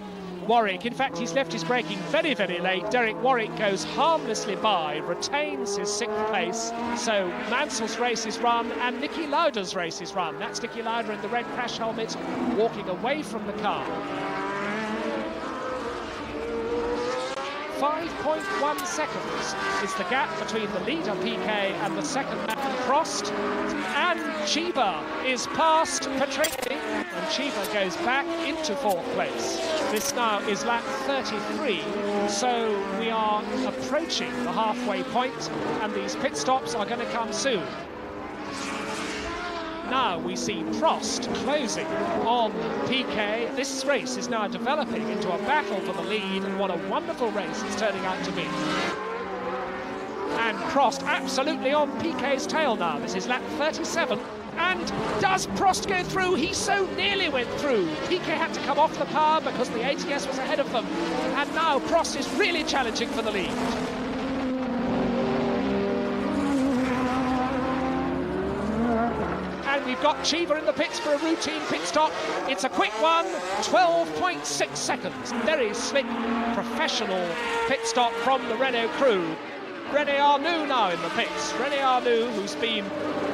Warwick. In fact, he's left his braking very, very late. Derek Warwick goes harmlessly by, retains his 6th place. So Mansell's race is run and Nicky Lauda's race is run. That's Nicky Lauda in the red crash helmet, walking away from the car. 5.1 seconds is the gap between the leader PK and the second man Prost. And Cheever is past Petracchi, and Cheever goes back into 4th place. This now is lap 33, so we are approaching the halfway point, and these pit stops are going to come soon. Now we see Prost closing on PK. This race is now developing into a battle for the lead, and what a wonderful race it's turning out to be. And Prost absolutely on PK's tail now. This is lap 37. And does Prost go through? He so nearly went through. PK had to come off the car because the ATS was ahead of them. And now Prost is really challenging for the lead. And we've got Cheever in the pits for a routine pit stop. It's a quick one, 12.6 seconds. Very slick, professional pit stop from the Renault crew. René Arnoux now in the pits. René Arnoux, who's been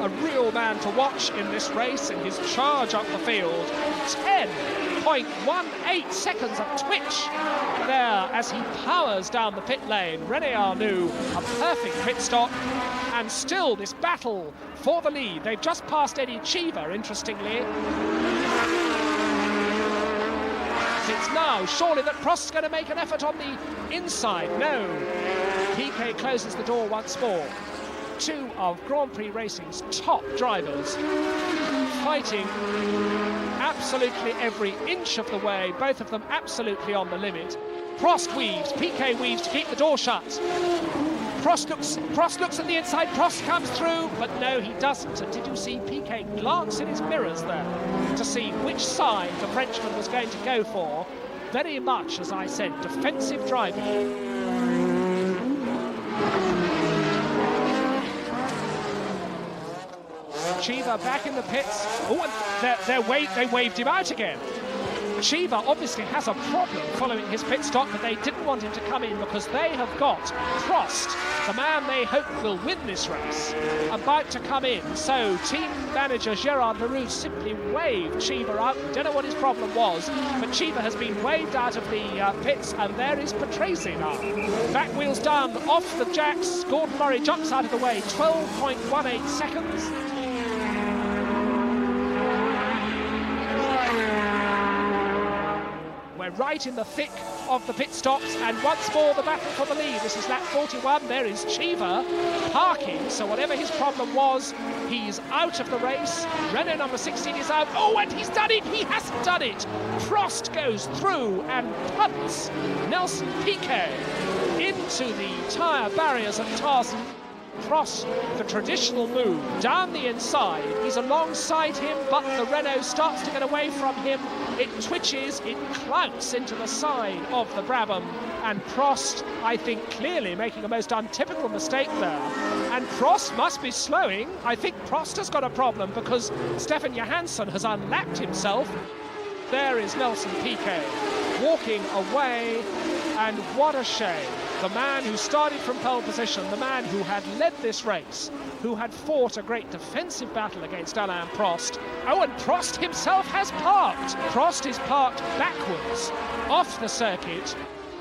a real man to watch in this race, in his charge up the field. 10.18 seconds of twitch there as he powers down the pit lane. René Arnoux, a perfect pit stop, and still this battle for the lead. They've just passed Eddie Cheever, interestingly. It's now surely that Prost's going to make an effort on the inside. No. PK closes the door once more. 2 of Grand Prix Racing's top drivers fighting absolutely every inch of the way, both of them absolutely on the limit. Prost weaves, PK weaves to keep the door shut. Prost looks at the inside, Prost comes through, but no, he doesn't. And did you see PK glance in his mirrors there to see which side the Frenchman was going to go for? Very much, as I said, defensive driving. Cheever back in the pits. Oh, and they waved him out again. Cheever obviously has a problem following his pit stop, but they didn't want him to come in because they have got Prost, the man they hope will win this race, about to come in. So team manager Gerard Leroux simply waved Cheever out. Don't know what his problem was, but Cheever has been waved out of the pits, and there is Petracchi now. Back wheels down, off the jacks. Gordon Murray jumps out of the way, 12.18 seconds. We're right in the thick of the pit stops, and once more the battle for the lead. This is lap 41. There is Cheever parking, so whatever his problem was, he's out of the race. Renault number 16 is out. Oh, and he's done it! He hasn't done it! Prost goes through and punts Nelson Piquet into the tyre barriers at TRAZ. Prost, the traditional move, down the inside. He's alongside him, but the Renault starts to get away from him. It twitches, it clouts into the side of the Brabham. And Prost, I think, clearly making a most untypical mistake there. And Prost must be slowing. I think Prost has got a problem because Stefan Johansson has unlapped himself. There is Nelson Piquet walking away, and what a shame. The man who started from pole position, the man who had led this race, who had fought a great defensive battle against Alain Prost. Oh, and Prost himself has parked. Prost is parked backwards off the circuit.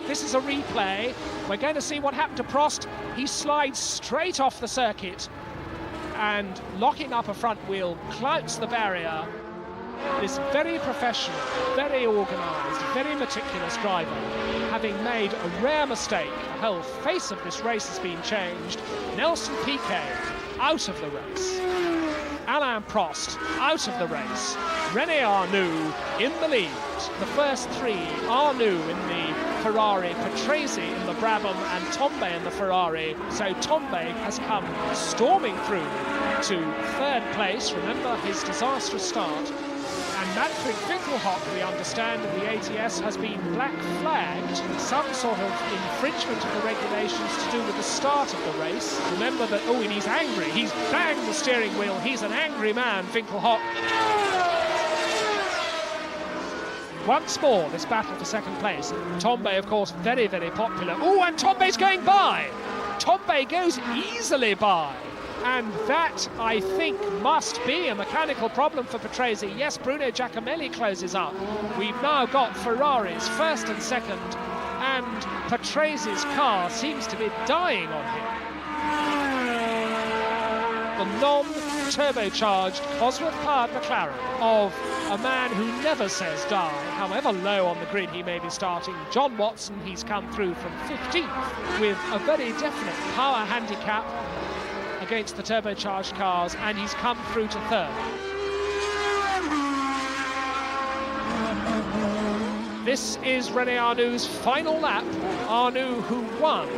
This is a replay. We're going to see what happened to Prost. He slides straight off the circuit and, locking up a front wheel, clouts the barrier. This very professional, very organised, very meticulous driver, having made a rare mistake, the whole face of this race has been changed. Nelson Piquet out of the race. Alain Prost out of the race. René Arnoux in the lead. The first 3, Arnoux in the Ferrari, Petracchi in the Brabham, and Tombe in the Ferrari. So Tombe has come storming through to 3rd place. Remember his disastrous start. And Manfred Finkelhock, we understand, in the ATS has been black flagged, some sort of infringement of the regulations to do with the start of the race. Remember that, oh, and he's angry. He's banged the steering wheel. He's an angry man, Finkelhock. once more this battle for second place. Tombe, of course, very, very popular. Oh, and Tombe's going by. Tombe goes easily by. And that, I think, must be a mechanical problem for Patrese. Yes, Bruno Giacomelli closes up. We've now got Ferraris first and second, and Patrese's car seems to be dying on him. The non-turbocharged Cosworth-powered McLaren of a man who never says die, however low on the grid he may be starting. John Watson, he's come through from 15th with a very definite power handicap against the turbocharged cars, and he's come through to third. This is René Arnoux' final lap. Arnoux, who won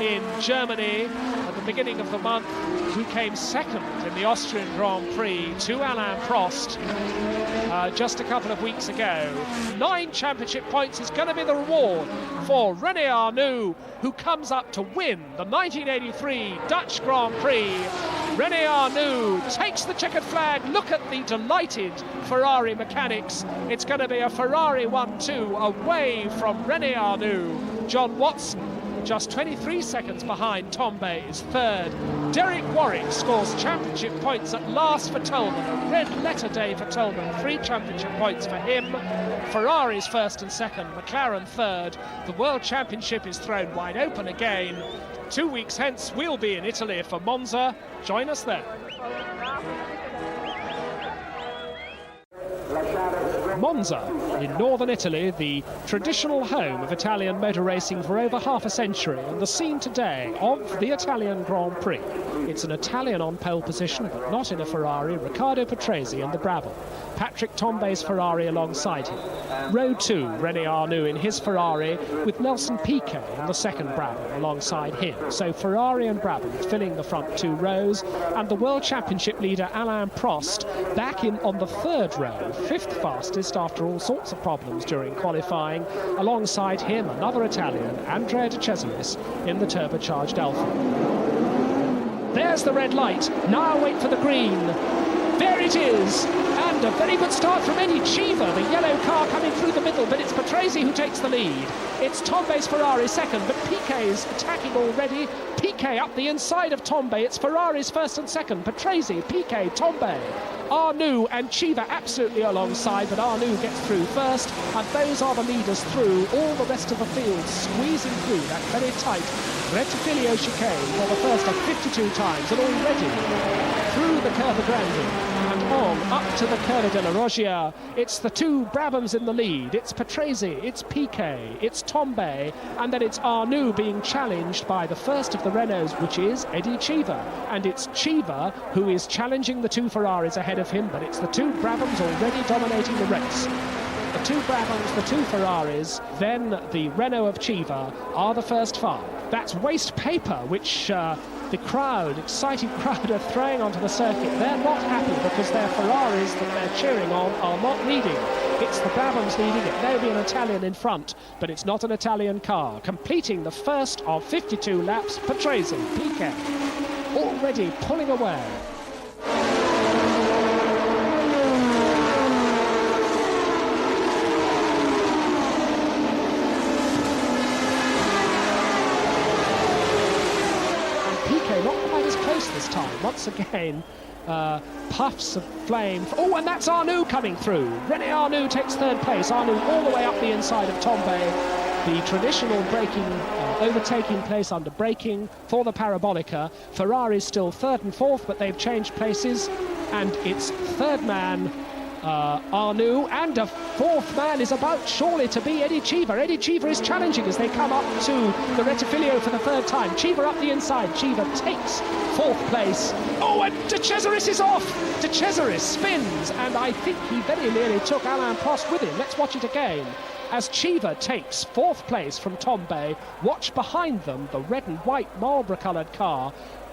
in Germany at the beginning of the month, who came second in the Austrian Grand Prix to Alain Prost just a couple of weeks ago. 9 championship points is going to be the reward for René Arnoux, who comes up to win the 1983 Dutch Grand Prix. René Arnoux takes the checkered flag. Look at the delighted Ferrari mechanics. It's going to be a Ferrari 1-2 away from René Arnoux. John Watson just 23 seconds behind. Tombe is third. Derek Warwick scores championship points at last for Tolman. A red letter day for Tolman. 3 championship points for him. Ferrari's first and second. McLaren third. The World Championship is thrown wide open again. 2 weeks hence, we'll be in Italy for Monza. Join us there. Monza, in northern Italy, the traditional home of Italian motor racing for over half a century, and the scene today of the Italian Grand Prix. It's an Italian on pole position, but not in a Ferrari. Riccardo Patrese in the Brabham. Patrick Tombe's Ferrari alongside him. Row 2, René Arnoux in his Ferrari, with Nelson Piquet in the second Brabham alongside him. So Ferrari and Brabham filling the front 2 rows, and the World Championship leader Alain Prost back in on the third row, 5th fastest after all sorts of problems during qualifying. Alongside him, another Italian, Andrea De Cesaris, in the turbocharged Alfa. There's the red light. Now wait for the green. There it is, and a very good start from Eddie Cheever, the yellow car coming through the middle, but it's Patrese who takes the lead. It's Tombe's Ferrari second, but Piquet's attacking already. Piquet up the inside of Tombe. It's Ferrari's first and second. Patrese, Piquet, Tombe. Arnoux and Cheever absolutely alongside, but Arnoux gets through first, and those are the leaders through. All the rest of the field squeezing through that very tight Retifilio chicane for the first of 52 times, and already through the Curva Grande and on up to the Curva della Roggia. It's the 2 Brabhams in the lead. It's Patrese, it's Piquet, it's Tombe, and then it's Arnoux being challenged by the first of the Renaults, which is Eddie Cheever. And it's Cheever who is challenging the 2 Ferraris ahead of him, but it's the 2 Brabhams already dominating the race. The 2 Brabhams, the 2 Ferraris, then the Renault of Cheever are the first 5. That's waste paper, which the crowd, excited crowd, are throwing onto the circuit. They're not happy because their Ferraris that they're cheering on are not leading. It's the Brabhams leading. It may be an Italian in front, but it's not an Italian car. Completing the first of 52 laps, Patrese, Piquet, already pulling away. This time, once again, puffs of flame. Oh, and that's Arnoux coming through. René Arnoux takes third place. Arnoux all the way up the inside of Tombe. The traditional braking, overtaking place under braking for the Parabolica. Ferrari's still third and fourth, but they've changed places, and it's third man Arnoux, and a fourth man is about surely to be Eddie Cheever. Eddie Cheever is challenging as they come up to the Retifilio for the third time. Cheever up the inside. Cheever takes fourth place. Oh, and De Cesaris is off. De Cesaris spins, and I think he very nearly took Alain Prost with him. Let's watch it again. As Cheever takes fourth place from Tombe, watch behind them the red and white Marlborough-coloured car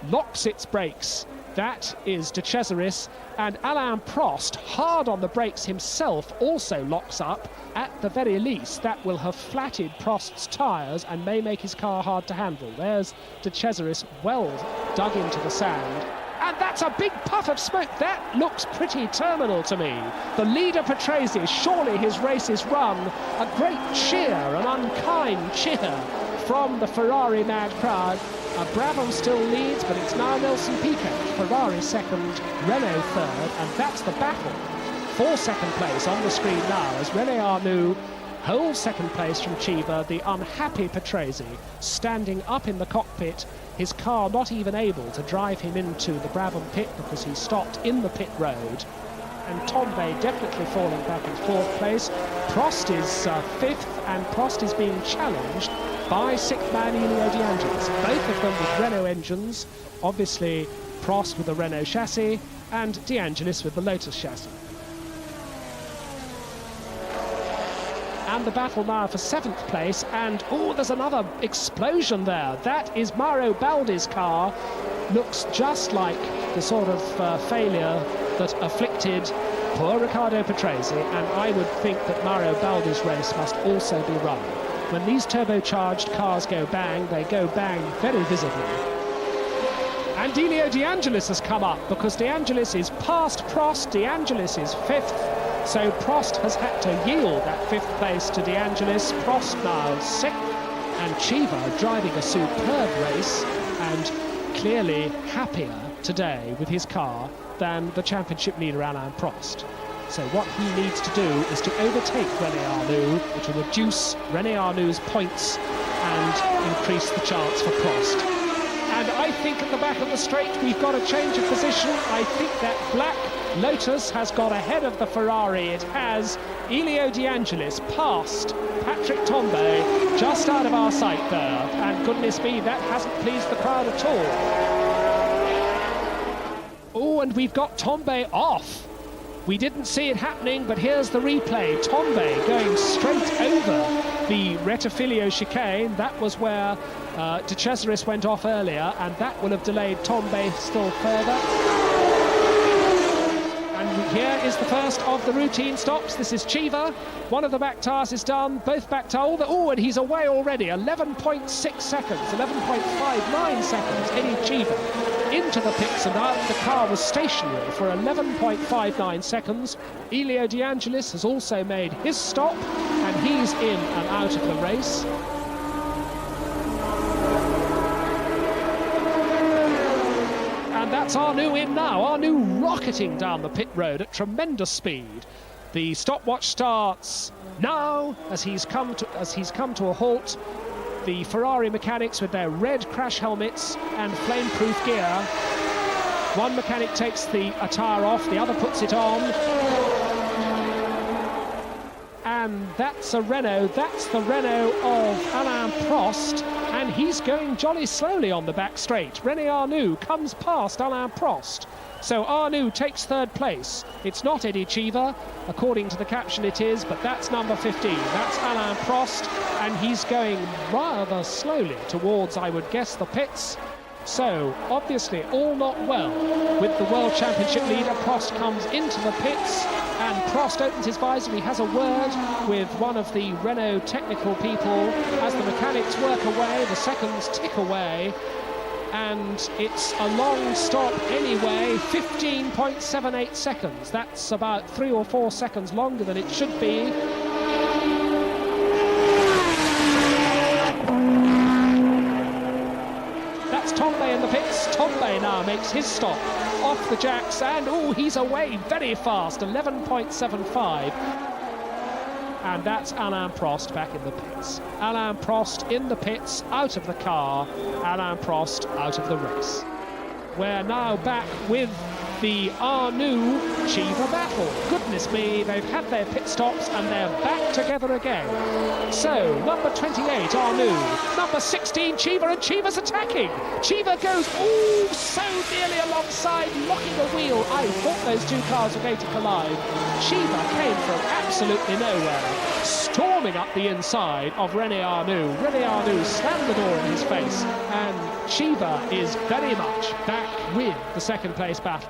locks its brakes. That is De Cesaris, and Alain Prost, hard on the brakes himself, also locks up. At the very least, that will have flatted Prost's tyres and may make his car hard to handle. There's De Cesaris well dug into the sand. And that's a big puff of smoke. That looks pretty terminal to me. The leader Patrese, surely his race is run. A great cheer, an unkind cheer from the Ferrari mad crowd. Brabham still leads, but it's now Nelson Piquet. Ferrari second, Renault third, and that's the battle for second place on the screen now as René Arnoux holds second place from Chiva, the unhappy Patrese standing up in the cockpit, his car not even able to drive him into the Brabham pit because he stopped in the pit road. And Tombe definitely falling back in fourth place. Prost is fifth, and Prost is being challenged by sixth man Elio De Angelis. Both of them with Renault engines, obviously Prost with the Renault chassis and De Angelis with the Lotus chassis. And the battle now for seventh place, and oh, there's another explosion there. That is Mauro Baldi's car. Looks just like the sort of failure that afflicted poor Riccardo Patrese, and I would think that Mauro Baldi's race must also be run. When these turbocharged cars go bang, they go bang very visibly. And Elio De Angelis has come up because De Angelis is past Prost. De Angelis is fifth. So Prost has had to yield that fifth place to De Angelis. Prost now sixth, and Chiva driving a superb race and clearly happier today with his car than the championship leader Alain Prost. So what he needs to do is to overtake René Arnoux, which will reduce René Arnoux' points and increase the chance for Prost. And I think at the back of the straight we've got a change of position. I think that black Lotus has got ahead of the Ferrari. It has Elio De Angelis past Patrick Tombe, just out of our sight there. And goodness me, that hasn't pleased the crowd at all. Oh, and we've got Tombe off. We didn't see it happening, but here's the replay. Tombe going straight over the Rettifilio chicane. That was where De Cesaris went off earlier, and that will have delayed Tombe still further. And here is the first of the routine stops. This is Chiva. One of the back tires is done. Both back tires. Oh, and he's away already. 11.6 seconds, 11.59 seconds. Eddie Chiva into the pits, and out the car was stationary for 11.59 seconds. Elio De Angelis has also made his stop, and he's in and out of the race. And that's Arnoux in now. Arnoux rocketing down the pit road at tremendous speed. The stopwatch starts now as he's come to a halt. The Ferrari mechanics with their red crash helmets and flame-proof gear. One mechanic takes the tire off, the other puts it on. And that's a Renault, that's the Renault of Alain Prost, and he's going jolly slowly on the back straight. René Arnoux comes past Alain Prost. So Arnoux takes third place. It's not Eddie Chiva, according to the caption it is, but that's number 15. That's Alain Prost, and he's going rather slowly towards, I would guess, the pits. So, obviously, all not well with the World Championship leader. Prost comes into the pits, and Prost opens his visor. He has a word with one of the Renault technical people. As the mechanics work away, the seconds tick away, and it's a long stop anyway, 15.78 seconds. That's about 3 or 4 seconds longer than it should be. That's Tombe in the pits. Tombe now makes his stop off the jacks, and oh, he's away very fast, 11.75. And that's Alain Prost back in the pits. Alain Prost in the pits, out of the car. Alain Prost out of the race. We're now back with the Arnoux-Chiva battle. Goodness me, they've had their pit stops and they're back together again. So, number 28, Arnoux. Number 16, Chiva, and Chiva's attacking. Chiva goes, oh, so nearly alongside, locking the wheel. I thought those two cars were going to collide. Chiva came from absolutely nowhere, storming up the inside of René Arnoux. René Arnoux slammed the door in his face, and Chiva is very much back with the second place battle.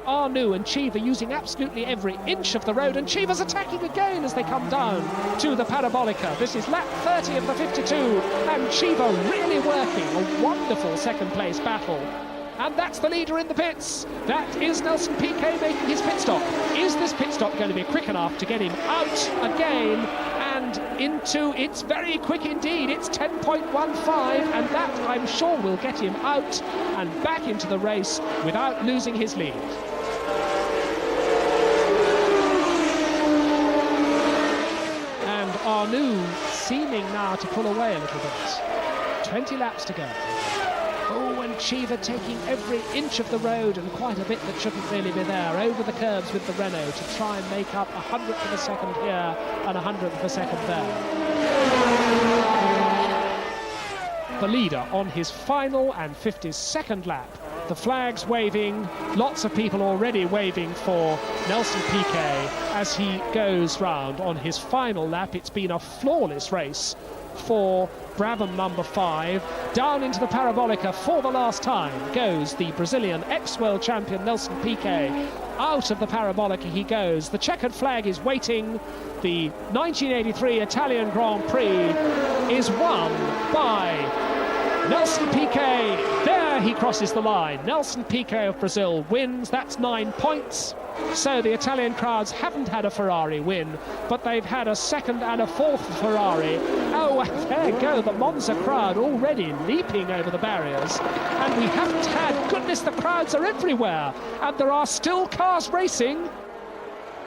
Arnoux and Chiva using absolutely every inch of the road, and Chiva's attacking again as they come down to the Parabolica. This is lap 30 of the 52, and Chiva really working a wonderful second place battle. And that's the leader in the pits. That is Nelson Piquet making his pit stop. Is this pit stop going to be quick enough to get him out again and into... It's very quick indeed. It's 10.15, and that, I'm sure, will get him out and back into the race without losing his lead. And Arnoux seeming now to pull away a little bit. 20 laps to go. Oh, and Cheever taking every inch of the road and quite a bit that shouldn't really be there, over the curves with the Renault to try and make up 100th of a second here and 100th of a second there. The leader on his final and 52nd lap. The flags waving, lots of people already waving for Nelson Piquet as he goes round on his final lap. It's been a flawless race for Brabham number 5. Down into the Parabolica for the last time goes the Brazilian ex-world champion Nelson Piquet. Out of the Parabolica he goes. The checkered flag is waiting. The 1983 Italian Grand Prix is won by Nelson Piquet. There he crosses the line. Nelson Piquet of Brazil wins. That's 9 points. So the Italian crowds haven't had a Ferrari win, but they've had a second and a fourth Ferrari. Oh, there you go, the Monza crowd already leaping over the barriers. And we haven't had, goodness, the crowds are everywhere. And there are still cars racing.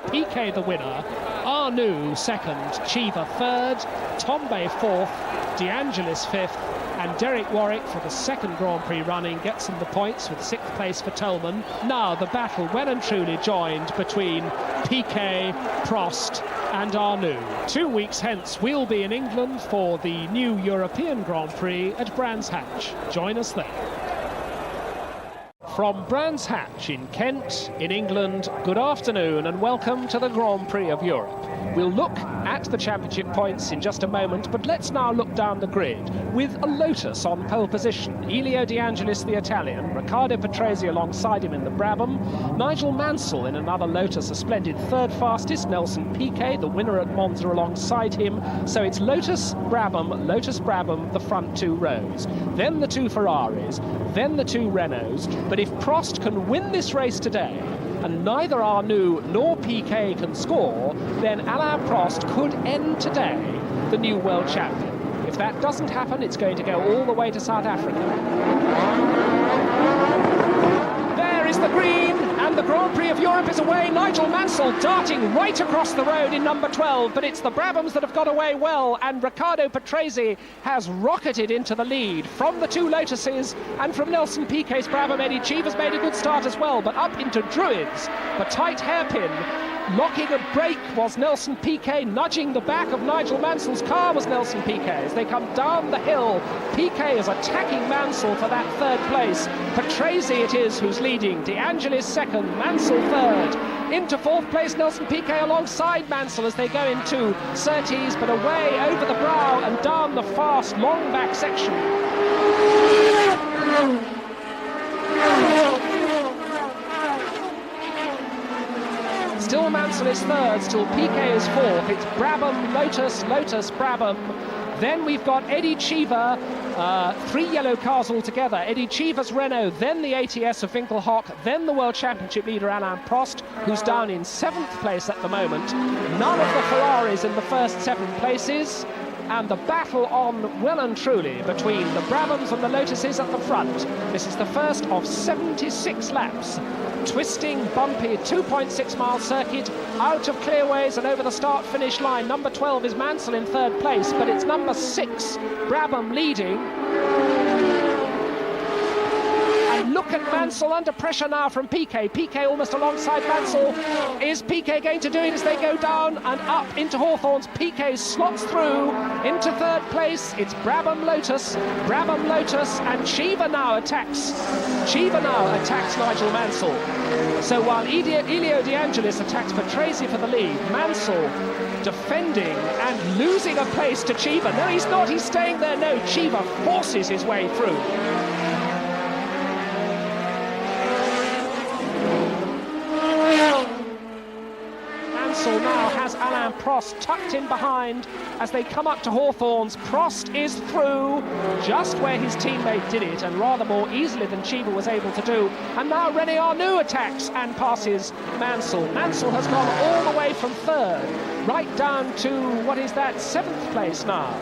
Piquet the winner, Arnoux second, Cheever third, Tombe fourth, De Angelis fifth, and Derek Warwick for the second Grand Prix running gets him the points with 6th place for Tolman. Now the battle well and truly joined between Piquet, Prost and Arnoux. 2 weeks hence we'll be in England for the new European Grand Prix at Brands Hatch. Join us there. From Brands Hatch in Kent, in England, good afternoon and welcome to the Grand Prix of Europe. We'll look at the championship points in just a moment, but let's now look down the grid with a Lotus on pole position. Elio De Angelis, the Italian, Riccardo Patrese alongside him in the Brabham, Nigel Mansell in another Lotus, a splendid third fastest, Nelson Piquet, the winner at Monza, alongside him. So it's Lotus, Brabham, the front 2 rows. Then the 2 Ferraris, then the 2 Renaults. But if Prost can win this race today, and neither Arnoux nor Piquet can score, then Alain Prost could end today the new world champion. If that doesn't happen, it's going to go all the way to South Africa. There is the green, and the Grand Prix of Europe is away. Nigel Mansell darting right across the road in number 12, but it's the Brabhams that have got away well, and Riccardo Patrese has rocketed into the lead from the 2 Lotuses and from Nelson Piquet's Brabham. Eddie Cheever's made a good start as well, but up into Druids, the tight hairpin. Locking a brake was Nelson Piquet, nudging the back of Nigel Mansell's car was Nelson Piquet. As they come down the hill, Piquet is attacking Mansell for that 3rd place. Patrese it is who's leading, De Angelis 2nd, Mansell 3rd. Into 4th place, Nelson Piquet alongside Mansell as they go into Surtees, but away over the brow and down the fast, long back section. Still Mansell is 3rd, still Piquet is 4th. It's Brabham, Lotus, Brabham. Then we've got Eddie Cheever, 3 yellow cars altogether. Eddie Cheever's Renault, then the ATS of Winkelhock, then the World Championship leader Alain Prost, who's down in 7th place at the moment. None of the Ferraris in the first 7 places. And the battle on well and truly between the Brabhams and the Lotuses at the front. This is the first of 76 laps. Twisting, bumpy, 2.6 mile circuit, out of clearways and over the start-finish line. Number 12 is Mansell in 3rd place, but it's number 6, Brabham, leading. And look at Mansell under pressure now from Piquet. Piquet almost alongside Mansell. Is Piquet going to do it as they go down and up into Hawthorns? Piquet slots through into 3rd place. It's Brabham, Lotus, and Cheever now attacks. Nigel Mansell. So while Elio De Angelis attacks Patrese for the lead, Mansell defending and losing a place to Cheever. No, he's not. He's staying there. No, Cheever forces his way through. now has Alain Prost tucked in behind as they come up to Hawthorns. Prost is through just where his teammate did it, and rather more easily than Cheever was able to do. And now René Arnoux attacks and passes Mansell. Mansell has gone all the way from third, right down to, what is that, 7th place now.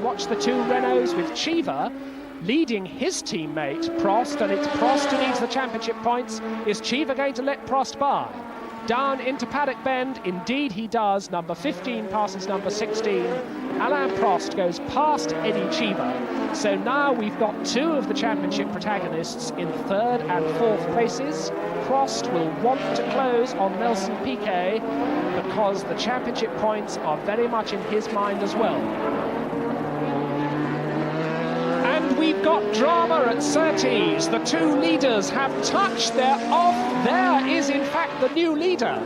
Watch the two Renaults with Cheever leading his teammate Prost, and it's Prost who needs the championship points. Is Cheever going to let Prost by? Down into Paddock Bend, indeed he does. Number 15 passes number 16. Alain Prost goes past Eddie Cheever. So now we've got two of the championship protagonists in 3rd and 4th places. Prost will want to close on Nelson Piquet because the championship points are very much in his mind as well. And we've got drama at Surtees. The two leaders have touched. They're off. There is, in fact, the new leader,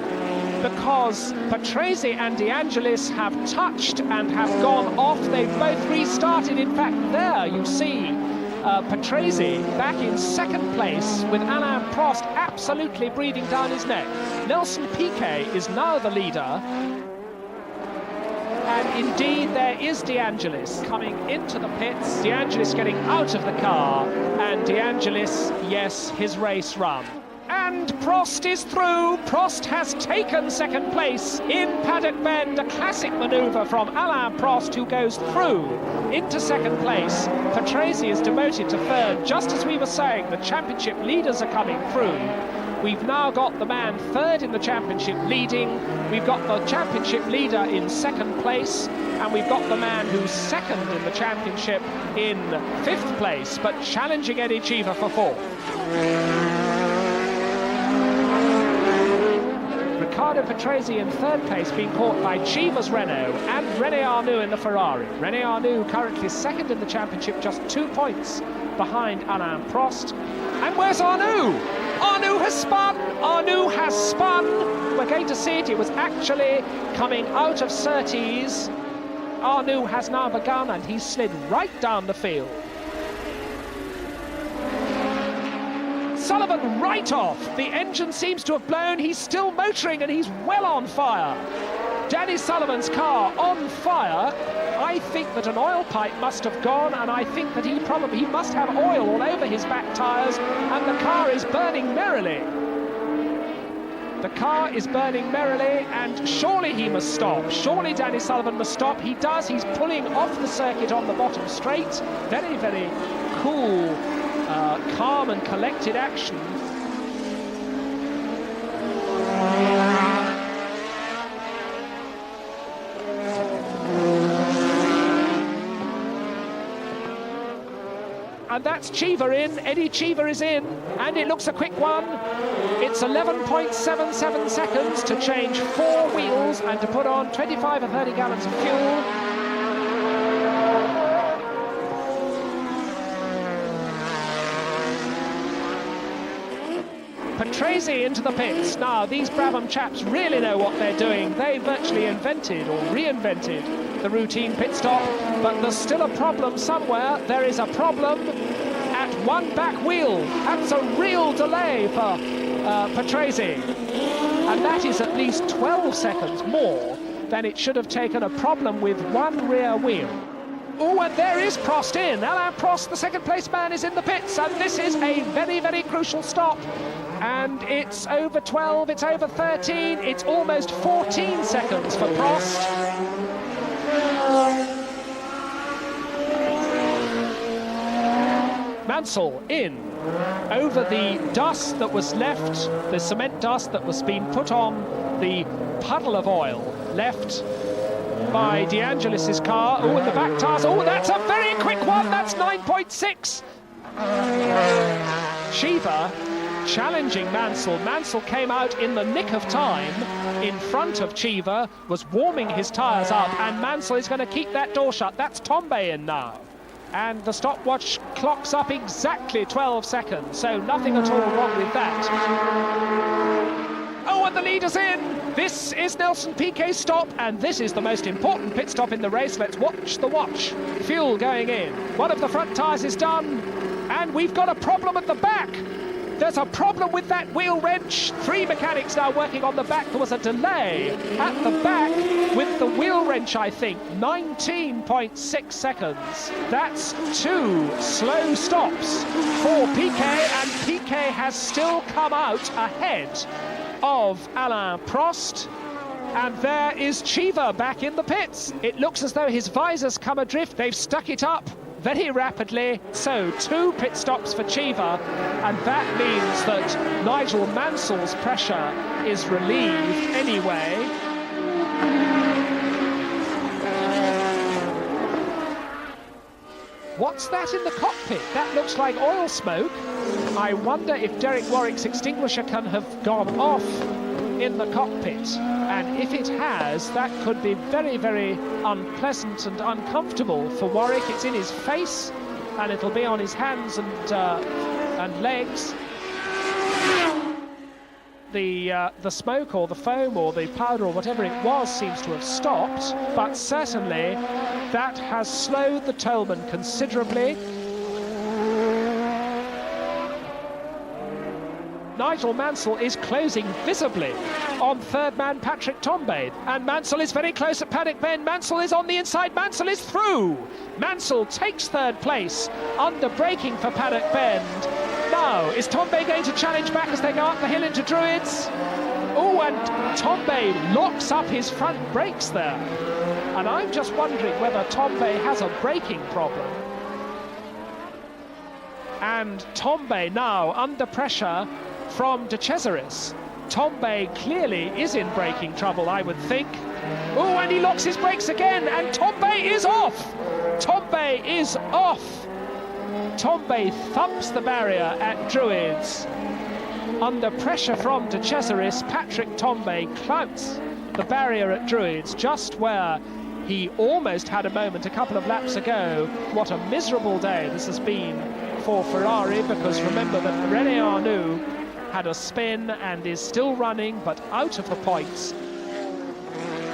because Patrese and De Angelis have touched and have gone off. They've both restarted. In fact, there you see Patrese back in 2nd place with Alain Prost absolutely breathing down his neck. Nelson Piquet is now the leader. And indeed, there is De Angelis coming into the pits. De Angelis getting out of the car. And De Angelis, yes, his race run. And Prost is through. Prost has taken 2nd place in Paddock Bend. A classic manoeuvre from Alain Prost, who goes through into 2nd place. Patrese is demoted to 3rd. Just as we were saying, the championship leaders are coming through. We've now got the man 3rd in the championship leading. We've got the championship leader in 2nd place. And we've got the man who's 2nd in the championship in 5th place, but challenging Eddie Cheever for 4th. Riccardo Patrese in 3rd place, being caught by Cheever's Renault and René Arnoux in the Ferrari. René Arnoux currently 2nd in the championship, just 2 points behind Alain Prost. And where's Arnoux? Arnoux has spun! Arnoux has spun! We're going to see it. It was actually coming out of Surtees. Arnoux has now begun, and he's slid right down the field. Sullivan right off. The engine seems to have blown. He's still motoring, and he's well on fire. Danny Sullivan's car on fire. I think that an oil pipe must have gone, and I think that he must have oil all over his back tyres, and the car is burning merrily. The car is burning merrily, and surely he must stop. Surely Danny Sullivan must stop. He does. He's pulling off the circuit on the bottom straight. Very, very cool, calm and collected action. And that's Cheever in. Eddie Cheever is in, and it looks a quick one. It's 11.77 seconds to change 4 wheels and to put on 25 or 30 gallons of fuel. Patrese into the pits. Now, these Brabham chaps really know what they're doing. They virtually invented or reinvented the routine pit stop, but there's still a problem somewhere. There is a problem at one back wheel. That's a real delay for Patrese, and that is at least 12 seconds more than it should have taken. A problem with one rear wheel. Oh, and there is Prost in. Alain Prost, the 2nd place man, is in the pits, and this is a very, very crucial stop. And it's over 12, it's over 13, it's almost 14 seconds for Prost. Mansell in over the dust that was left, the cement dust that was being put on the puddle of oil left by De Angelis' car. Oh, and the back tyres. Oh, that's a very quick one. That's 9.6. Cheever challenging Mansell. Mansell came out in the nick of time in front of Cheever, was warming his tyres up, and Mansell is going to keep that door shut. That's Tombe in now. And the stopwatch clocks up exactly 12 seconds, so nothing at all wrong with that. Oh, and the leader's in! This is Nelson Piquet's stop, and this is the most important pit stop in the race. Let's watch the watch. Fuel going in. One of the front tyres is done, and we've got a problem at the back. There's a problem with that wheel wrench. 3 mechanics now working on the back. There was a delay at the back with the wheel wrench, I think. 19.6 seconds. That's 2 slow stops for Piquet, and Piquet has still come out ahead of Alain Prost. And there is Cheever back in the pits. It looks as though his visor's come adrift. They've stuck it up very rapidly. So 2 pit stops for Cheever, and that means that Nigel Mansell's pressure is relieved anyway. What's that in the cockpit? That looks like oil smoke. I wonder if Derek Warwick's extinguisher can have gone off in the cockpit, and if it has, that could be very, very unpleasant and uncomfortable for Warwick. It's in his face, and it'll be on his hands and legs. The smoke or the foam or the powder or whatever it was seems to have stopped, but certainly that has slowed the Toleman considerably. Nigel Mansell is closing visibly on third man Patrick Tambay, and Mansell is very close at Paddock Bend. Mansell is on the inside. Mansell is through. Mansell takes third place under braking for Paddock Bend. Now, is Tambay going to challenge back as they go up the hill into Druids? Oh, and Tambay locks up his front brakes there. And I'm just wondering whether Tambay has a braking problem. And Tambay now under pressure from De Cesaris. Tambay clearly is in braking trouble, I would think. Oh, and he locks his brakes again, and Tambay is off! Tambay is off! Tambay thumps the barrier at Druids. Under pressure from De Cesaris, Patrick Tambay clouts the barrier at Druids, just where he almost had a moment a couple of laps ago. What a miserable day this has been for Ferrari, because remember that René Arnoux had a spin and is still running, but out of the points.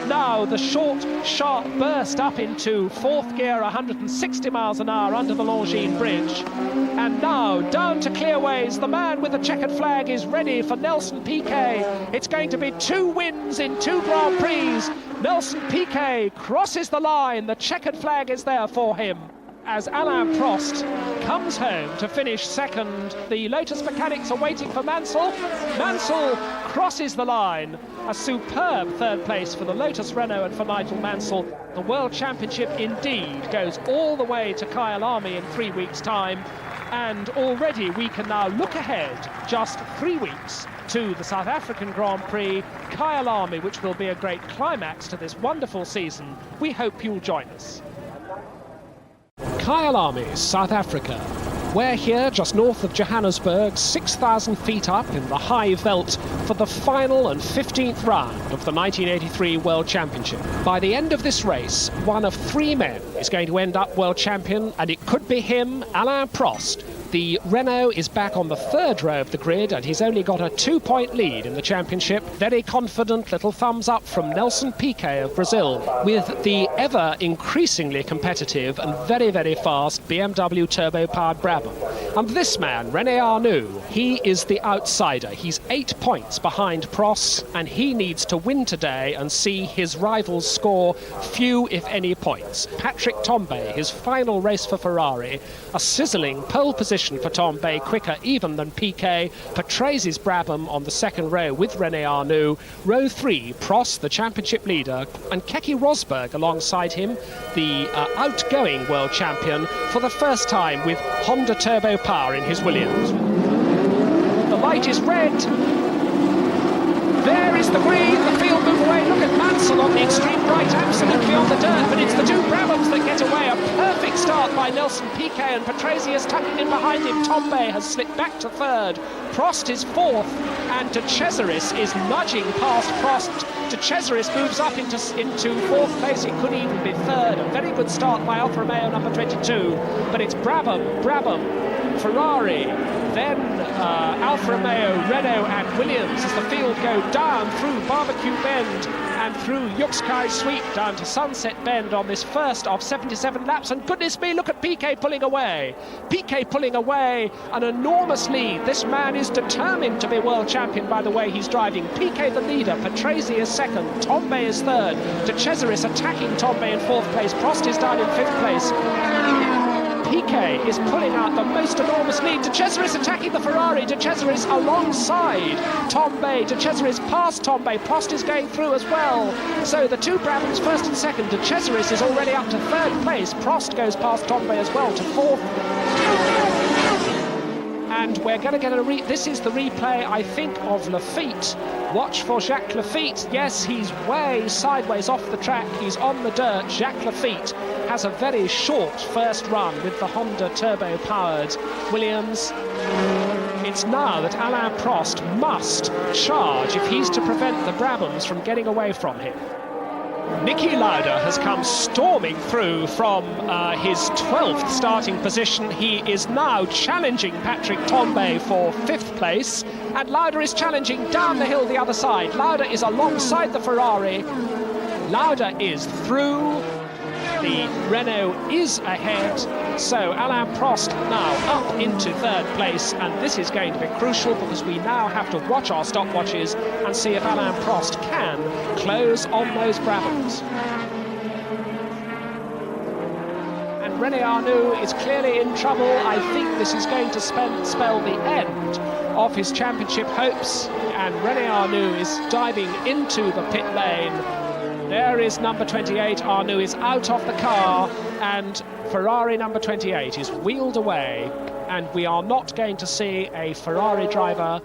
Now the short, sharp burst up into fourth gear, 160 miles an hour under the Longines Bridge. And now down to clearways, the man with the checkered flag is ready for Nelson Piquet. It's going to be 2 wins in 2 Grand Prix. Nelson Piquet crosses the line, the checkered flag is there for him. As Alain Prost comes home to finish second, the Lotus mechanics are waiting for Mansell. Mansell crosses the line. A superb third place for the Lotus Renault and for Nigel Mansell. The World Championship indeed goes all the way to Kyalami in 3 weeks' time. And already we can now look ahead just 3 weeks to the South African Grand Prix, Kyalami, which will be a great climax to this wonderful season. We hope you'll join us. Kyalami, South Africa. We're here just north of Johannesburg, 6,000 feet up in the high veld for the final and 15th round of the 1983 World Championship. By the end of this race, one of 3 men is going to end up world champion, and it could be him, Alain Prost. The Renault is back on the 3rd row of the grid, and he's only got a 2-point lead in the championship. Very confident little thumbs up from Nelson Piquet of Brazil, with the ever increasingly competitive and very, very fast BMW turbo-powered Brabham. And this man, René Arnoux, he is the outsider. He's 8 points behind Prost, and he needs to win today and see his rivals score few, if any, points. Patrick Tambay, his final race for Ferrari, a sizzling pole position for Tambay, quicker even than Piquet. Patrese Brabham on the 2nd row with René Arnoux. Row 3, Prost, the championship leader, and Keke Rosberg alongside him, the outgoing world champion, for the first time with Honda turbo power in his Williams. The light is red. There is the green, the field move away. Look at Mansell on the extreme right, absolutely on the dirt, but it's the 2 Brabhams that get away. A perfect start by Nelson Piquet, and Patrese is tucking in behind him. Tambay has slipped back to 3rd. Prost is 4th, and De Cesaris is nudging past Prost. De Cesaris moves up into 4th place. It could even be 3rd. A very good start by Alfa Romeo number 22, but it's Brabham, Ferrari, then Alfa Romeo, Renault and Williams as the field go down through Barbecue Bend Bend and through Yuxkai Sweep down to Sunset Bend on this first of 77 laps. And goodness me, look at Piquet pulling away. Piquet pulling away, an enormous lead. This man is determined to be world champion by the way he's driving. Piquet the leader, Patrese is second, Tombe is third, De Cesaris attacking Tombe in fourth place, Prost is down in fifth place. Piquet is pulling out the most enormous lead. De Cesaris attacking the Ferrari. De Cesaris alongside Tombe. De Cesaris past Tombe. Prost is going through as well. So the two Brabhams first and second. De Cesaris is already up to third place. Prost goes past Tombe as well to fourth. And we're going to get this is the replay, I think, of Lafitte. Watch for Jacques Lafitte. Yes, he's way sideways off the track. He's on the dirt. Jacques Lafitte has a very short first run with the Honda turbo-powered Williams. It's now that Alain Prost must charge if he's to prevent the Brabhams from getting away from him. Niki Lauda has come storming through from his 12th starting position. He is now challenging Patrick Tombe for 5th place, and Lauda is challenging down the hill the other side. Lauda is alongside the Ferrari. Lauda is through. The Renault is ahead, so Alain Prost now up into third place, and this is going to be crucial because we now have to watch our stopwatches and see if Alain Prost can close on those Brabhams. And René Arnoux is clearly in trouble. I think this is going to spell the end of his championship hopes, and René Arnoux is diving into the pit lane. There is number 28, Arnoux is out of the car, and Ferrari number 28 is wheeled away, and we are not going to see a Ferrari driver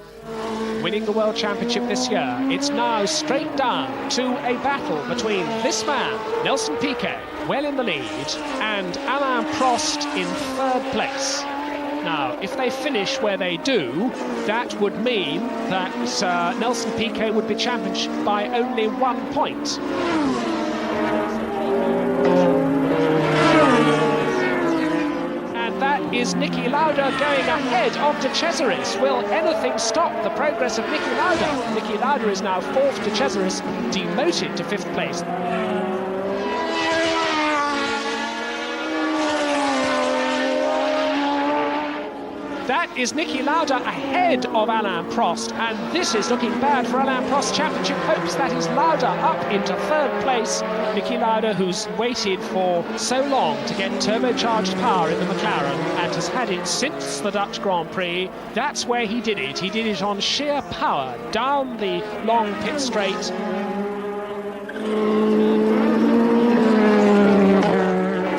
winning the World Championship this year. It's now straight down to a battle between this man, Nelson Piquet, well in the lead, and Alain Prost in third place. Now, if they finish where they do, that would mean that Nelson Piquet would be champion by only 1 point. And that is Niki Lauda going ahead of De Cesaris. Will anything stop the progress of Niki Lauda? Niki Lauda is now fourth, De Cesaris demoted to fifth place. That is Niki Lauda ahead of Alain Prost, and this is looking bad for Alain Prost's championship hopes. That is Lauda up into third place. Niki Lauda, who's waited for so long to get turbocharged power in the McLaren and has had it since the Dutch Grand Prix. That's where he did it. He did it on sheer power down the long pit straight.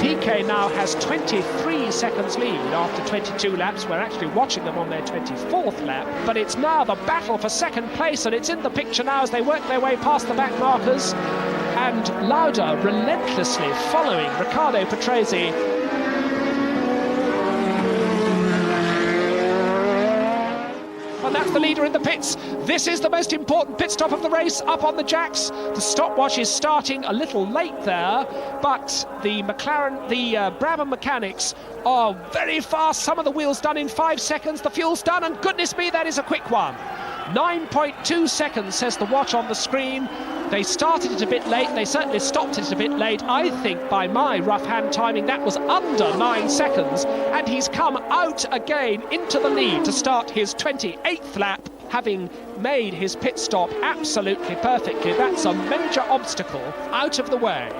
Piquet now has 23 seconds lead after 22 laps. We're actually watching them on their 24th lap, but it's now the battle for second place, and it's in the picture now as they work their way past the back markers, and Lauda relentlessly following Riccardo Patrese. And that's the leader in the pits. This is the most important pit stop of the race, up on the jacks. The stopwatch is starting a little late there, but the Brabham mechanics are very fast. Some of the wheels done in 5 seconds. The fuel's done, and goodness me, that is a quick one. 9.2 seconds, says the watch on the screen. They started it a bit late. They certainly stopped it a bit late. I think by my rough hand timing, that was under 9 seconds. And he's come out again into the lead to start his 28th lap, having made his pit stop absolutely perfectly. That's a major obstacle out of the way.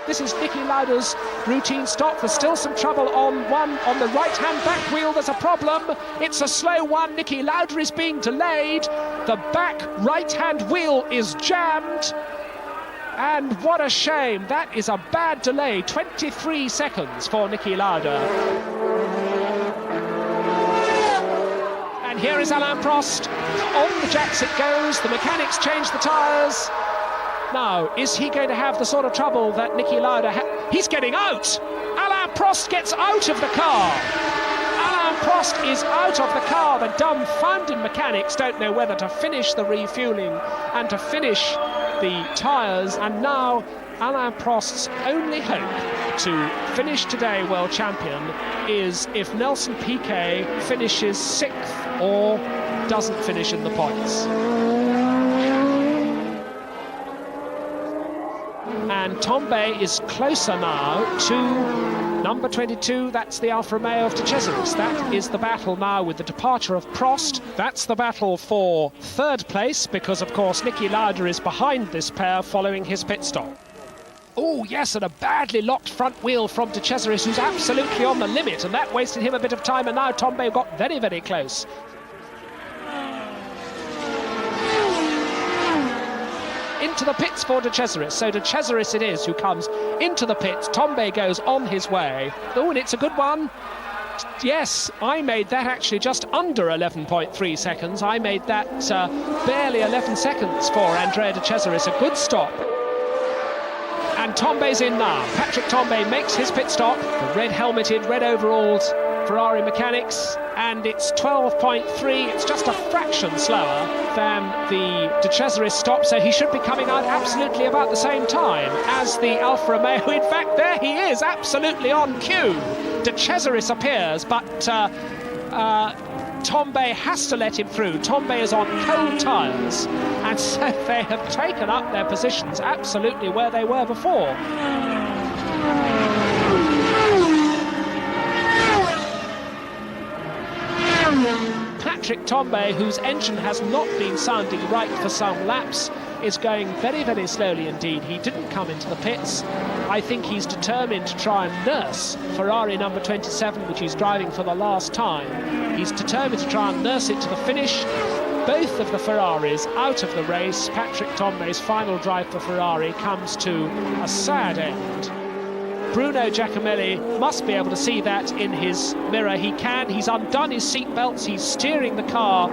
This is Niki Lauda's routine stop. There's still some trouble on the right-hand back wheel. There's a problem. It's a slow one. Niki Lauda is being delayed. The back right-hand wheel is jammed. And what a shame. That is a bad delay. 23 seconds for Niki Lauda. And here is Alain Prost. On the jacks it goes. The mechanics change the tyres. Now, is he going to have the sort of trouble that Niki Lauda had? He's getting out! Alain Prost gets out of the car! Alain Prost is out of the car. The dumbfounded mechanics don't know whether to finish the refuelling and to finish the tyres. And now, Alain Prost's only hope to finish today world champion is if Nelson Piquet finishes 6th or doesn't finish in the points. and Tombe is closer now to number 22. That's the Alfa Romeo of De Cesaris. That is the battle now with the departure of Prost. That's the battle for third place, because of course Niki Lauda is behind this pair following his pit stop. Oh yes, and a badly locked front wheel from De Cesaris, who's absolutely on the limit, and that wasted him a bit of time, and now Tombe got very, very close. Into the pits for De Cesaris. So De Cesaris it is who comes into the pits. Tombe goes on his way. Oh, and it's a good one. Yes, I made that actually just under 11.3 seconds. I made that barely 11 seconds for Andrea De Cesaris. A good stop. And Tombe's in now. Patrick Tombe makes his pit stop. The red helmeted, red overalled Ferrari mechanics, and it's 12.3. It's just a fraction slower than the De Cesaris stop, so he should be coming out absolutely about the same time as the Alfa Romeo. In fact, there he is, absolutely on cue. De Cesaris appears, but Tombe has to let him through. Tombe is on cold tyres, and so they have taken up their positions absolutely where they were before. Patrick Tombe, whose engine has not been sounding right for some laps, is going very, very slowly indeed. He didn't come into the pits. I think he's determined to try and nurse Ferrari number 27, which he's driving for the last time. He's determined to try and nurse it to the finish. Both of the Ferraris out of the race. Patrick Tombe's final drive for Ferrari comes to a sad end. Bruno Giacomelli must be able to see that in his mirror. He can. He's undone his seat belts. He's steering the car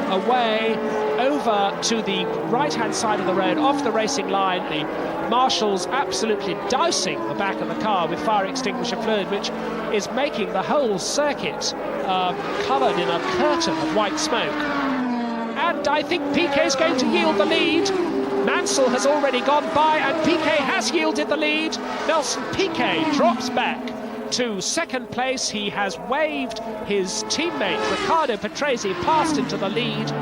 away over to the right-hand side of the road, off the racing line. The marshals absolutely dousing the back of the car with fire extinguisher fluid, which is making the whole circuit covered in a curtain of white smoke. And I think Piquet's going to yield the lead. Mansell has already gone by, and Piquet has yielded the lead. Nelson Piquet drops back to second place. He has waved his teammate Riccardo Patrese past into the lead.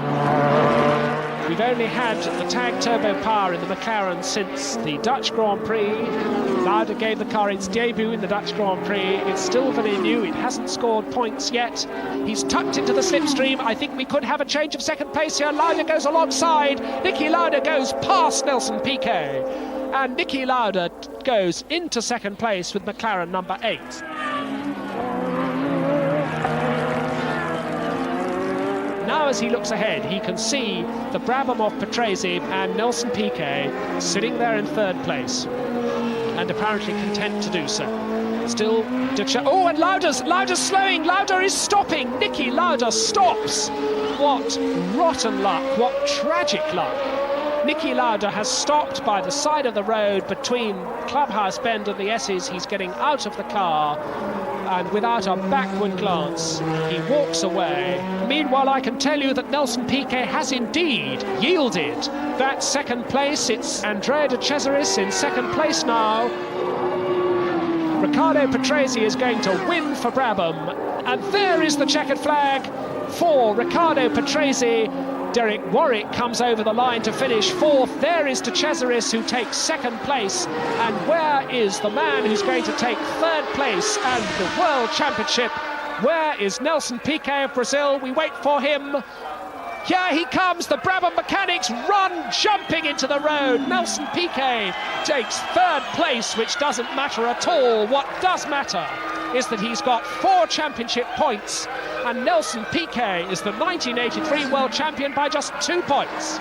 We've only had the tag turbo power in the McLaren since the Dutch Grand Prix. Lauda gave the car its debut in the Dutch Grand Prix. It's still very new. It hasn't scored points yet. He's tucked into the slipstream. I think we could have a change of second place here. Lauda goes alongside. Niki Lauda goes past Nelson Piquet. And Niki Lauda goes into second place with McLaren number 8. Now as he looks ahead, he can see the Brabham of Patrese and Nelson Piquet sitting there in third place, and apparently content to do so. Still, oh, and Lauda's slowing. Lauda is stopping. Niki Lauda stops. What rotten luck, what tragic luck. Niki Lauda has stopped by the side of the road between Clubhouse Bend and the S's. He's getting out of the car, and without a backward glance, he walks away. Meanwhile, I can tell you that Nelson Piquet has indeed yielded that second place. It's Andrea De Cesaris in second place now. Riccardo Patrese is going to win for Brabham, and there is the checkered flag for Riccardo Patrese. Derek Warwick comes over the line to finish fourth. There is De Cesaris, who takes second place. And where is the man who's going to take third place and the World Championship? Where is Nelson Piquet of Brazil? We wait for him. Here he comes. The Brabham mechanics run jumping into the road. Nelson Piquet takes third place, which doesn't matter at all. What does matter is that he's got 4 championship points, and Nelson Piquet is the 1983 world champion by just 2 points.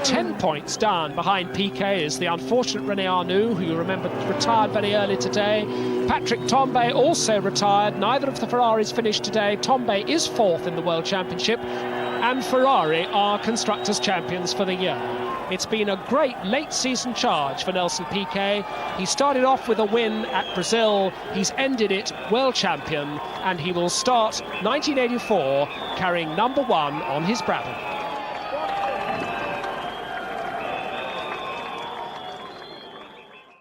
10 points down behind Piquet is the unfortunate René Arnoux, who you remember retired very early today. Patrick Tombe also retired. Neither of the Ferraris finished today. Tombe is 4th in the world championship, and Ferrari are constructors' champions for the year. It's been a great late season charge for Nelson Piquet. He started off with a win at Brazil. He's ended it world champion, and he will start 1984 carrying number 1 on his Brabham.